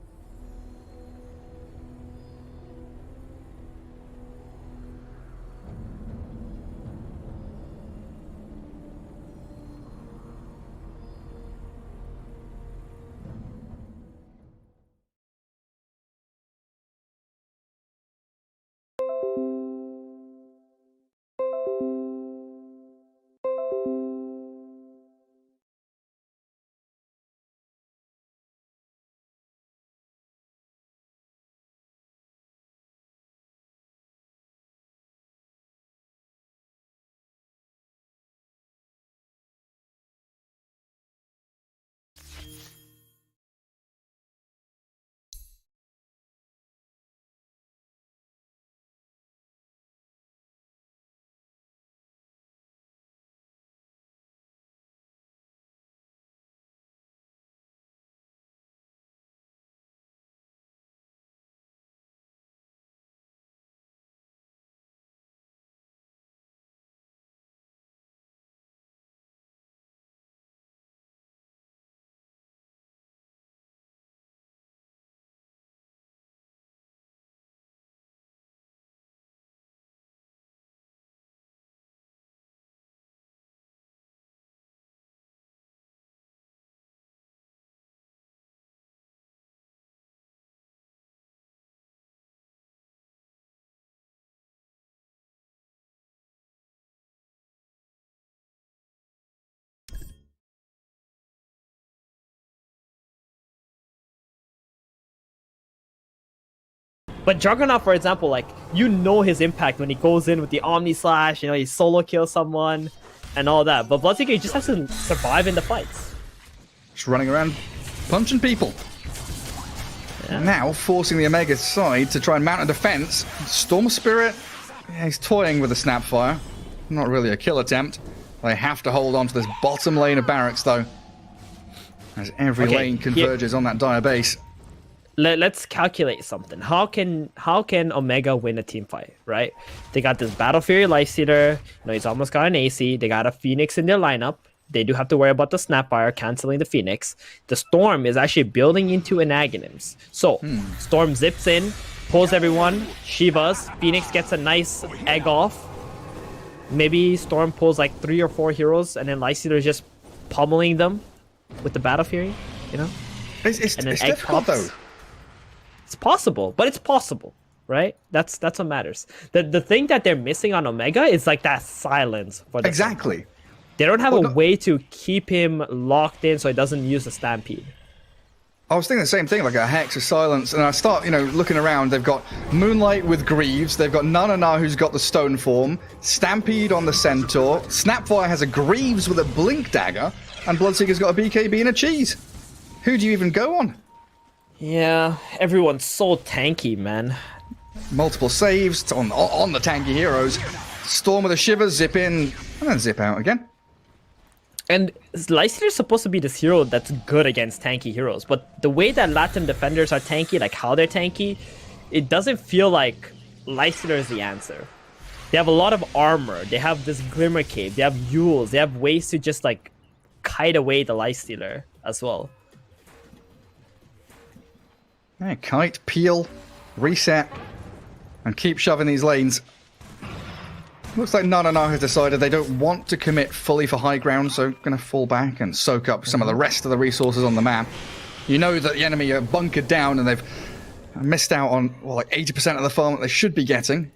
But Juggernaut, for example, like, you know his impact when he goes in with the Omni Slash, you know, he solo kills someone and all that. But Bloodseeker just has to survive in the fights. Just running around punching people. Yeah. Now forcing the Omega side to try and mount a defense. Storm Spirit, yeah, he's toying with a Snapfire. Not really a kill attempt. They have to hold on to this bottom lane of barracks, though, as every lane converges on that dire base. Let's calculate something. How can Omega win a team fight, right? They got this Battle Fury Lifestealer. You know, he's almost got an AC. They got a Phoenix in their lineup. They do have to worry about the Snapfire canceling the Phoenix. The Storm is actually building into an Aghanims. So, Storm zips in, pulls everyone, Shivas, Phoenix gets a nice egg off. Maybe Storm pulls like 3 or 4 heroes, and then Lifestealer is just pummeling them with the Battle Fury, you know? It's difficult, though. It's possible, but it's possible, right? That's what matters. The thing that they're missing on Omega is like that silence for the exactly. They don't have a way to keep him locked in so he doesn't use the Stampede. I was thinking the same thing, like a Hex or Silence, and I start, looking around. They've got Moonlight with Greaves, they've got Nanana who's got the Stone Form, Stampede on the Centaur, Snapfire has a Greaves with a Blink Dagger, and Bloodseeker's got a BKB and a Cheese. Who do you even go on? Yeah, everyone's so tanky, man. Multiple saves on the tanky heroes. Storm with a shiver, zip in, and then zip out again. And Leicester is supposed to be this hero that's good against tanky heroes, but the way that Latin defenders are tanky, like how they're tanky, it doesn't feel like Leicester is the answer. They have a lot of armor, they have this Glimmer Cape, they have Yules, they have ways to just like kite away the Lifestealer as well. Yeah, kite, peel, reset, and keep shoving these lanes. Looks like Nana has decided they don't want to commit fully for high ground, so going to fall back and soak up some of the rest of the resources on the map. You know that the enemy are bunkered down and they've missed out on, well, like 80% of the farm that they should be getting.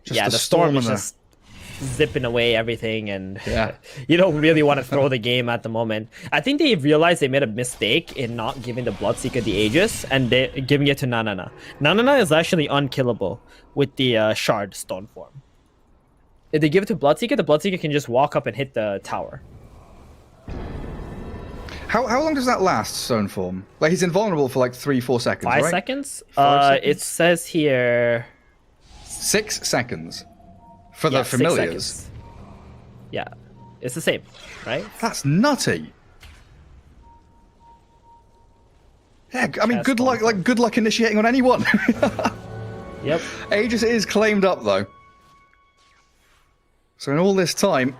Just yeah, the storm is just zipping away everything, and you don't really want to throw the game at the moment. I think they realized they made a mistake in not giving the Bloodseeker the Aegis and they're giving it to Nanana. Nanana is actually unkillable with the Shard Stone form. If they give it to Bloodseeker, the Bloodseeker can just walk up and hit the tower. How long does that last, Stone form? Like, he's invulnerable for like 3-4 seconds, 5 right? seconds? 5 seconds? It says here... 6 seconds. For the familiars. Yeah, it's the same, right? That's nutty. Yeah, I mean, good luck, like good luck initiating on anyone. Yep. Aegis is claimed up though. So in all this time,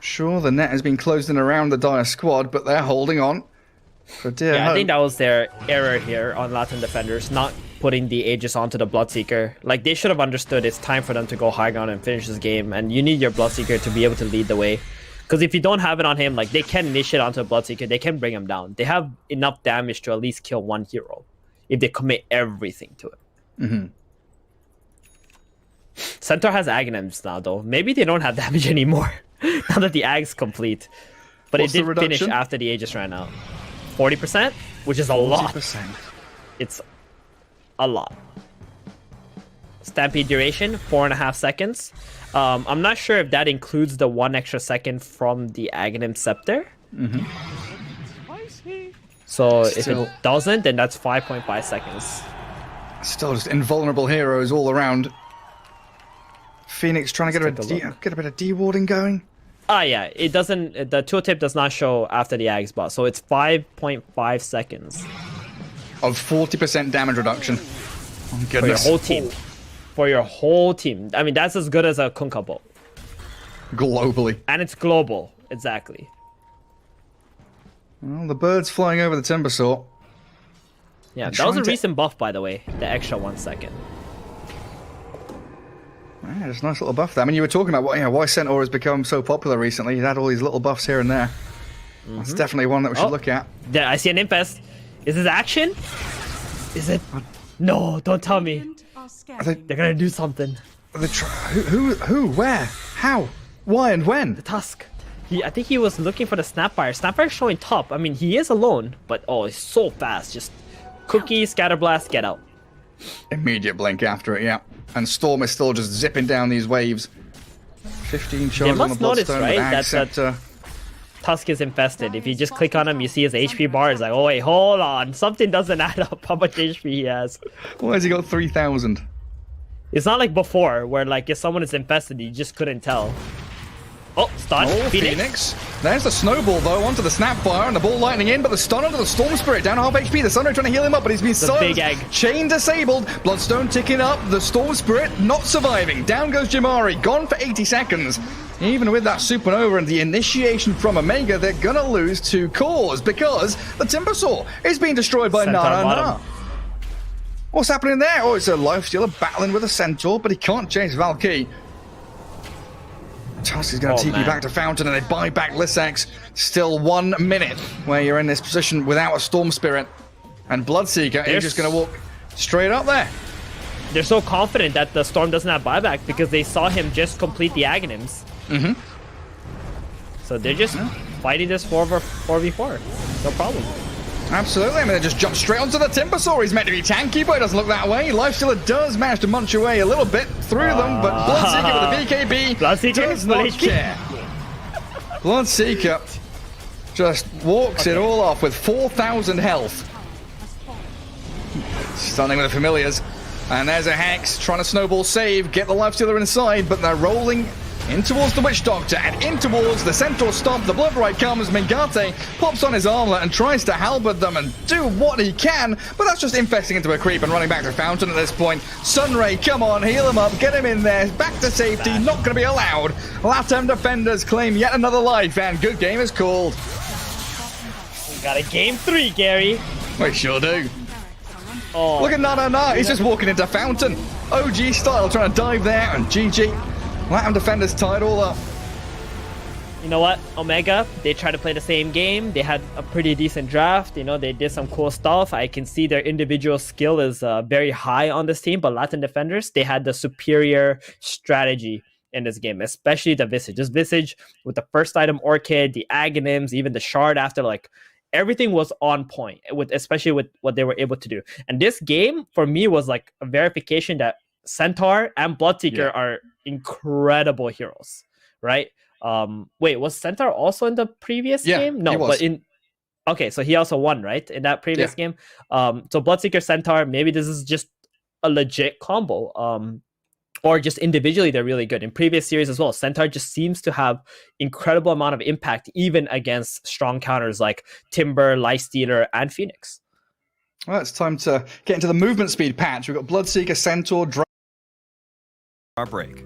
sure, the net has been closed in around the Dire squad, but they're holding on. For dear Yeah, hope. I think that was their error here on Latin defenders, not putting the Aegis onto the Bloodseeker. Like, they should have understood it's time for them to go high ground and finish this game, and you need your Bloodseeker to be able to lead the way. Because if you don't have it on him, like, they can initiate onto a Bloodseeker, they can bring him down. They have enough damage to at least kill one hero if they commit everything to it. Mm-hmm. Centaur has Aghanims now, though. Maybe they don't have damage anymore now that the Ag's complete. But What's it did finish after the Aegis ran out. 40%, which is a lot. It's a lot. Stampede duration, 4.5 seconds. I'm not sure if that includes the 1 extra second from the Aghanim Scepter. Mm-hmm. So if it doesn't, then that's 5.5 seconds. Still just invulnerable heroes all around. Phoenix trying to get a bit of dewarding going. Yeah, it doesn't. The tooltip does not show after the Ag's boss, so it's 5.5 seconds of 40% damage reduction. Oh, goodness. For your whole team. For your whole team. I mean, that's as good as a Kunkka bolt. Globally. And it's global, exactly. Well, the bird's flying over the Timbersaw. Yeah, that was a recent buff, by the way. The extra 1 second. Yeah, just a nice little buff there. I mean, you were talking about why Centaur has become so popular recently. He's had all these little buffs here and there. Mm-hmm. That's definitely one that we should look at. Yeah, I see an Infest. Is this action? Is it? No, don't tell me. They're gonna do something. Who? Where? How? Why and when? The Tusk. I think he was looking for the Snapfire. Snapfire's showing top. I mean, he is alone, but oh, he's so fast. Just Cookie, Scatterblast, get out. Immediate blink after it, yeah. And Storm is still just zipping down these waves. 15 charges on the Bloodstone, right, Ag Scepter. Tusk is infested. If you just click on him, you see his HP bar. It's like, oh wait, hold on. Something doesn't add up how much HP he has. Why has he got 3,000? It's not like before, where like if someone is infested, you just couldn't tell. Oh, stun. Phoenix. There's the snowball, though, onto the Snapfire, and the ball lightning in, but the stun onto the Storm Spirit, down half HP. The Sunray trying to heal him up, but he's been stunned. Big Egg. Chain disabled. Bloodstone ticking up. The Storm Spirit not surviving. Down goes Jamari, gone for 80 seconds. Even with that Supernova and the initiation from Omega, they're going to lose to Cause because the Timbersaw is being destroyed by Nana. What's happening there? Oh, it's a Lifestealer battling with a Centaur, but he can't chase Valkyrie. Tusk is going to TP back to Fountain, and they buy back Lissax. Still 1 minute where you're in this position without a Storm Spirit. And Bloodseeker is just going to walk straight up there. They're so confident that the Storm doesn't have buyback because they saw him just complete the Aghanims. Mm-hmm. So they're just fighting this 4v4. No problem. Absolutely. I mean, they just jump straight onto the Timbersaw. He's meant to be tanky, but it doesn't look that way. Lifestealer does manage to munch away a little bit through them, but Bloodseeker with the BKB does not care. Bloodseeker just walks it all off with 4,000 health. Stunning with the familiars. And there's a Hex trying to snowball save, get the Lifestealer inside, but they're rolling in towards the Witch Doctor and in towards the Centaur Stomp. The Blood Right comes. Mingate pops on his armlet and tries to halberd them and do what he can, but that's just infesting into a creep and running back to Fountain at this point. Sunray, come on, heal him up, get him in there, back to safety, not going to be allowed. Latam defenders claim yet another life, and good game is called. We got a game 3, Gary. We sure do. Oh, look at Nana, he's just walking into Fountain. OG style, trying to dive there, and GG. Latam defenders tied all up. You know what, Omega, they tried to play the same game. They had a pretty decent draft. You know, they did some cool stuff. I can see their individual skill is very high on this team, but Latin defenders, they had the superior strategy in this game, especially the Visage. This Visage with the first item Orchid, the Aghanims, even the Shard after, like, everything was on point, especially with what they were able to do. And this game, for me, was like a verification that Centaur and Bloodseeker are incredible heroes, right? Wait, was Centaur also in the previous game? No, but okay, so he also won, right, in that previous game. So Bloodseeker, Centaur, maybe this is just a legit combo. Or just individually, they're really good. In previous series as well, Centaur just seems to have incredible amount of impact, even against strong counters like Timber, Lifestealer, and Phoenix. Well, it's time to get into the movement speed patch. We've got Bloodseeker, Centaur, Our break.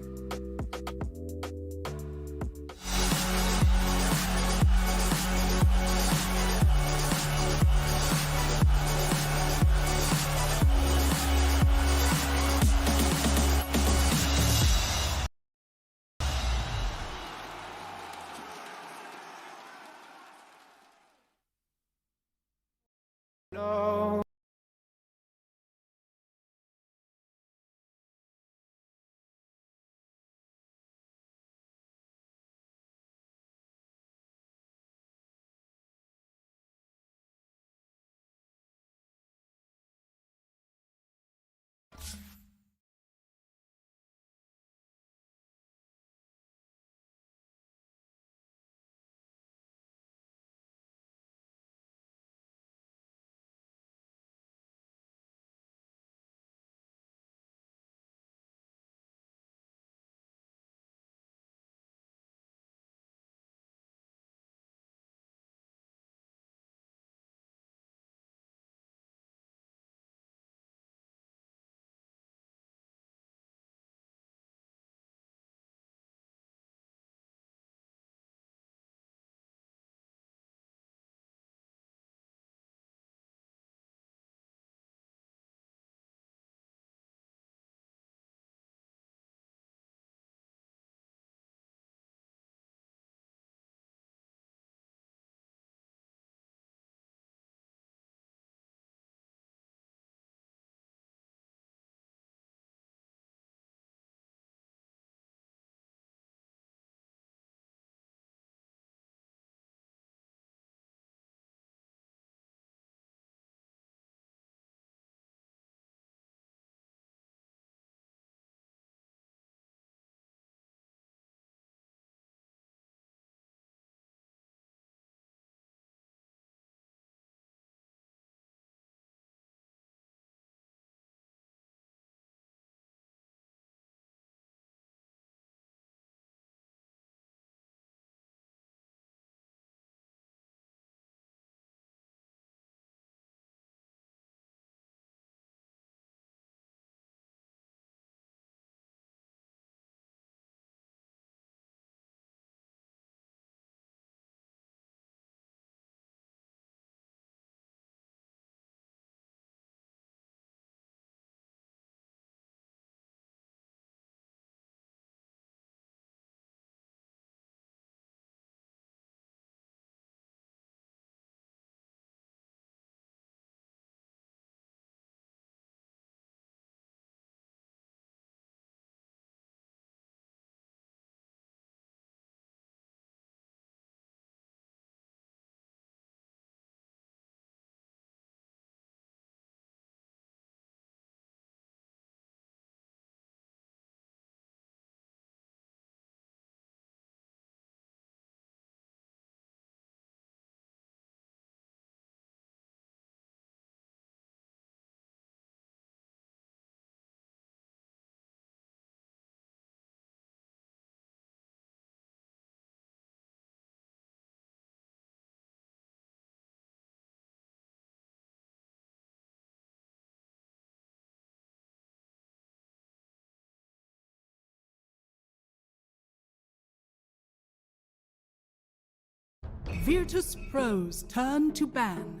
Virtus Pro's turn to ban.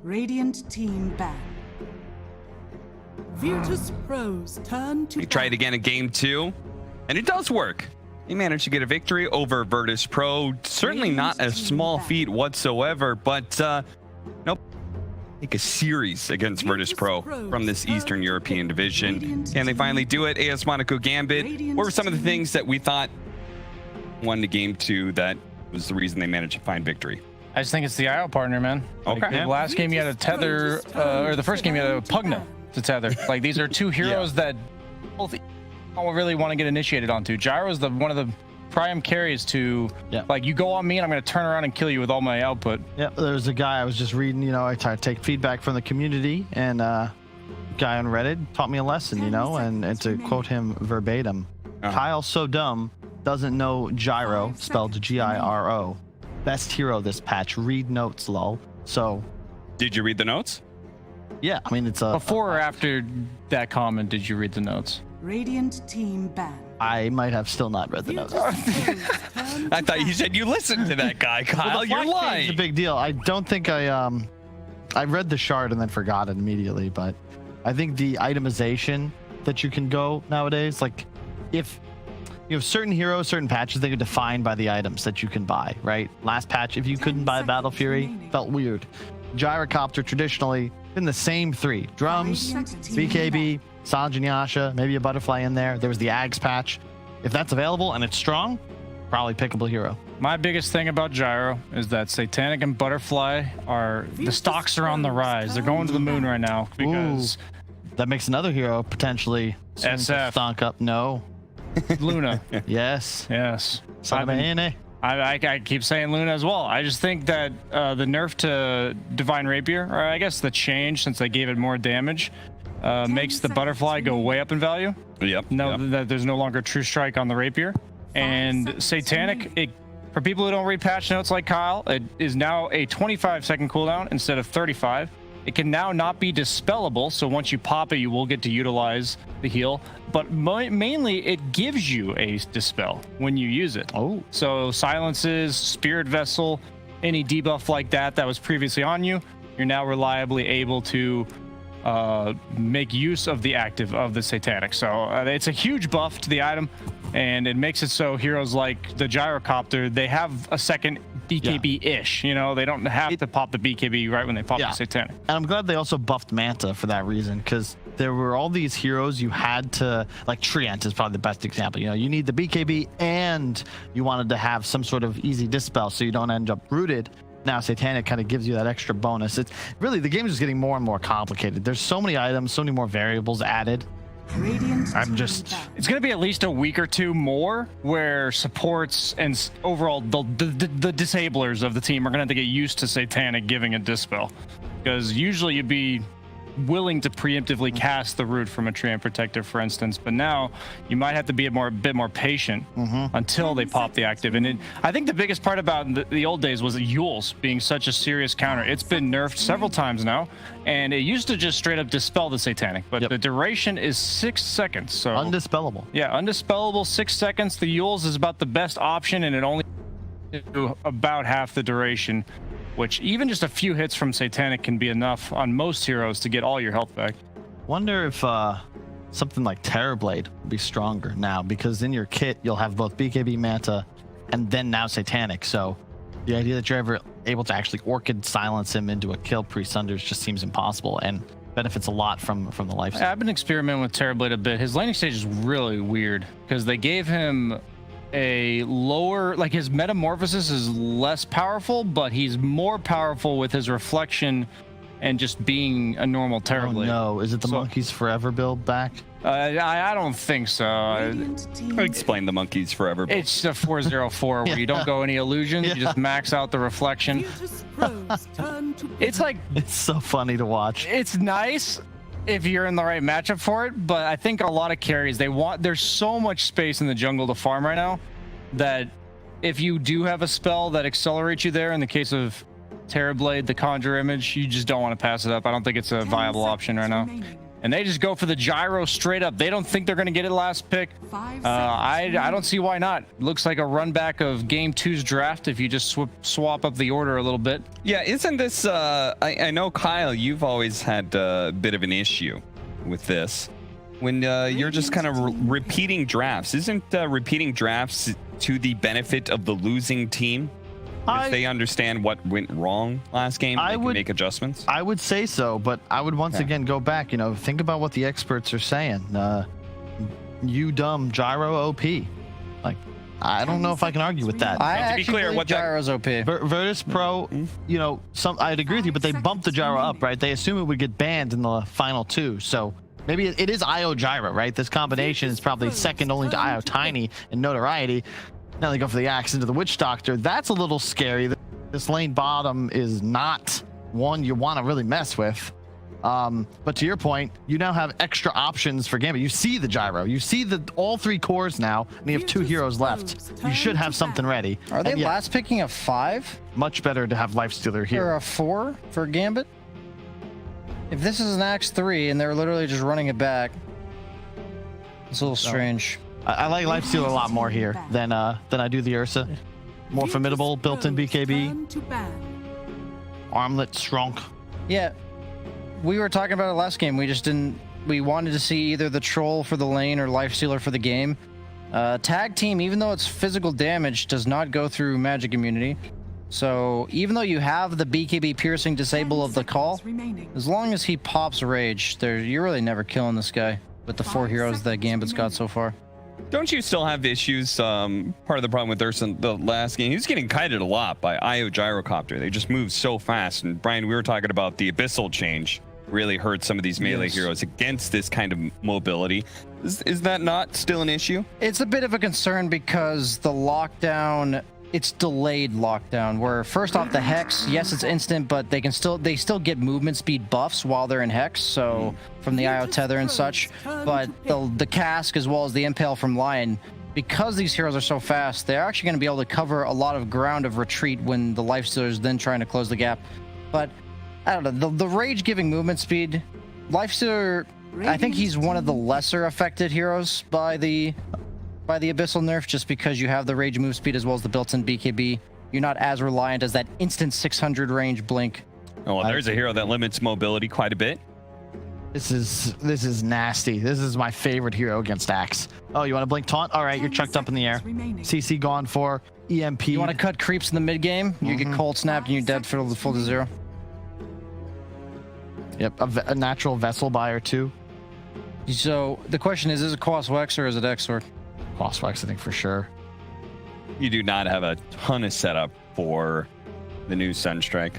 Radiant team ban. Virtus Pro's turn to He tried again in game 2, and it does work. He managed to get a victory over Virtus Pro. Certainly not a small feat whatsoever, but nope. I think a series against Virtus Pro from this Eastern European division. Can they finally do it? ASM.Gambit. What were some of the things that we thought won the game 2 that was the reason they managed to find victory? I just think it's the IO partner, man. Okay. Like, the last game you had a tether, or the first game you had a Pugna to tether. Like, these are two heroes that both don't really want to get initiated onto. Gyro's one of the prime carries to, like, you go on me and I'm going to turn around and kill you with all my output. Yeah, there's a guy I was just reading, you know, I try to take feedback from the community, and guy on Reddit taught me a lesson, you know, and to quote him verbatim, Kyle so dumb doesn't know gyro, spelled G-I-R-O. Best hero this patch. Read notes, lol. So, did you read the notes? Yeah, I mean, it's a... Before or after that comment, did you read the notes? Radiant team ban. I might have still not read the notes. I thought you said you listened to that guy, Kyle. You're lying. It's a big deal. I don't think I read the shard and then forgot it immediately, but I think the itemization that you can go nowadays, like, if you have certain heroes, certain patches, they are defined by the items that you can buy, right? Last patch, if you couldn't buy Battle Fury, felt weird. Gyrocopter traditionally been the same 3: drums, BKB, Sanj and Yasha, maybe a butterfly in there. There was the Ags patch. If that's available and it's strong, probably pickable hero. My biggest thing about Gyro is that Satanic and Butterfly are, the stocks are on the rise. They're going to the moon right now because... Ooh, that makes another hero potentially SF. Stonk up. No. Luna. Yes. Yes. I keep saying Luna as well. I just think that the nerf to Divine Rapier, or I guess the change since they gave it more damage, makes the Butterfly go way up in value. Yep. That there's no longer True Strike on the Rapier. And Satanic, for people who don't read patch notes like Kyle, it is now a 25-second cooldown instead of 35. It can now not be dispellable, so once you pop it, you will get to utilize the heal. But mainly, it gives you a dispel when you use it. Oh. So silences, Spirit Vessel, any debuff like that was previously on you, you're now reliably able to make use of the active of the Satanic. So it's a huge buff to the item, and it makes it so heroes like the Gyrocopter, they have a second BKB-ish, you know, they don't have to pop the BKB right when they pop the Satanic. And I'm glad they also buffed Manta for that reason, because there were all these heroes you had to, like Treant is probably the best example. You know, you need the BKB and you wanted to have some sort of easy dispel so you don't end up rooted. Now Satanic kind of gives you that extra bonus. It's really, the game is just getting more and more complicated. There's so many items, so many more variables added. It's going to be at least a week or two more where supports and overall the disablers of the team are going to have to get used to Satanic giving a dispel, because usually you'd be willing to preemptively cast the root from a Treant Protector, for instance, but now you might have to be a bit more patient until they pop the active. And I think the biggest part about the old days was Eul's being such a serious counter. It's been nerfed several times now, and it used to just straight up dispel the Satanic, but the duration is 6 seconds. So undispellable. Yeah, undispellable, 6 seconds. The Eul's is about the best option, and it only do about half the duration, which even just a few hits from Satanic can be enough on most heroes to get all your health back. Wonder if something like Terrorblade will be stronger now, because in your kit you'll have both BKB, Manta, and then now Satanic. So the idea that you're ever able to actually Orchid silence him into a kill pre-Sunders just seems impossible, and benefits a lot from the lifestyle. I've been experimenting with Terrorblade a bit. His laning stage is really weird because they gave him a lower, like, his metamorphosis is less powerful, but he's more powerful with his reflection and just being a normal Terrorblade. Oh no, is it the Monkeys Forever build back? I don't think so. Explain the Monkeys Forever build. It's a 404 where you don't go any illusions, you just max out the reflection. It's like, it's so funny to watch. It's nice if you're in the right matchup for it, but I think a lot of carries, there's so much space in the jungle to farm right now that if you do have a spell that accelerates you there, in the case of Terrorblade, the Conjure Image, you just don't want to pass it up. I don't think it's a viable option right now. and they just go for the gyro straight up. They don't think they're going to get it last pick. I don't see why not. Looks like a run back of Game 2's draft if you just swap up the order a little bit. Yeah, isn't this... I know, Kyle, you've always had a bit of an issue with this. When you're just kind of repeating drafts. Isn't repeating drafts to the benefit of the losing team? If they understand what went wrong last game, they can make adjustments? I would say so, but I would once again go back, think about what the experts are saying. You dumb gyro OP. Like, I don't know if I can argue with that. To be clear, what gyro's OP? Virtus Pro, I'd agree with you, but they bumped the gyro up, right? They assume it would get banned in the final 2, so maybe it is IO gyro, right? This combination is probably second only to IO Tiny in notoriety. Now they go for the axe into the Witch Doctor. That's a little scary. This lane bottom is not one you want to really mess with. But to your point, you now have extra options for Gambit. You see the gyro. You see all 3 cores now, and you have 2 heroes left. You should have something ready. Are they last picking a 5? Much better to have Lifestealer here. Or a 4 for Gambit? If this is an Axe 3 and they're literally just running it back, it's a little strange. I like Lifestealer a lot more here than I do the Ursa. More formidable, built-in BKB. Armlet strong. Yeah, we were talking about it last game. We just didn't. We wanted to see either the Troll for the lane or Lifestealer for the game. Tag team, even though it's physical damage, does not go through magic immunity. So even though you have the BKB piercing disable of the call, as long as he pops rage, you're really never killing this guy with the 4 heroes that Gambit's got so far. Don't you still have issues? Part of the problem with Ursa the last game, he was getting kited a lot by IO Gyrocopter. They just move so fast. And Brian, we were talking about the Abyssal change really hurt some of these melee heroes against this kind of mobility. Is that not still an issue? It's a bit of a concern because the lockdown, it's delayed lockdown, where first off the Hex, yes, it's instant, but they still get movement speed buffs while they're in Hex, so from the IO tether and such. But the Cask as well as the Impale from Lion, because these heroes are so fast, they're actually going to be able to cover a lot of ground of retreat when the Lifestealer is then trying to close the gap. But I don't know, the rage giving movement speed, Lifestealer, I think he's one of the lesser affected heroes by the Abyssal nerf, just because you have the rage move speed as well as the built-in BKB. You're not as reliant as that instant 600 range blink. Oh, well, there's a hero that limits mobility quite a bit. This is nasty. This is my favorite hero against Axe. Oh, you want to blink taunt? All right, you're chucked up in the air. CC gone for EMP. You want to cut creeps in the mid game? You get cold snapped and you're dead for the full to 0. Yep, a natural vessel buyer too. So the question is it Quas Wex or is it Exort? Quas Wex, I think for sure. You do not have a ton of setup for the new Sunstrike.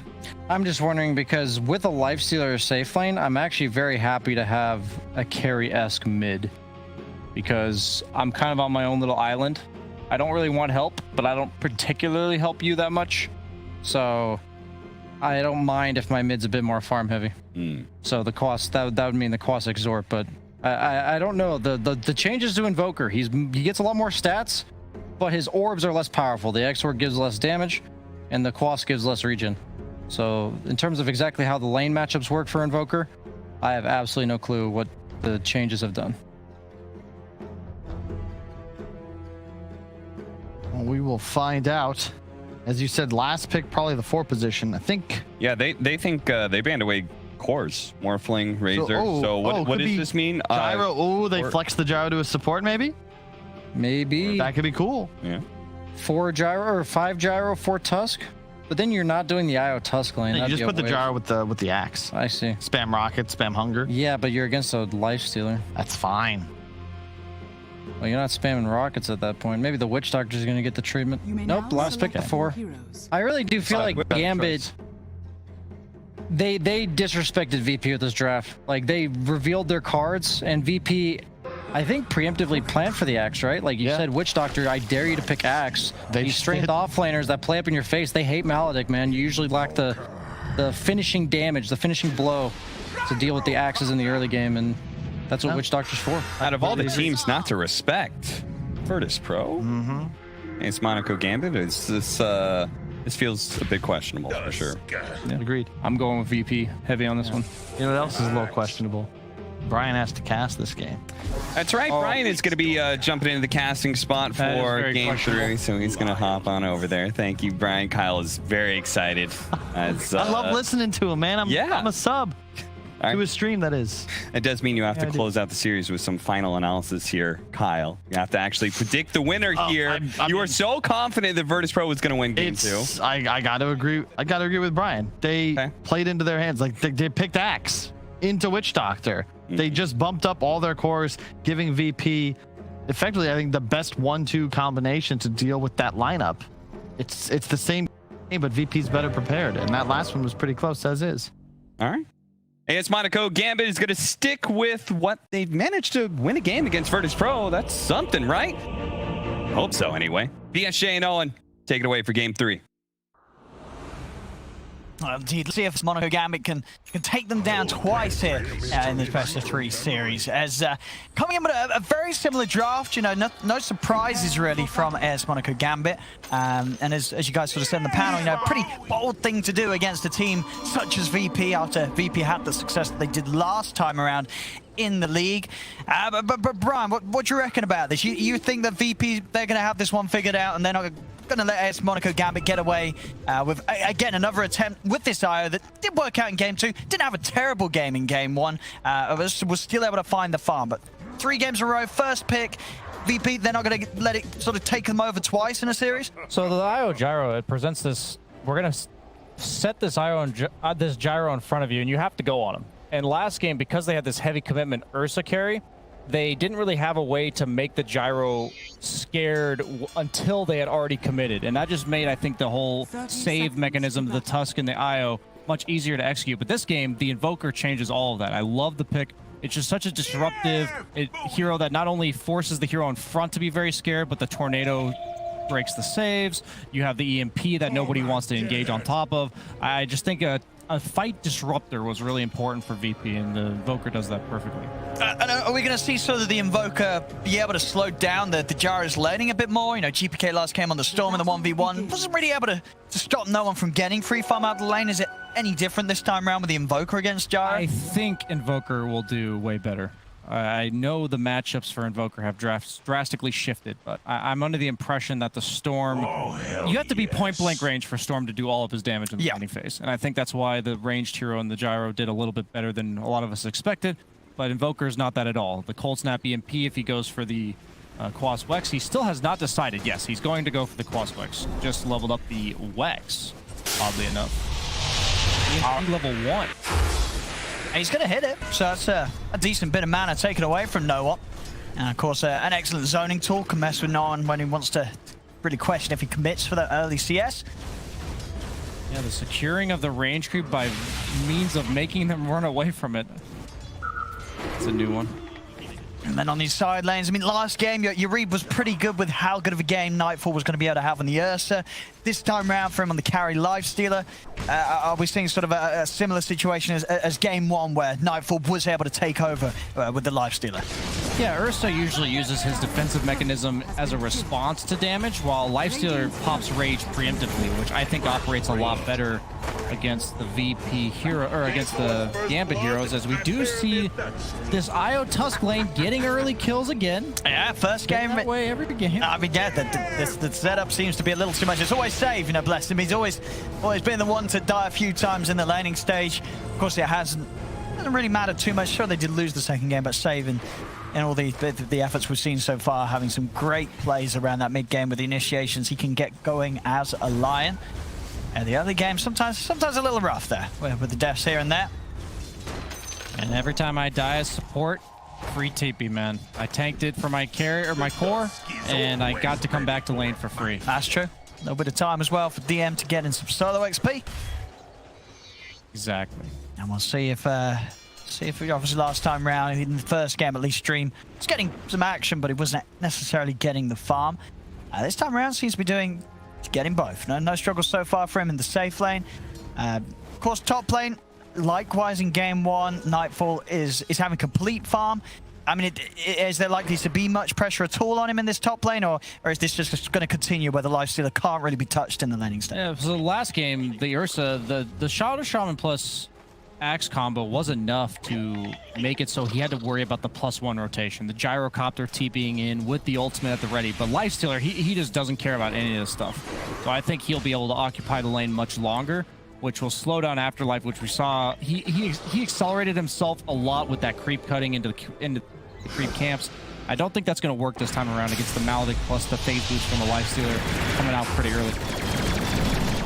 I'm just wondering because with a Lifestealer safe lane, I'm actually very happy to have a carry-esque mid because I'm kind of on my own little island. I don't really want help, but I don't particularly help you that much. So I don't mind if my mid's a bit more farm heavy. So the Quas, that would mean the Quas Exort, but I don't know. The changes to Invoker, he gets a lot more stats, but his orbs are less powerful. The Exort gives less damage, and the Quas gives less regen. So in terms of exactly how the lane matchups work for Invoker, I have absolutely no clue what the changes have done. Well, we will find out. As you said, last pick, probably the 4 position, I think. Yeah, they think they banned away cores, Morphling, Razor. So what does this mean? Gyro. They flex the gyro to a support, maybe? Maybe. That could be cool. Yeah. 4 gyro or 5 gyro, 4 tusk. But then you're not doing the IO tusk lane. Yeah, you just put the gyro with the axe. I see. Spam rocket, spam hunger. Yeah, but you're against a Lifestealer. That's fine. Well, you're not spamming rockets at that point. Maybe the Witch Doctor's going to get the treatment. Nope, last pick before. I really do feel like Gambit, they disrespected VP with this draft. Like, they revealed their cards, and VP, I think, preemptively planned for the Axe, right? Like you said, Witch Doctor, I dare you to pick Axe. These strength offlaners that play up in your face, they hate Maledict, man. You usually lack the finishing damage, the finishing blow to deal with the Axes in the early game, and that's what Witch Doctor's for. Out of all the teams not to respect, Virtus Pro against Monaco Gambit, this feels a bit questionable for sure. Yeah, agreed. I'm going with VP heavy on this one. You know what else is a little questionable? Brian has to cast this game. That's right. Brian is going to be jumping into the casting spot for Game 3, so he's going to hop on over there. Thank you, Brian. Kyle is very excited. I love listening to him, man. I'm a sub. To his stream, that is. It does mean you have to close out the series with some final analysis here, Kyle. You have to actually predict the winner here. You are so confident that Virtus Pro was going to win Game 2. I got to agree. I got to agree with Brian. They played into their hands. Like they picked Axe into Witch Doctor. They just bumped up all their cores, giving VP effectively, I think, the best 1-2 combination to deal with that lineup. It's the same game, but VP's better prepared, and that last one was pretty close as is. All right. AS.Gambit is going to stick with what they've managed to win a game against Virtus Pro. That's something, right? Hope so, anyway. BSJ and Owen, take it away for Game 3. Indeed, let's see if Monaco-Gambit can take them down twice here in this best of 3 series. As coming in with a very similar draft, you know, no surprises really from AS Monaco-Gambit. And as you guys sort of said in the panel, you know, pretty bold thing to do against a team such as VP after VP had the success that they did last time around in the league. But Brian, what do you reckon about this? You think that VP, they're going to have this one figured out and they're not going to let AS Monaco-Gambit get away with, again, another attempt with this IO that did work out in Game 2. Didn't have a terrible game in Game 1. Was still able to find the farm. But 3 games in a row, first pick. VP, they're not going to let it sort of take them over twice in a series? So the IO gyro, it presents this, we're going to set this IO and this gyro in front of you, and you have to go on them. And last game, because they had this heavy commitment Ursa carry, they didn't really have a way to make the gyro scared until they had already committed. And that just made, I think, the whole save mechanism, the Tusk and the IO, much easier to execute. But this game, the Invoker changes all of that. I love the pick. It's just such a disruptive hero that not only forces the hero in front to be very scared, but the Tornado breaks the saves. You have the EMP that nobody wants to engage on top of. I just think a fight disruptor was really important for VP, and the Invoker does that perfectly. Are we going to see sort of the Invoker be able to slow down the gyro's laning a bit more? You know, GPK last came on the Storm in the 1v1. Wasn't really able to stop no one from getting free farm out the lane. Is it any different this time around with the Invoker against gyro? I think Invoker will do way better. I know the matchups for Invoker have drastically shifted, but I'm under the impression that the Storm, you have to be point blank range for Storm to do all of his damage in the laning phase. And I think that's why the ranged hero and the gyro did a little bit better than a lot of us expected. But Invoker is not that at all. The Cold Snap EMP, if he goes for the Quas Wex, he still has not decided. Yes, he's going to go for the Quas Wex. Just leveled up the Wex, oddly enough. EMP level 1. And he's going to hit it, so that's a decent bit of mana taken away from Noah. And of course, an excellent zoning tool can mess with Noah when he wants to really question if he commits for that early CS. Yeah, the securing of the range creep by means of making them run away from it. It's a new one. And then on these side lanes, I mean, last game, your read was pretty good with how good of a game Nightfall was going to be able to have on the Ursa. This time around for him on the carry Lifestealer, are we seeing sort of a similar situation as Game 1 where Nightfall was able to take over with the Lifestealer? Yeah, Ursa usually uses his defensive mechanism as a response to damage, while Lifestealer pops Rage preemptively, which I think operates a lot better against the VP hero, or against the Gambit heroes, as we do see this IO Tusk lane getting early kills again. Yeah, first game. That way every game. I mean, yeah, the setup seems to be a little too much. It's always save, you know, bless him. He's always been the one to die a few times in the laning stage. Of course, it doesn't really matter too much. Sure, they did lose the second game, but save and all the efforts we've seen so far, having some great plays around that mid game with the initiations he can get going as a Lion. And the other game, sometimes a little rough there with the deaths here and there. And every time I die as support, free TP, man. I tanked it for my carry or my core, and I got to come back to lane for free. That's true. A little bit of time as well for DM to get in some solo XP. Exactly. And we'll see if obviously last time round in the first game at least Dream was getting some action, but he wasn't necessarily getting the farm. This time around seems to be getting both. No struggles so far for him in the safe lane. Of course, top lane. Likewise, in Game 1, Nightfall is having complete farm. I mean, is there likely to be much pressure at all on him in this top lane, or is this just going to continue where the Lifestealer can't really be touched in the laning stage? Yeah, so the last game, the Ursa, the Shadow Shaman plus Axe combo was enough to make it so he had to worry about the +1 rotation, the gyrocopter TPing in with the ultimate at the ready. But Lifestealer, he just doesn't care about any of this stuff. So I think he'll be able to occupy the lane much longer, which will slow down Afterlife, which we saw. He accelerated himself a lot with that creep cutting into the creep camps. I don't think that's going to work this time around against the Maledict plus the phase boost from the Lifestealer coming out pretty early.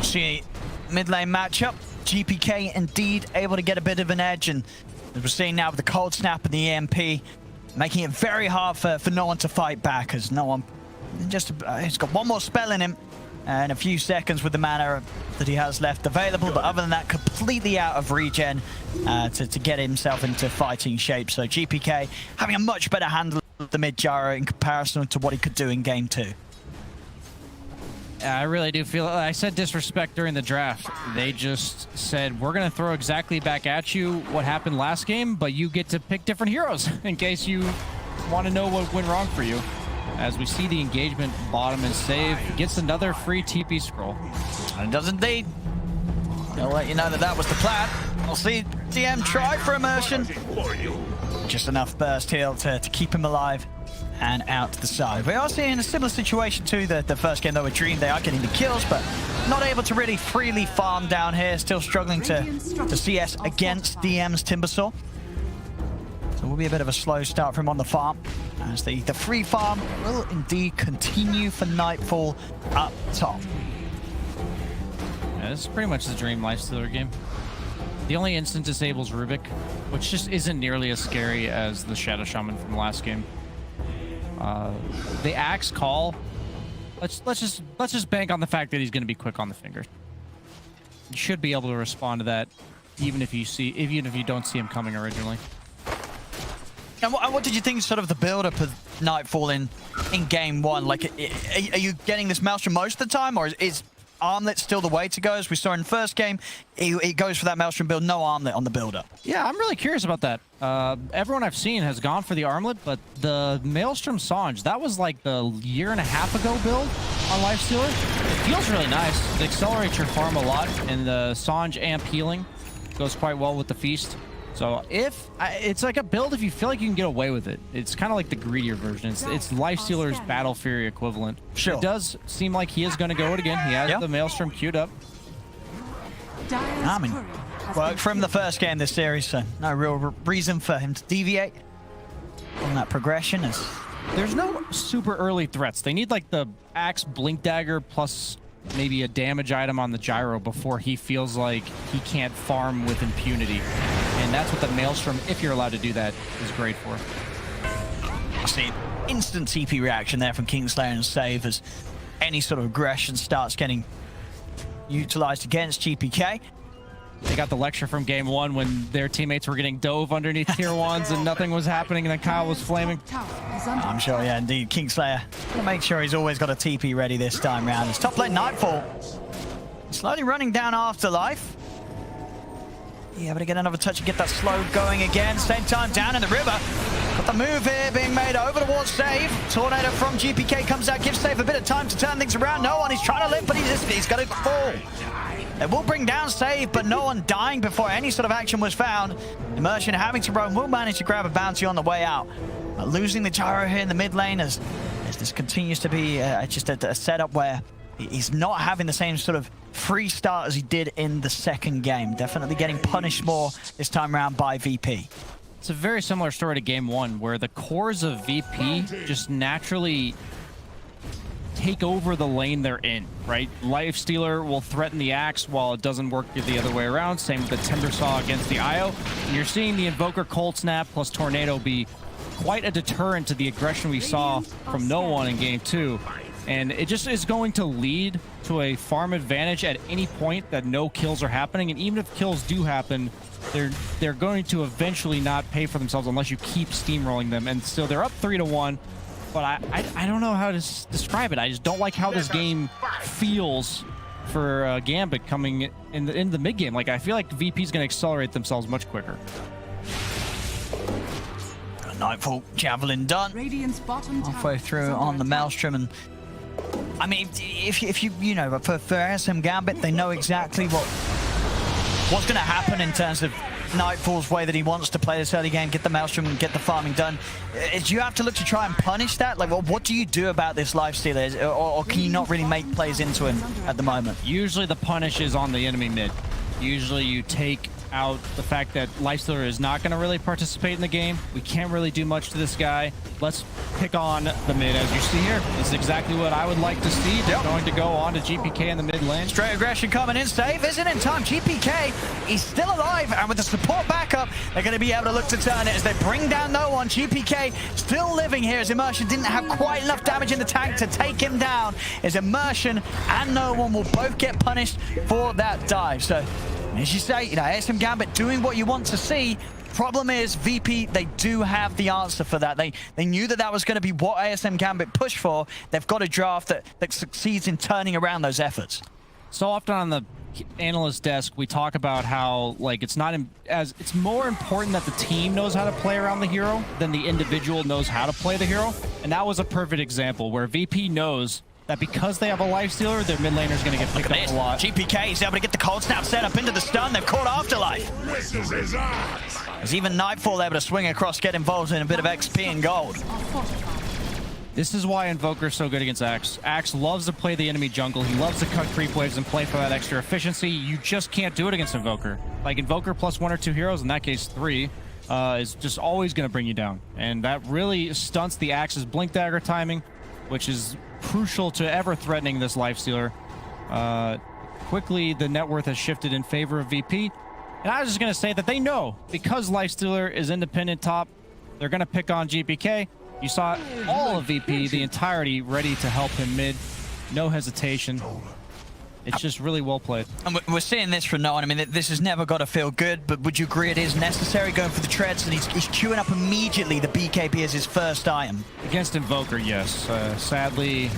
See, mid lane matchup. GPK indeed able to get a bit of an edge, and as we're seeing now with the cold snap and the EMP, making it very hard for no one to fight back, as no one just he's got one more spell in him and a few seconds with the mana that he has left available, but other than that, completely out of regen to get himself into fighting shape. So GPK having a much better handle of the mid gyro in comparison to what he could do in game 2. I really do feel, I said disrespect during the draft. They just said, we're going to throw exactly back at you what happened last game, but you get to pick different heroes in case you want to know what went wrong for you. As we see the engagement bottom and save, gets another free TP scroll. And it does indeed. I'll let you know that was the plan. We'll see DM try for immersion. Just enough burst heal to keep him alive and out to the side. We are seeing a similar situation to the first game though with Dream. They are getting the kills, but not able to really freely farm down here. Still struggling to CS against DM's Timbersaw. So it will be a bit of a slow start for him on the farm, as the free farm will indeed continue for Nightfall up top. Yeah, this is pretty much the Dream Lifestealer game. The only instant disables Rubik, which just isn't nearly as scary as the Shadow Shaman from last game. The Axe call, let's just bank on the fact that he's going to be quick on the finger. You should be able to respond to that, even if you don't see him coming originally. And what did you think sort of the build-up of Nightfall in game 1? Like, are you getting this Maelstrom most of the time, or is Armlet still the way to go? As we saw in the first game, it goes for that Maelstrom build, no Armlet on the build-up. Yeah, I'm really curious about that. Everyone I've seen has gone for the Armlet, but the Maelstrom Sange, that was like the year-and-a-half ago build on Lifestealer. It feels really nice. It accelerates your farm a lot, and the Sange amp healing goes quite well with the Feast. So it's like a build if you feel like you can get away with it. It's kind of like the greedier version. It's Lifestealer's Battle Fury equivalent. Sure. It does seem like he is going to go it again. He has the Maelstrom queued up. I mean, worked for him the first game this series, so no real reason for him to deviate on that progression. There's no super early threats. They need like the Axe Blink Dagger plus maybe a damage item on the gyro before he feels like he can't farm with impunity. And that's what the Maelstrom, if you're allowed to do that, is great for. I see instant TP reaction there from Kingslayer and Save as any sort of aggression starts getting utilized against GPK. They got the lecture from game 1 when their teammates were getting dove underneath tier 1s and nothing was happening, and then Kyle was flaming. I'm sure, yeah, indeed. Kingslayer will make sure he's always got a TP ready this time around. It's top lane Nightfall. Slowly running down Afterlife. Yeah, but to get another touch and get that slow going again. Same time down in the river. Got the move here being made over towards Save. Tornado from GPK comes out, gives Save a bit of time to turn things around. No one, he's trying to live, but he's got to fall. It will bring down Save, but no one dying before any sort of action was found. Immersion having to roam will manage to grab a bounty on the way out. But losing the gyro here in the mid lane as this continues to be just a setup where he's not having the same sort of free start as he did in the second game. Definitely getting punished more this time around by VP. It's a very similar story to game 1, where the cores of VP just naturally take over the lane they're in, right? Lifestealer will threaten the Axe while it doesn't work the other way around. Same with the Timbersaw against the IO. And you're seeing the Invoker Cold Snap plus Tornado be quite a deterrent to the aggression we saw from no one in game 2. And it just is going to lead to a farm advantage at any point that no kills are happening. And even if kills do happen, they're going to eventually not pay for themselves unless you keep steamrolling them. And so they're up 3-1. But I don't know how to describe it. I just don't like how this game feels for Gambit coming in the mid game. Like, I feel like VP's going to accelerate themselves much quicker. Nightfall Javelin done. Halfway through on the Maelstrom, and I mean, if you know, for ASM.Gambit, they know exactly what's going to happen in terms of Nightfall's way that he wants to play this early game, get the Maelstrom and get the farming done. Do you have to look to try and punish that? Like, well, what do you do about this lifestealer? Or can you not really make plays into him at the moment? Usually the punish is on the enemy mid. Usually you take out the fact that Lifestealer is not going to really participate in the game. We can't really do much to this guy. Let's pick on the mid, as you see here. This is exactly what I would like to see. They're going to go on to GPK in the mid lane. Straight aggression coming in. Save isn't in time. GPK, he's still alive, and with the support backup, they're going to be able to look to turn it as they bring down no one. GPK still living here as Immersion didn't have quite enough damage in the tank to take him down. As Immersion and no one will both get punished for that dive. So, as you say, ASM.Gambit doing what you want to see. Problem is, VP, they do have the answer for that. They knew that was going to be what ASM.Gambit pushed for. They've got a draft that succeeds in turning around those efforts. So often on the analyst desk, we talk about how it's more important that the team knows how to play around the hero than the individual knows how to play the hero. And that was a perfect example where VP knows that because they have a Lifestealer, their mid laner is going to get picked up a lot. GPK is able to get the cold snap set up into the stun. They've caught Afterlife. There's even Nightfall able to swing across, get involved in a bit of XP and gold. This is why Invoker's so good against Axe. Axe loves to play the enemy jungle. He loves to cut creep waves and play for that extra efficiency. You just can't do it against Invoker. Like Invoker plus 1 or 2 heroes, in that case 3, is just always going to bring you down. And that really stunts the Axe's Blink Dagger timing, which is crucial to ever threatening this Lifestealer. Quickly, the net worth has shifted in favor of VP. And I was just going to say that they know, because Lifestealer is independent top, they're going to pick on GPK. You saw all of VP, the entirety, ready to help him mid. No hesitation. It's just really well played. And we're seeing this from no one. I mean, this has never got to feel good, but would you agree it is necessary going for the treads? And he's queuing up immediately the BKB as his first item. Against Invoker, yes. Sadly,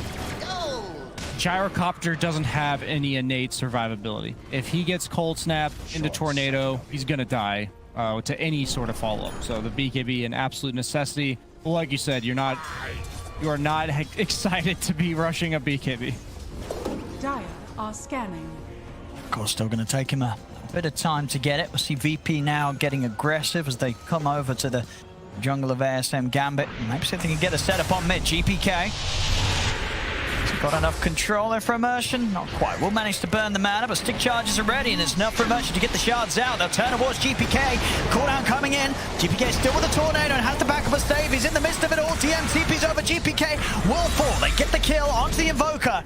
Gyrocopter doesn't have any innate survivability. If he gets cold snap into Tornado, he's going to die to any sort of follow-up. So the BKB, an absolute necessity. Well, like you said, you are not excited to be rushing a BKB. Dire are scanning. Of course, still going to take him a bit of time to get it. We'll see VP now getting aggressive as they come over to the jungle of ASM.Gambit. Maybe see if they can get a setup on mid. GPK. Got enough control there for Immersion. Not quite. Will manage to burn the mana, but stick charges are ready, and it's enough for Immersion to get the shards out. They'll turn towards GPK. Cooldown coming in. GPK still with a Tornado and has to back up a save. He's in the midst of it all. TM TP's over. GPK will fall. They get the kill onto the Invoker.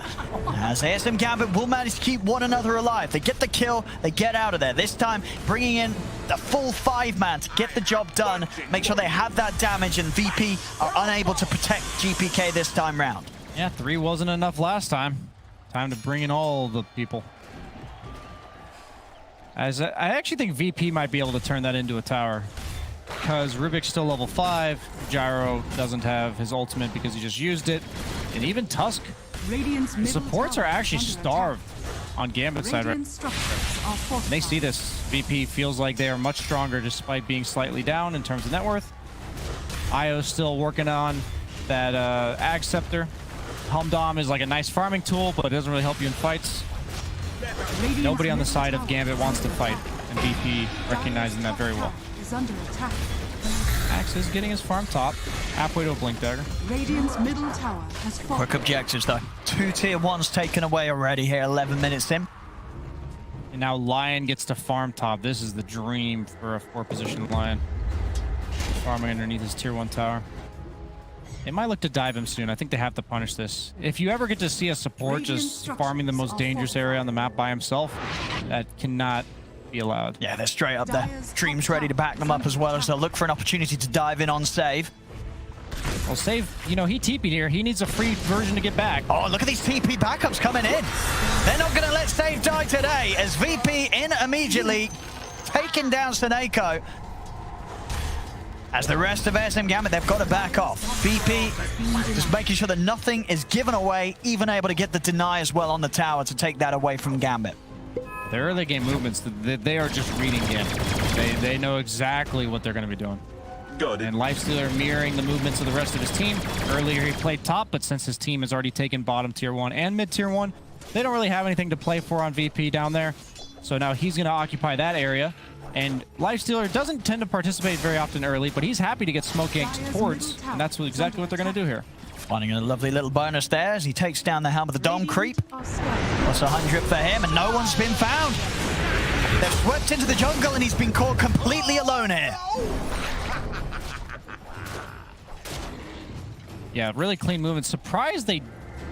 As ASM.Gambit will manage to keep one another alive. They get the kill. They get out of there. This time, bringing in the full 5-man to get the job done. Make sure they have that damage, and VP are unable to protect GPK this time round. Yeah, 3 wasn't enough last time. Time to bring in all the people. As I actually think VP might be able to turn that into a tower, because Rubik's still level 5. Gyro doesn't have his ultimate because he just used it, and even Tusk. The supports are actually starved on Gambit's side, right? And they see this. VP feels like they are much stronger despite being slightly down in terms of net worth. Io's still working on that Ag Scepter. Helmdom is like a nice farming tool, but it doesn't really help you in fights. Nobody on the side of Gambit wants to fight, and VP recognizing that very well. Axe is getting his farm top, halfway to a Blink Dagger. Radiant's middle tower has fallen. Quick objectives though. 2 tier 1s taken away already here, 11 minutes in. And now Lion gets to farm top. This is the dream for a 4-position Lion. Farming underneath his tier 1 tower. They might look to dive him soon. I think they have to punish this. If you ever get to see a support just farming the most dangerous area on the map by himself, that cannot be allowed. Yeah, they're straight up there. Dream's ready to back them up as well, as they'll look for an opportunity to dive in on save. Well, save, he TP'd here. He needs a free version to get back. Oh, look at these TP backups coming in. They're not going to let save die today, as VP in immediately, taking down Seneko. As the rest of ASM.Gambit, they've got to back off. VP just making sure that nothing is given away, even able to get the deny as well on the tower to take that away from Gambit. The early game movements, they are just reading Gambit. They know exactly what they're going to be doing. Good. And Lifestealer mirroring the movements of the rest of his team. Earlier he played top, but since his team has already taken bottom tier 1 and mid tier 1, they don't really have anything to play for on VP down there. So now he's going to occupy that area. And Lifestealer doesn't tend to participate very often early, but he's happy to get smoke ganked towards, and that's exactly what they're going to do here. Finding a lovely little bonus there as he takes down the helm of the Dom creep. Plus 100 for him, and no one's been found. They've swept into the jungle, and he's been caught completely alone here. Yeah, really clean movement. Surprised they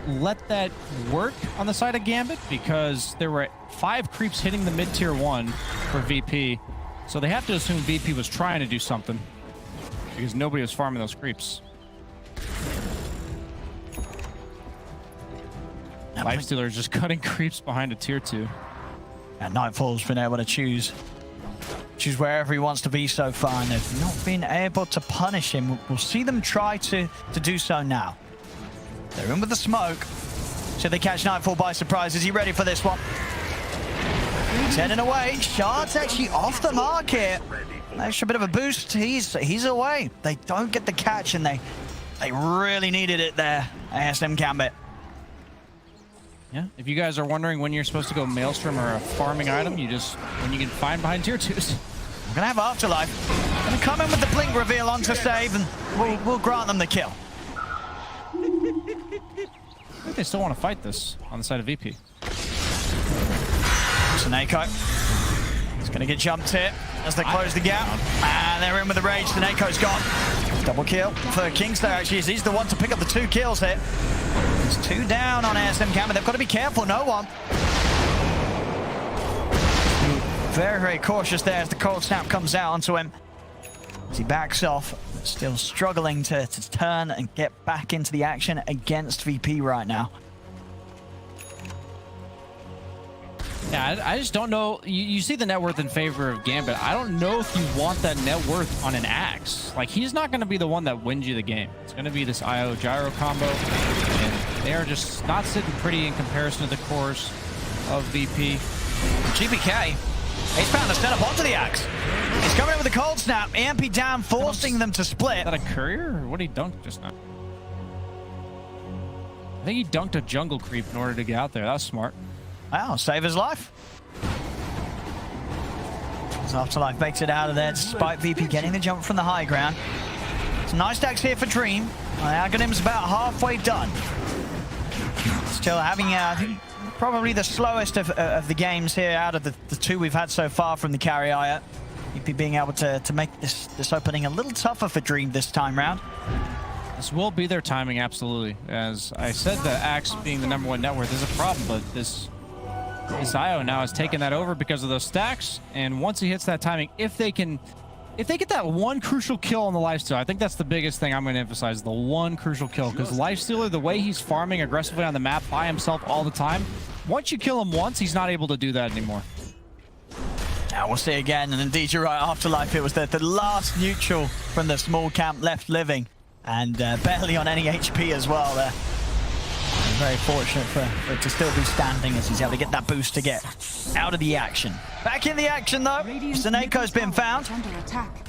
let that work on the side of Gambit, because there were 5 creeps hitting the mid-tier 1 for VP. So they have to assume VP was trying to do something, because nobody was farming those creeps. Lifestealer is just cutting creeps behind a tier 2. And Nightfall's been able to choose wherever he wants to be so far, and they've not been able to punish him. We'll see them try to do so now. They're in with the smoke. Should they catch Nightfall by surprise? Is he ready for this one? He's heading away. Shard's actually off the mark here. An extra bit of a boost. He's away. They don't get the catch, and they really needed it there. ASM.Gambit. Yeah, if you guys are wondering when you're supposed to go Maelstrom or a farming item, you just, when you can find behind tier 2s. We're gonna have Afterlife. Gonna come in with the blink reveal onto save, and we'll grant them the kill. I think they still want to fight this on the side of VP. Snako. He's gonna get jumped here as they close the gap. And they're in with the rage. Snako's gone. Double kill for Kingslayer, actually, as he's the one to pick up the 2 kills here. It's 2 down on ASM.Gambit. They've got to be careful. No one. Very, very cautious there as the cold snap comes out onto him. As he backs off, still struggling to turn and get back into the action against VP right now. Yeah, I just don't know. You see the net worth in favor of Gambit. I don't know if you want that net worth on an Axe. Like, he's not going to be the one that wins you the game. It's going to be this IO gyro combo. And they are just not sitting pretty in comparison to the cores of VP. GPK, he's found a setup onto the Axe. He's coming in with a cold snap. EMP down, forcing them to split. Is that a courier, or what did he dunk just now? I think he dunked a jungle creep in order to get out there. That was smart. Wow, save his life. As Afterlife makes it out of there despite VP getting the jump from the high ground. It's a nice stacks here for Dream. Aghanim's about halfway done. Still having, I think, probably the slowest of the games here out of the 2 we've had so far from the carrier. VP being able to make this opening a little tougher for Dream this time round. This will be their timing, absolutely. As I said, the Axe being the #1 net worth is a problem, but this IO now has taken that over because of those stacks, and once he hits that timing, if they get that one crucial kill on the Lifestealer, I think that's the biggest thing I'm going to emphasize, the one crucial kill, because Lifestealer, the way he's farming aggressively on the map by himself all the time, once you kill him once, he's not able to do that anymore. Now we'll see again, and indeed you're right, Afterlife, it was the last neutral from the small camp left living, and barely on any HP as well there. Very fortunate for it to still be standing as he's able to get that boost to get out of the action. Back in the action though, Snako's been found.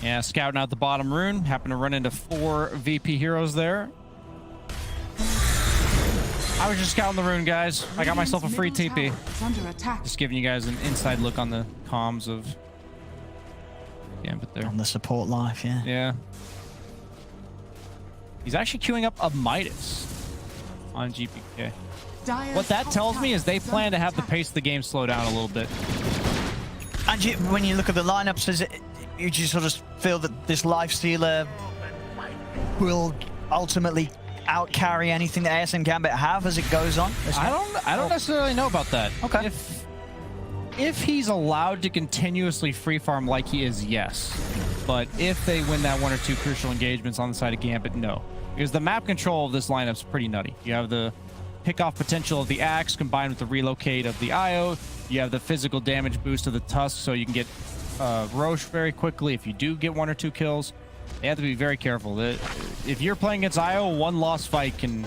Yeah, scouting out the bottom rune. Happened to run into 4 VP heroes there. I was just scouting the rune, guys. I got myself a free TP. Just giving you guys an inside look on the comms of Gambit there. On the support life, yeah. Yeah. He's actually queuing up a Midas on GPK. What that tells me is they plan to have the pace of the game slow down a little bit. And when you look at the lineups, you just sort of feel that this Lifestealer will ultimately outcarry anything that ASM.Gambit have as it goes on? I don't necessarily know about that. Okay. If he's allowed to continuously free farm like he is, yes. But if they win that 1 or 2 crucial engagements on the side of Gambit, no. Because the map control of this lineup's pretty nutty. You have the pick-off potential of the Axe combined with the relocate of the IO. You have the physical damage boost of the Tusk, so you can get Roche very quickly if you do get 1 or 2 kills. They have to be very careful. If you're playing against IO, 1 lost fight can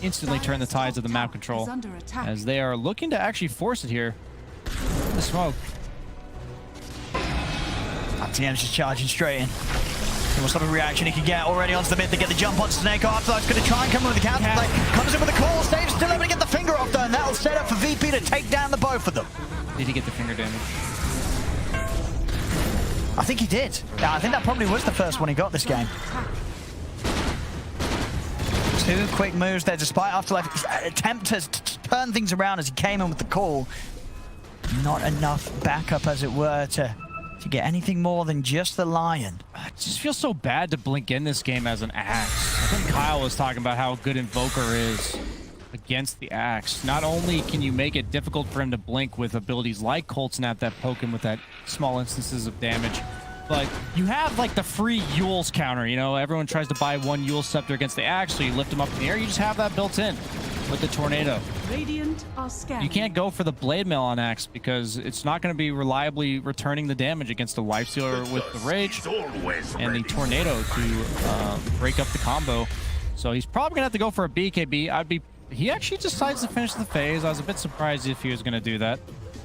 instantly turn the tides of the map control, as they are looking to actually force it here. The smoke. TM's just charging straight in. What sort of reaction he can get already onto the mid to get the jump on Snake. Afterlife's going to try and come in with the counter play. Comes in with a call. Saves, still able to get the finger off though, and that'll set up for VP to take down the both of them. Did he get the finger damage? I think he did. Yeah, I think that probably was the first one he got this game. 2 quick moves there, despite Afterlife attempt to turn things around as he came in with the call. Not enough backup, as it were, to get anything more than just the Lion. It just feels so bad to blink in this game as an Axe. I think Kyle was talking about how good Invoker is against the Axe. Not only can you make it difficult for him to blink with abilities like Cold Snap that poke him with that small instances of damage, but you have like the free Yule's counter, you know? Everyone tries to buy 1 Yule Scepter against the Axe, so you lift him up in the air. You just have that built in with the Tornado. Radiant are scanning. You can't go for the Blade Mail on Axe because it's not going to be reliably returning the damage against the Lifestealer with the Rage and the Tornado to break up the combo. So he's probably going to have to go for a BKB. He actually decides to finish the phase. I was a bit surprised if he was going to do that.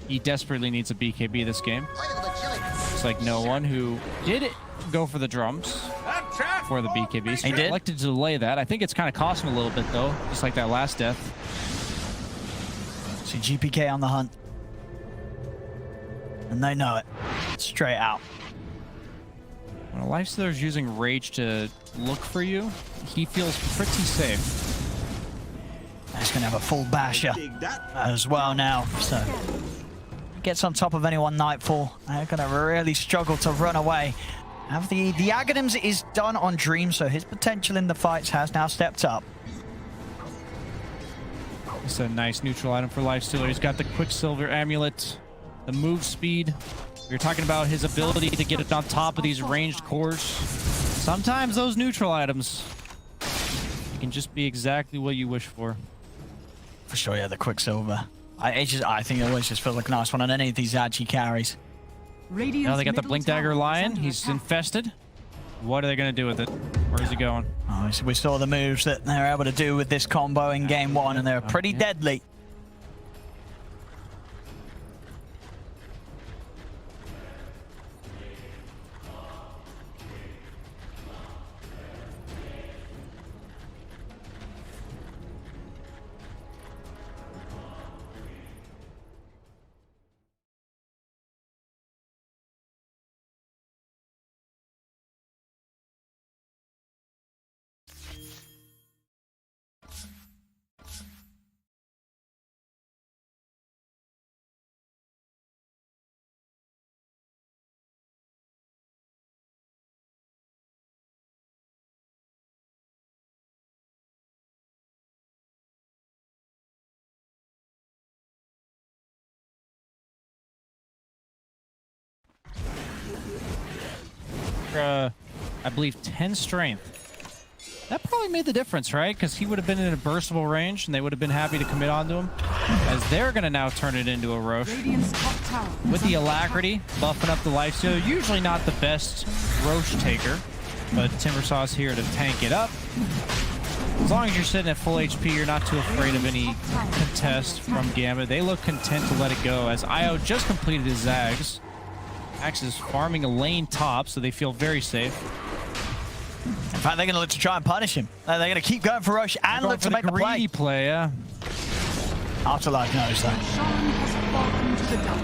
He desperately needs a BKB this game. It's like no one who did go for the drums for the BKB. So he elected to delay that. I think it's kind of cost him a little bit though, just like that last death. See GPK on the hunt. And they know it. Straight out. When a Lifestealer is using Rage to look for you, he feels pretty safe. He's going to have a full basher as well now. So he gets on top of anyone Nightfall. They're going to really struggle to run away. Have the Aghanims is done on Dream, so his potential in the fights has now stepped up. It's a nice neutral item for Lifestealer. He's got the Quicksilver Amulet, the move speed. We were talking about his ability to get it on top of these ranged cores. Sometimes those neutral items can just be exactly what you wish for. For sure, yeah, the Quicksilver. I think it always just feels like a nice one on any of these Agi carries. Now they got the Blink Dagger Lion. He's infested. What are they going to do with it? Where is he going? Oh, we saw the moves that they're able to do with this combo in game 1, and they're pretty deadly. I believe 10 strength. That probably made the difference, right? Because he would have been in a burstable range, and they would have been happy to commit onto him. As they're going to now turn it into a Roche. With the Alacrity, buffing up the Lifestealer. Usually not the best Roche taker, but Timbersaw's here to tank it up. As long as you're sitting at full HP, you're not too afraid of any contest from Gambit. They look content to let it go, as Io just completed his Zags. Axe is farming a lane top, so they feel very safe. In fact, they're going to look to try and punish him. They're going to keep going for Roche and look to make the play. Yeah. Afterlife knows that.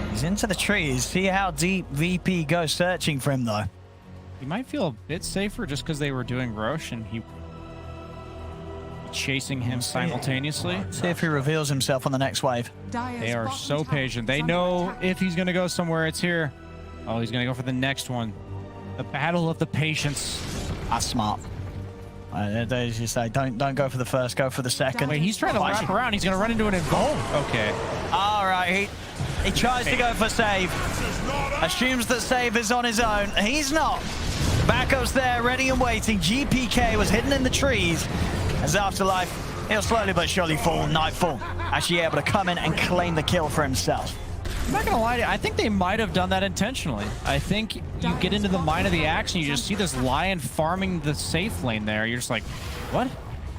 He's into the trees. See how deep VP goes searching for him, though. He might feel a bit safer just because they were doing Roche and he chasing him simultaneously. See if he reveals himself on the next wave. They are so patient. They know if he's going to go somewhere, it's here. Oh, he's going to go for the next one. The battle of the patience. That's smart. They just say, don't go for the first, go for the second. Wait, he's trying to wrap around. He's going to run into an invoke. Okay. All right, he tries to go for save. Assumes that save is on his own. He's not. Backup's there, ready and waiting. GPK was hidden in the trees. As Afterlife, he'll slowly but surely fall. Nightfall actually able to come in and claim the kill for himself. I'm not gonna lie to you, I think they might have done that intentionally. I think you get into the mind of the Axe and you just see this Lion farming the safe lane there. You're just like, what?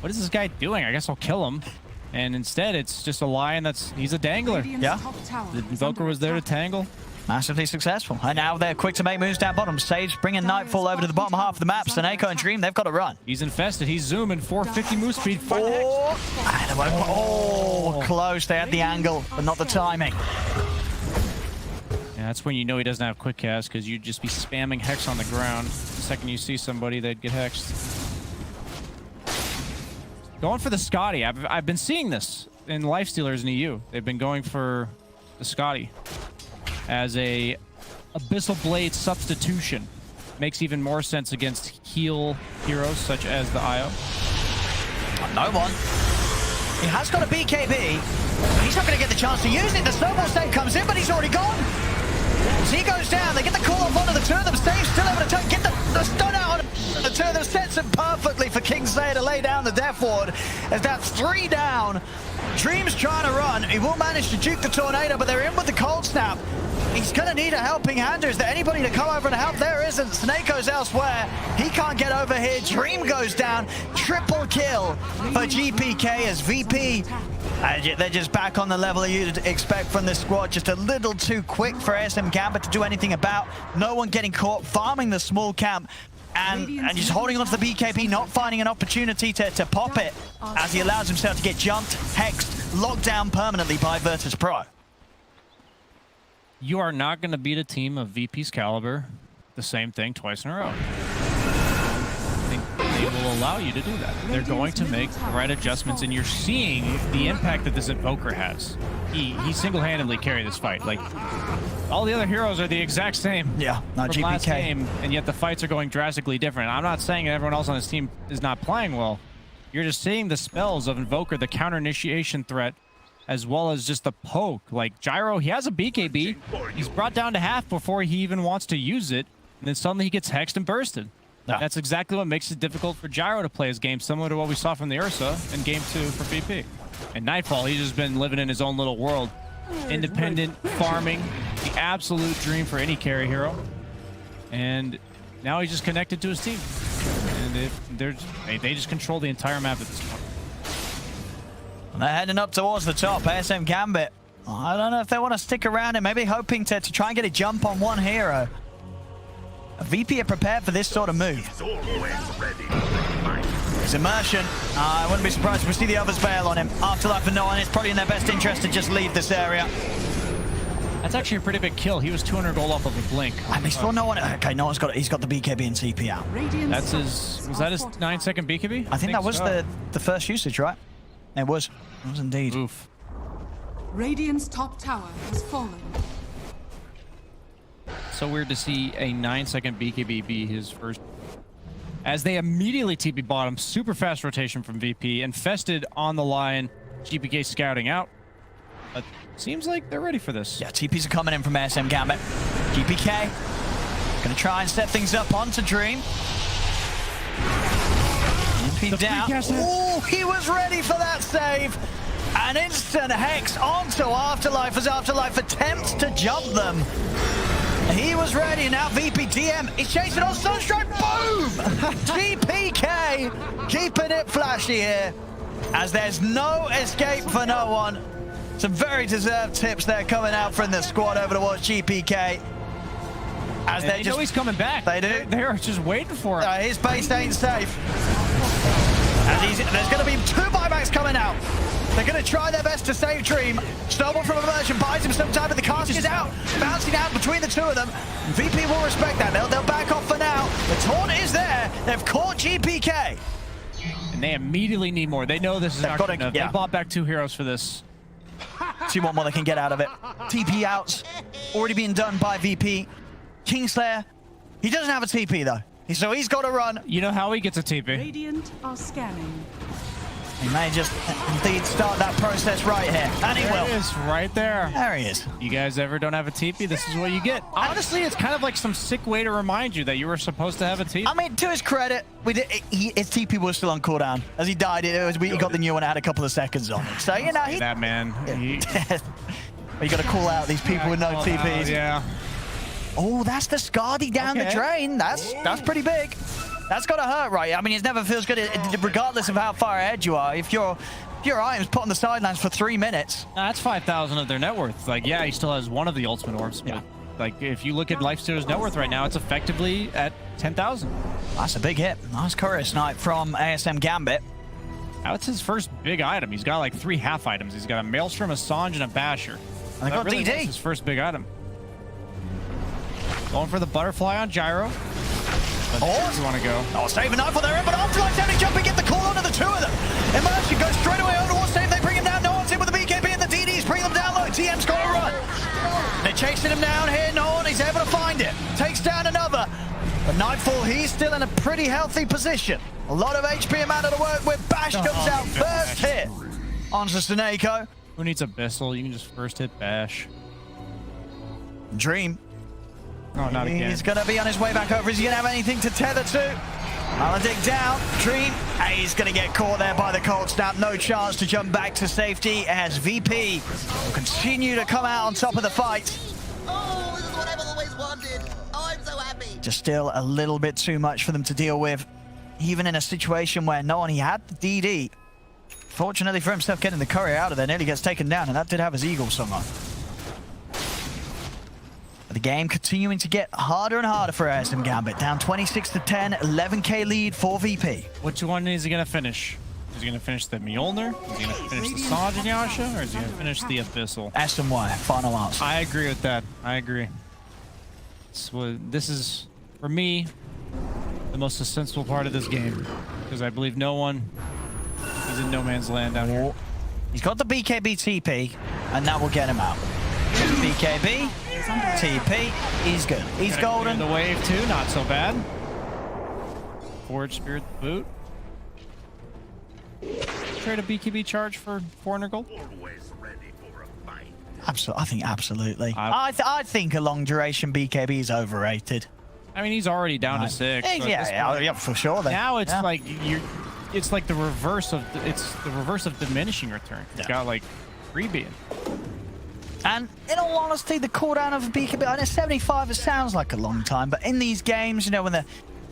What is this guy doing? I guess I'll kill him. And instead, it's just a Lion he's a dangler. Yeah. The Invoker was there to tangle. Massively successful. And now they're quick to make moves down bottom. Sage bringing Nightfall over to the bottom half of the map. Seneko and Dream, they've got to run. He's infested. He's zooming. 450 move speed. Oh, close. They had the angle, but not the timing. Yeah, that's when you know he doesn't have quick cast, because you'd just be spamming Hex on the ground. The second you see somebody, they'd get hexed. Going for the Scotty. I've been seeing this in Lifestealers in EU. They've been going for the Scotty as a Abyssal Blade substitution. Makes even more sense against heal heroes such as the IO. No one. He has got a BKB. He's not going to get the chance to use it. The snowball save comes in, but he's already gone. As he goes down, they get the call off onto the two of them. Stave still able to get the stun out on the two of them. Sets him perfectly for Kingslayer to lay down the death ward. As that's 3 down. Dream's trying to run. He will manage to juke the tornado, but they're in with the cold snap. He's going to need a helping hand. Is there anybody to come over and help? There isn't. Snake goes elsewhere. He can't get over here. Dream goes down. Triple kill for GPK as VP. They're just back on the level you'd expect from this squad. Just a little too quick for ASM.Gambit to do anything about. No one getting caught, farming the small camp. And just holding on to the BKB, not finding an opportunity to pop it as he allows himself to get jumped, hexed, locked down permanently by Virtus Pro. You are not going to beat a team of VP's caliber the same thing twice in a row. I think they will allow you to do that. They're going to make the right adjustments, and you're seeing the impact that this Invoker has. He single-handedly carried this fight. Like, all the other heroes are the exact same. Yeah, not from GPK. Last game, and yet the fights are going drastically different. I'm not saying everyone else on this team is not playing well. You're just seeing the spells of Invoker, the counter-initiation threat, as well as just the poke. Like Gyro, he has a BKB. He's brought down to half before he even wants to use it, and then suddenly he gets hexed and bursted. Yeah. That's exactly what makes it difficult for Gyro to play his game, similar to what we saw from the Ursa in Game 2 for VP. And Nightfall, he's just been living in his own little world. Independent, farming, the absolute dream for any carry hero. And now he's just connected to his team. And they just control the entire map at this point. They're heading up towards the top. ASM.Gambit. I don't know if they want to stick around and maybe hoping to try and get a jump on one hero. VP are prepared for this sort of move. It's immersion. I wouldn't be surprised if we see the others bail on him. Afterlife for no one. It's probably in their best interest to just leave this area. That's actually a pretty big kill. He was 200 gold off of a blink. And they still no one. Okay, no one's got it. He's got the BKB and CP out. That's his. Was that his 9-second BKB? I think that was so. the first usage, right? It was. It was indeed. Oof. Radiant's top tower has fallen. So weird to see a 9-second BKB be his first. As they immediately TP bottom, super fast rotation from VP, infested on the line, GPK scouting out. But seems like they're ready for this. Yeah, TPs are coming in from ASM.Gambit. GPK gonna try and set things up onto Dream. MP down. Oh, he was ready for that save. An instant hex onto Afterlife as Afterlife attempts to jump them. He was ready, now VP DM is chasing on Sunstrike. Boom! GPK keeping it flashy here, as there's no escape for no one. Some very deserved tips there coming out from the squad over towards GPK. As they know he's coming back. They do. They're just waiting for him. His base ain't safe. There's going to be 2 buybacks coming out. They're going to try their best to save Dream. Snowball from Immersion buys him some time, but the cask is out. Bouncing out between the two of them. VP will respect that. They'll back off for now. The taunt is there. They've caught GPK. And they immediately need more. They know this is not good enough. They bought back 2 heroes for this. See what more they can get out of it. TP outs. Already being done by VP. Kingslayer. He doesn't have a TP, though. So he's got to run. You know how he gets a TP? Radiant are scanning. He may just indeed start that process right here. And he will. There he is, right there. There he is. You guys ever don't have a TP, this is what you get. Honestly, it's kind of like some sick way to remind you that you were supposed to have a TP. I mean, to his credit, his TP was still on cooldown. As he died, he got the new one, had a couple of seconds on it. So, you know, that man. You got to call out these people with no TPs. Yeah. Oh, that's the Scardy down the drain. That's pretty big. That's got to hurt, right? I mean, it never feels good, regardless of how far ahead you are. If your item's put on the sidelines for 3 minutes. That's 5,000 of their net worth. Like, yeah, he still has one of the ultimate orbs. But, like, if you look at Lifestealers' net worth right now, it's effectively at 10,000. That's a big hit. Nice courier snipe from ASM.Gambit. Now it's his first big item. He's got like 3 half items. He's got a Maelstrom, a Sange, and a Basher. And they got DD. His first big item. Going for the butterfly on Gyro. But you want to go. Oh, saving Nightfall there, but Afterlife having jumping, get the call onto the two of them. Immersion goes straight away over towards save. They bring him down. No one's in with the BKB and the DDs. Bring them down low. TM's got to run. They're chasing him down here. No one is able to find it. Takes down another. But Nightfall, he's still in a pretty healthy position. A lot of HP amount to work with. Bash comes out first hit onto Snako. Who needs Abyssal? You can just first hit Bash. Dream. Oh, not again. He's going to be on his way back over. Is he going to have anything to tether to? Maledict down. Dream. He's going to get caught there by the cold snap. No chance to jump back to safety as VP will continue to come out on top of the fight. Oh, this is what I've always wanted. Oh, I'm so happy. Just still a little bit too much for them to deal with. Even in a situation where no one, he had the DD. Fortunately for himself, getting the courier out of there, nearly gets taken down, and that did have his eagle somewhere. The game continuing to get harder and harder for ASM.Gambit. Down 26-10, 11k lead for VP. Which one is he going to finish? Is he going to finish the Mjolnir? Is he going to finish the Sanjin Yasha? Or is he going to finish the Abyssal? SMY, final answer. I agree with that. I agree. This is, for me, the most sensible part of this game. Because I believe no one is in no man's land down here. He's got the BKB TP, and that will get him out. BKB, TP, he's good. He's golden. The wave too, not so bad. Forge Spirit boot. Trade a BKB charge for 400 gold. Absolutely, I think absolutely. I think a long duration BKB is overrated. I mean, he's already down to 6. So yeah, for sure. Then. Now it's like it's like the reverse of diminishing return. It's got like freebie. And in all honesty, the cooldown of a BKB, I know 75, it sounds like a long time, but in these games, you know, when the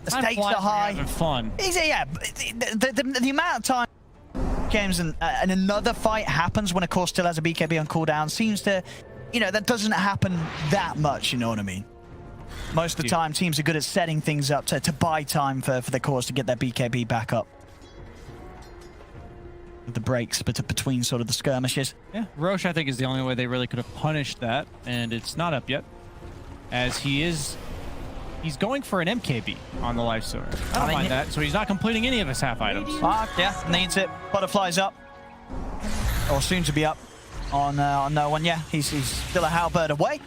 stakes are high, having fun. Yeah, the amount of time games and another fight happens when a core still has a BKB on cooldown seems to, you know, that doesn't happen that much, you know what I mean? Most of the time, teams are good at setting things up to buy time for the cores to get their BKB back up. The breaks between sort of the skirmishes. Yeah, Roche, I think, is the only way they really could have punished that, and it's not up yet, as he's going for an MKB on the life sword. I don't mind that. So he's not completing any of his half items. Yeah, needs it. Butterfly's up, or soon to be up on no one. Yeah, he's still a halberd away,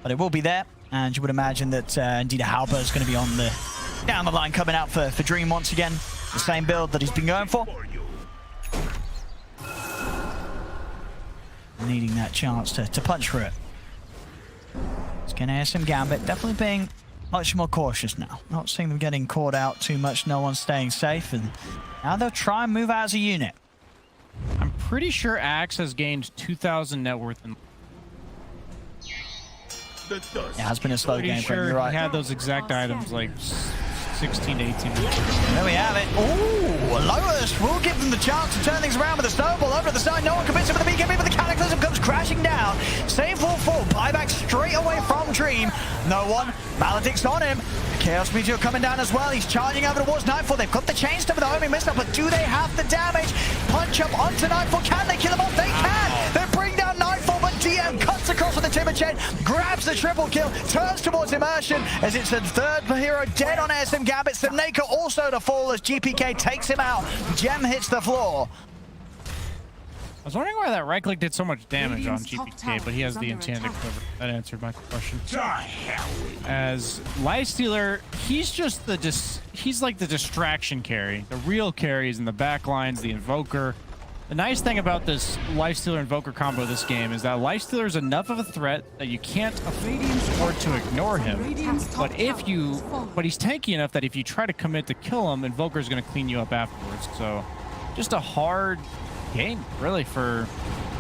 but it will be there, and you would imagine that indeed a halberd is going to be on the down the line coming out for Dream once again. The same build that he's been going for. Needing that chance to punch through it. It's going to ASM.Gambit definitely being much more cautious now. Not seeing them getting caught out too much. No one's staying safe, and now they'll try and move out as a unit. I'm pretty sure Axe has gained 2,000 net worth. It has been a slow game for him. You're right. He had those exact items like 16 to 18 minutes. There we have it. Ooh, Lotus will give them the chance to turn things around with a snowball over to the side. No one convinced him with the BKB, but the Cataclysm comes crashing down. Save will fall. Buyback straight away from Dream. No one. Maledict's on him. Chaos Meteor coming down as well. He's charging over towards Nightfall. They've got the chain stuff with the homing missile, but do they have the damage? Punch up onto Nightfall. Can they kill him off? They can. They bring down Nightfall, but DM cuts across with the Timber Chain, grabs the triple kill, turns towards Immersion as it's the third hero dead on ASM.Gambit. Snako also to fall as GPK takes him out. Gem hits the floor. I was wondering why that right click did so much damage on GPK, but he has the enchanted cover. That answered my question. As Lifestealer, he's just he's like the distraction carry. The real carry is in the back lines, the Invoker. The nice thing about this Lifestealer Invoker combo this game is that Lifestealer is enough of a threat that you can't afford to ignore him. But but he's tanky enough that if you try to commit to kill him, Invoker is going to clean you up afterwards. So just a hard game, really, for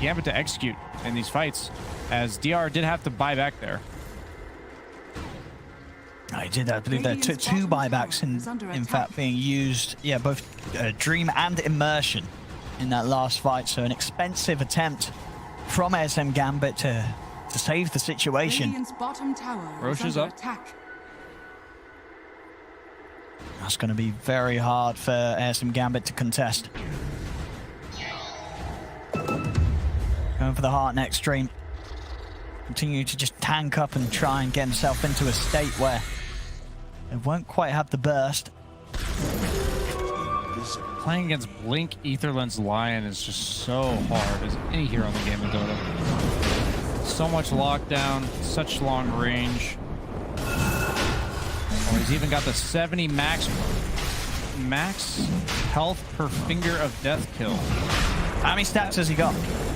Gambit to execute in these fights, as DR did have to buy back there. I did. I believe there are two buybacks in fact being used. Yeah, both Dream and Immersion in that last fight. So an expensive attempt from ASM.Gambit to save the situation. Roche is up. That's going to be very hard for ASM.Gambit to contest. Going for the heart next, Dream. continue to just tank up and try and get himself into a state where it won't quite have the burst. Playing against Blink, Etherland's Lion is just so hard as any hero in the game of Dota. So much lockdown, such long range. Oh, he's even got the 70 max health per finger of death kill. How many stats has he got?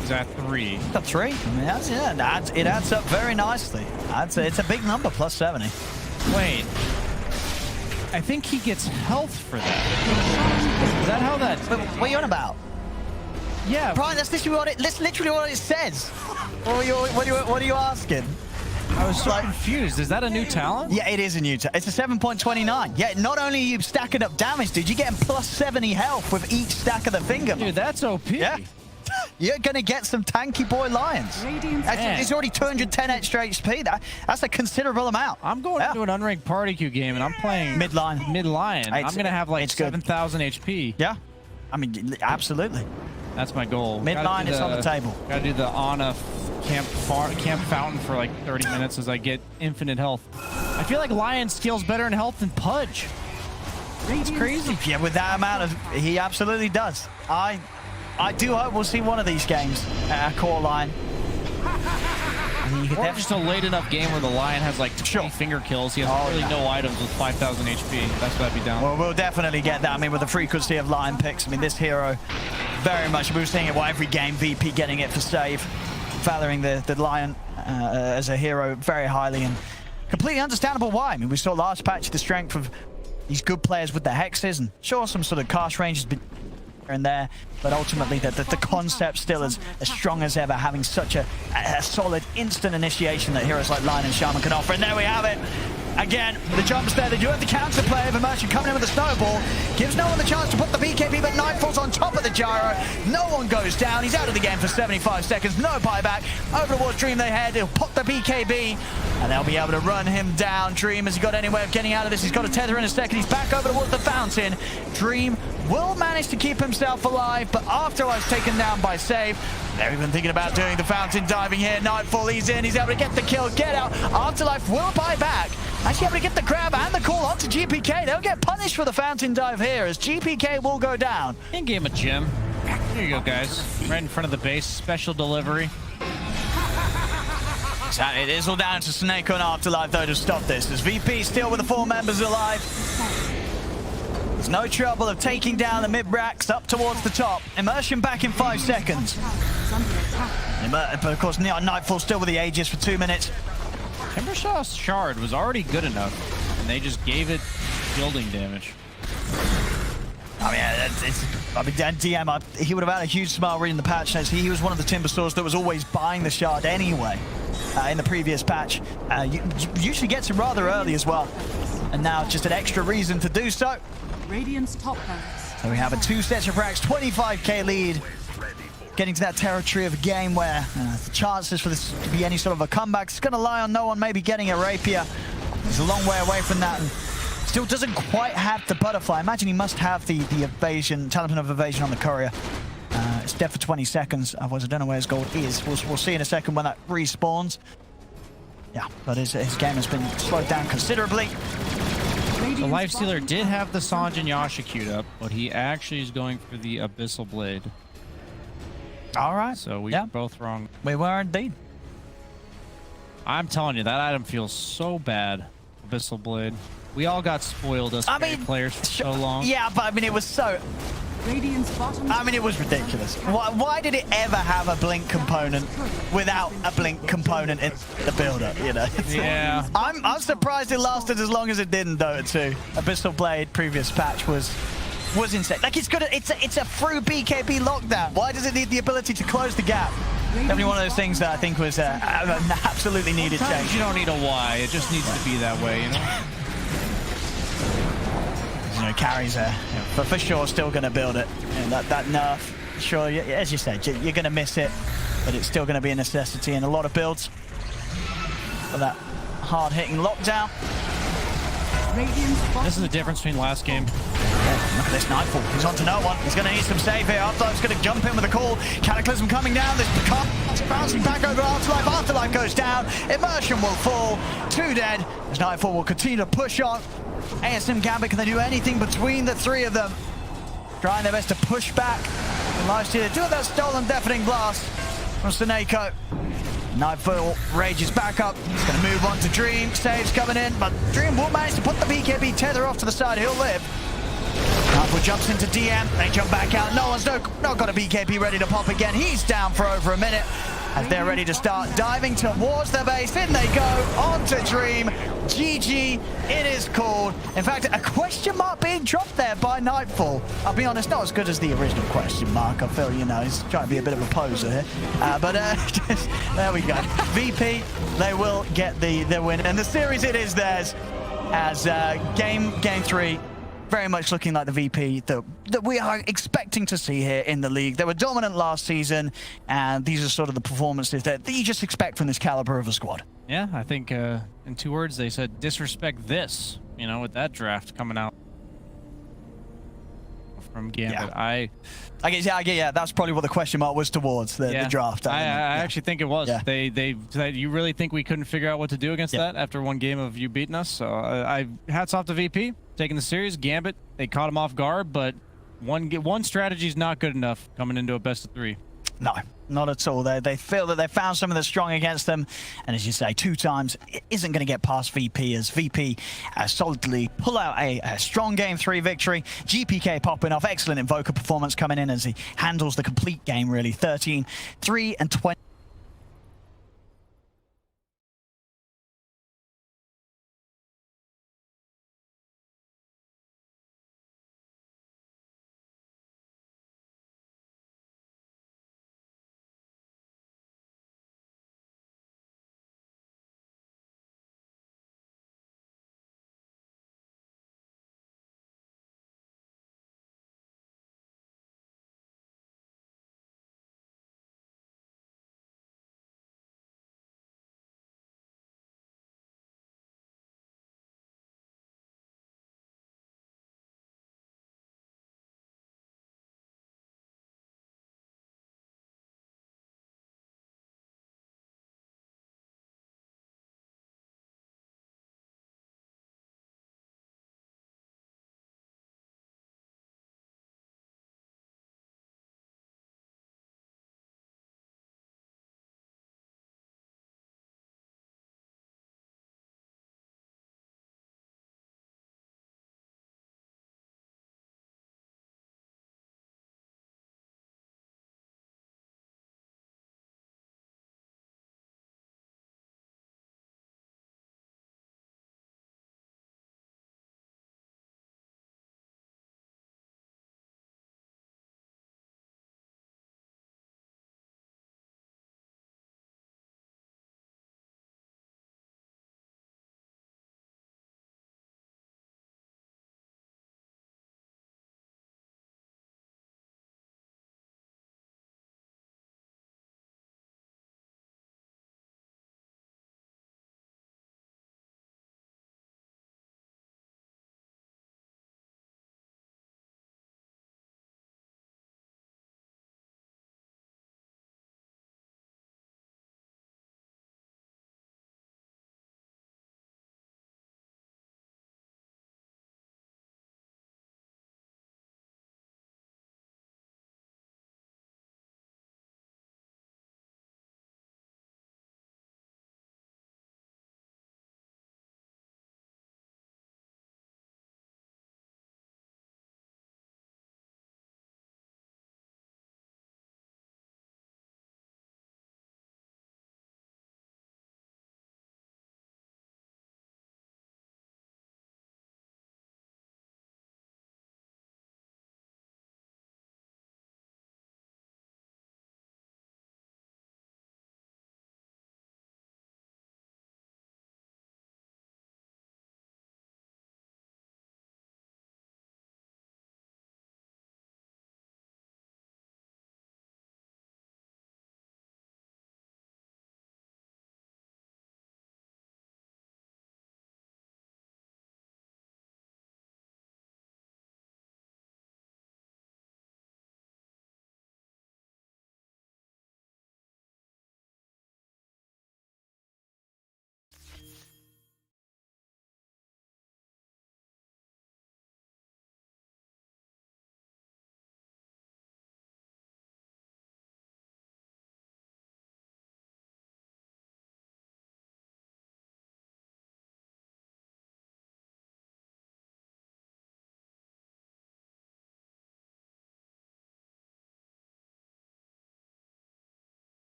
He's at 3. He's got 3? I mean, it adds up very nicely. It's a big number, plus 70. Wait. I think he gets health for that. Is that how that... What are you on about? Yeah. Brian, that's literally what it says. What are you asking? I was so confused. Is that a new talent? Yeah, it is a new talent. It's a 7.29. Yeah, not only are you stacking up damage, dude, you're getting plus 70 health with each stack of the finger. Dude, that's OP. Yeah. You're going to get some tanky boy lions. It's already 210 extra HP. That's a considerable amount. I'm going into an unranked party queue game, and I'm playing mid-line. I'm going to have like 7,000 HP. Yeah. I mean, absolutely. That's my goal. Mid-line is on the table. Got to do the Ana camp fountain for like 30 minutes as I get infinite health. I feel like Lion scales better in health than Pudge. It's crazy. Yeah, with that amount of... He absolutely does. I do hope we'll see one of these games at our core line. Or just a late enough game where the Lion has like 20 finger kills. He has really no items with 5,000 HP. That's what I'd be down. Well, we'll definitely get that. I mean, with the frequency of Lion picks, I mean, this hero very much, we were seeing it every game, VP getting it for save, valuing the Lion as a hero very highly, and completely understandable why. I mean, we saw last patch the strength of these good players with the hexes, and sure, some sort of cast range has been and there, but ultimately the concept still is as strong as ever, having such a solid instant initiation that heroes like Lion and Shaman can offer. And there we have it. Again, the jumps there. They do have the counter play of Immersion coming in with a snowball. Gives no one the chance to put the BKB, but Nightfall's on top of the gyro. No one goes down. He's out of the game for 75 seconds. No buyback. Over towards Dream they head. He'll pop the BKB, and they'll be able to run him down. Dream, has he got any way of getting out of this? He's got a tether in a second. He's back over towards the fountain. Dream will manage to keep himself alive, but Afterlife's taken down by save. They're even thinking about doing the fountain diving here. Nightfall, he's in. He's able to get the kill, get out. Afterlife will buy back. Actually able to get the grab and the call onto GPK. They'll get punished for the fountain dive here as GPK will go down. In-game a gym. Here you go, guys. Right in front of the base. Special delivery. It is all down to Snake on Afterlife, though, to stop this. As VP still with the 4 members alive. There's no trouble of taking down the mid-racks up towards the top. Immersion back in 5 seconds. But of course, Nightfall still with the Aegis for 2 minutes. Timbershaw's shard was already good enough, and they just gave it shielding damage. I mean, DM, he would have had a huge smile reading the patch notes. He was one of the Timbersaws that was always buying the shard anyway in the previous patch. Usually gets it rather early as well. And now just an extra reason to do so. Radiant's top ranks. So we have a 2 sets of racks, 25k lead. Getting to that territory of a game where the chances for this to be any sort of a comeback is going to lie on no one maybe getting a rapier. He's a long way away from that and still doesn't quite have the butterfly. I imagine he must have the evasion, talisman of evasion on the courier. It's dead for 20 seconds. Otherwise, I don't know where his gold is. We'll see in a second when that respawns. Yeah, but his game has been slowed down considerably. The Lifestealer did have the Sanj and Yasha queued up, but he actually is going for the Abyssal Blade. All right. So we were both wrong. We were indeed. I'm telling you, that item feels so bad. Abyssal Blade. We all got spoiled as players for so long. Yeah, but I mean, it was so... it was ridiculous. Why did it ever have a blink component without a blink component in the build-up, you know? Yeah. I'm surprised it lasted as long as it did in Dota 2. Abyssal Blade previous patch was insane. Like, it's good. It's a through BKB lockdown. Why does it need the ability to close the gap? Definitely one of those things that I think was an absolutely needed change. You don't need a why. It just needs to be that way, you know? Carries but for sure still going to build it. And that nerf, sure, as you said, you're going to miss it, but it's still going to be a necessity in a lot of builds for that hard-hitting lockdown. This is the difference between last game. Yeah, look at this Nightfall. He's on to no one. He's going to need some save here. Afterlife's going to jump in with a call. Cataclysm coming down. This car bouncing back over Afterlife. Afterlife goes down. Immersion will fall. 2 dead. As Nightfall will continue to push on. ASM.Gambit, can they do anything between the 3 of them? Trying their best to push back. And Lifestealer do that stolen deafening blast from Seneko. Nightfall rages back up. He's going to move on to Dream. Saves coming in, but Dream will manage to put the BKB tether off to the side. He'll live. Nightfall jumps into DM. They jump back out. No one's not got a BKB ready to pop again. He's down for over a minute. As they're ready to start diving towards their base. In they go, on to Dream. GG, it is called. In fact, a question mark being dropped there by Nightfall. I'll be honest, not as good as the original question mark. I feel, you know, he's trying to be a bit of a poser here. There we go. VP, they will get the win. And the series, it is theirs. As game 3, very much looking like the VP that we are expecting to see here in the league. They were dominant last season, and these are sort of the performances that you just expect from this caliber of a squad. Yeah, I think in 2 words they said disrespect this, you know, with that draft coming out from Gambit. Yeah. That's probably what the question mark was towards the draft. I actually think it was. Yeah. They said, you really think we couldn't figure out what to do against that after 1 game of you beating us? So I hats off to VP taking the series. Gambit, they caught him off guard, but one strategy is not good enough coming into a best of 3. No, not at all. They feel that they found something that's strong against them. And as you say, 2 times, it isn't going to get past VP as VP solidly pull out a strong game 3 victory. GPK popping off. Excellent Invoker performance coming in as he handles the complete game, really. 13, 3, and 20.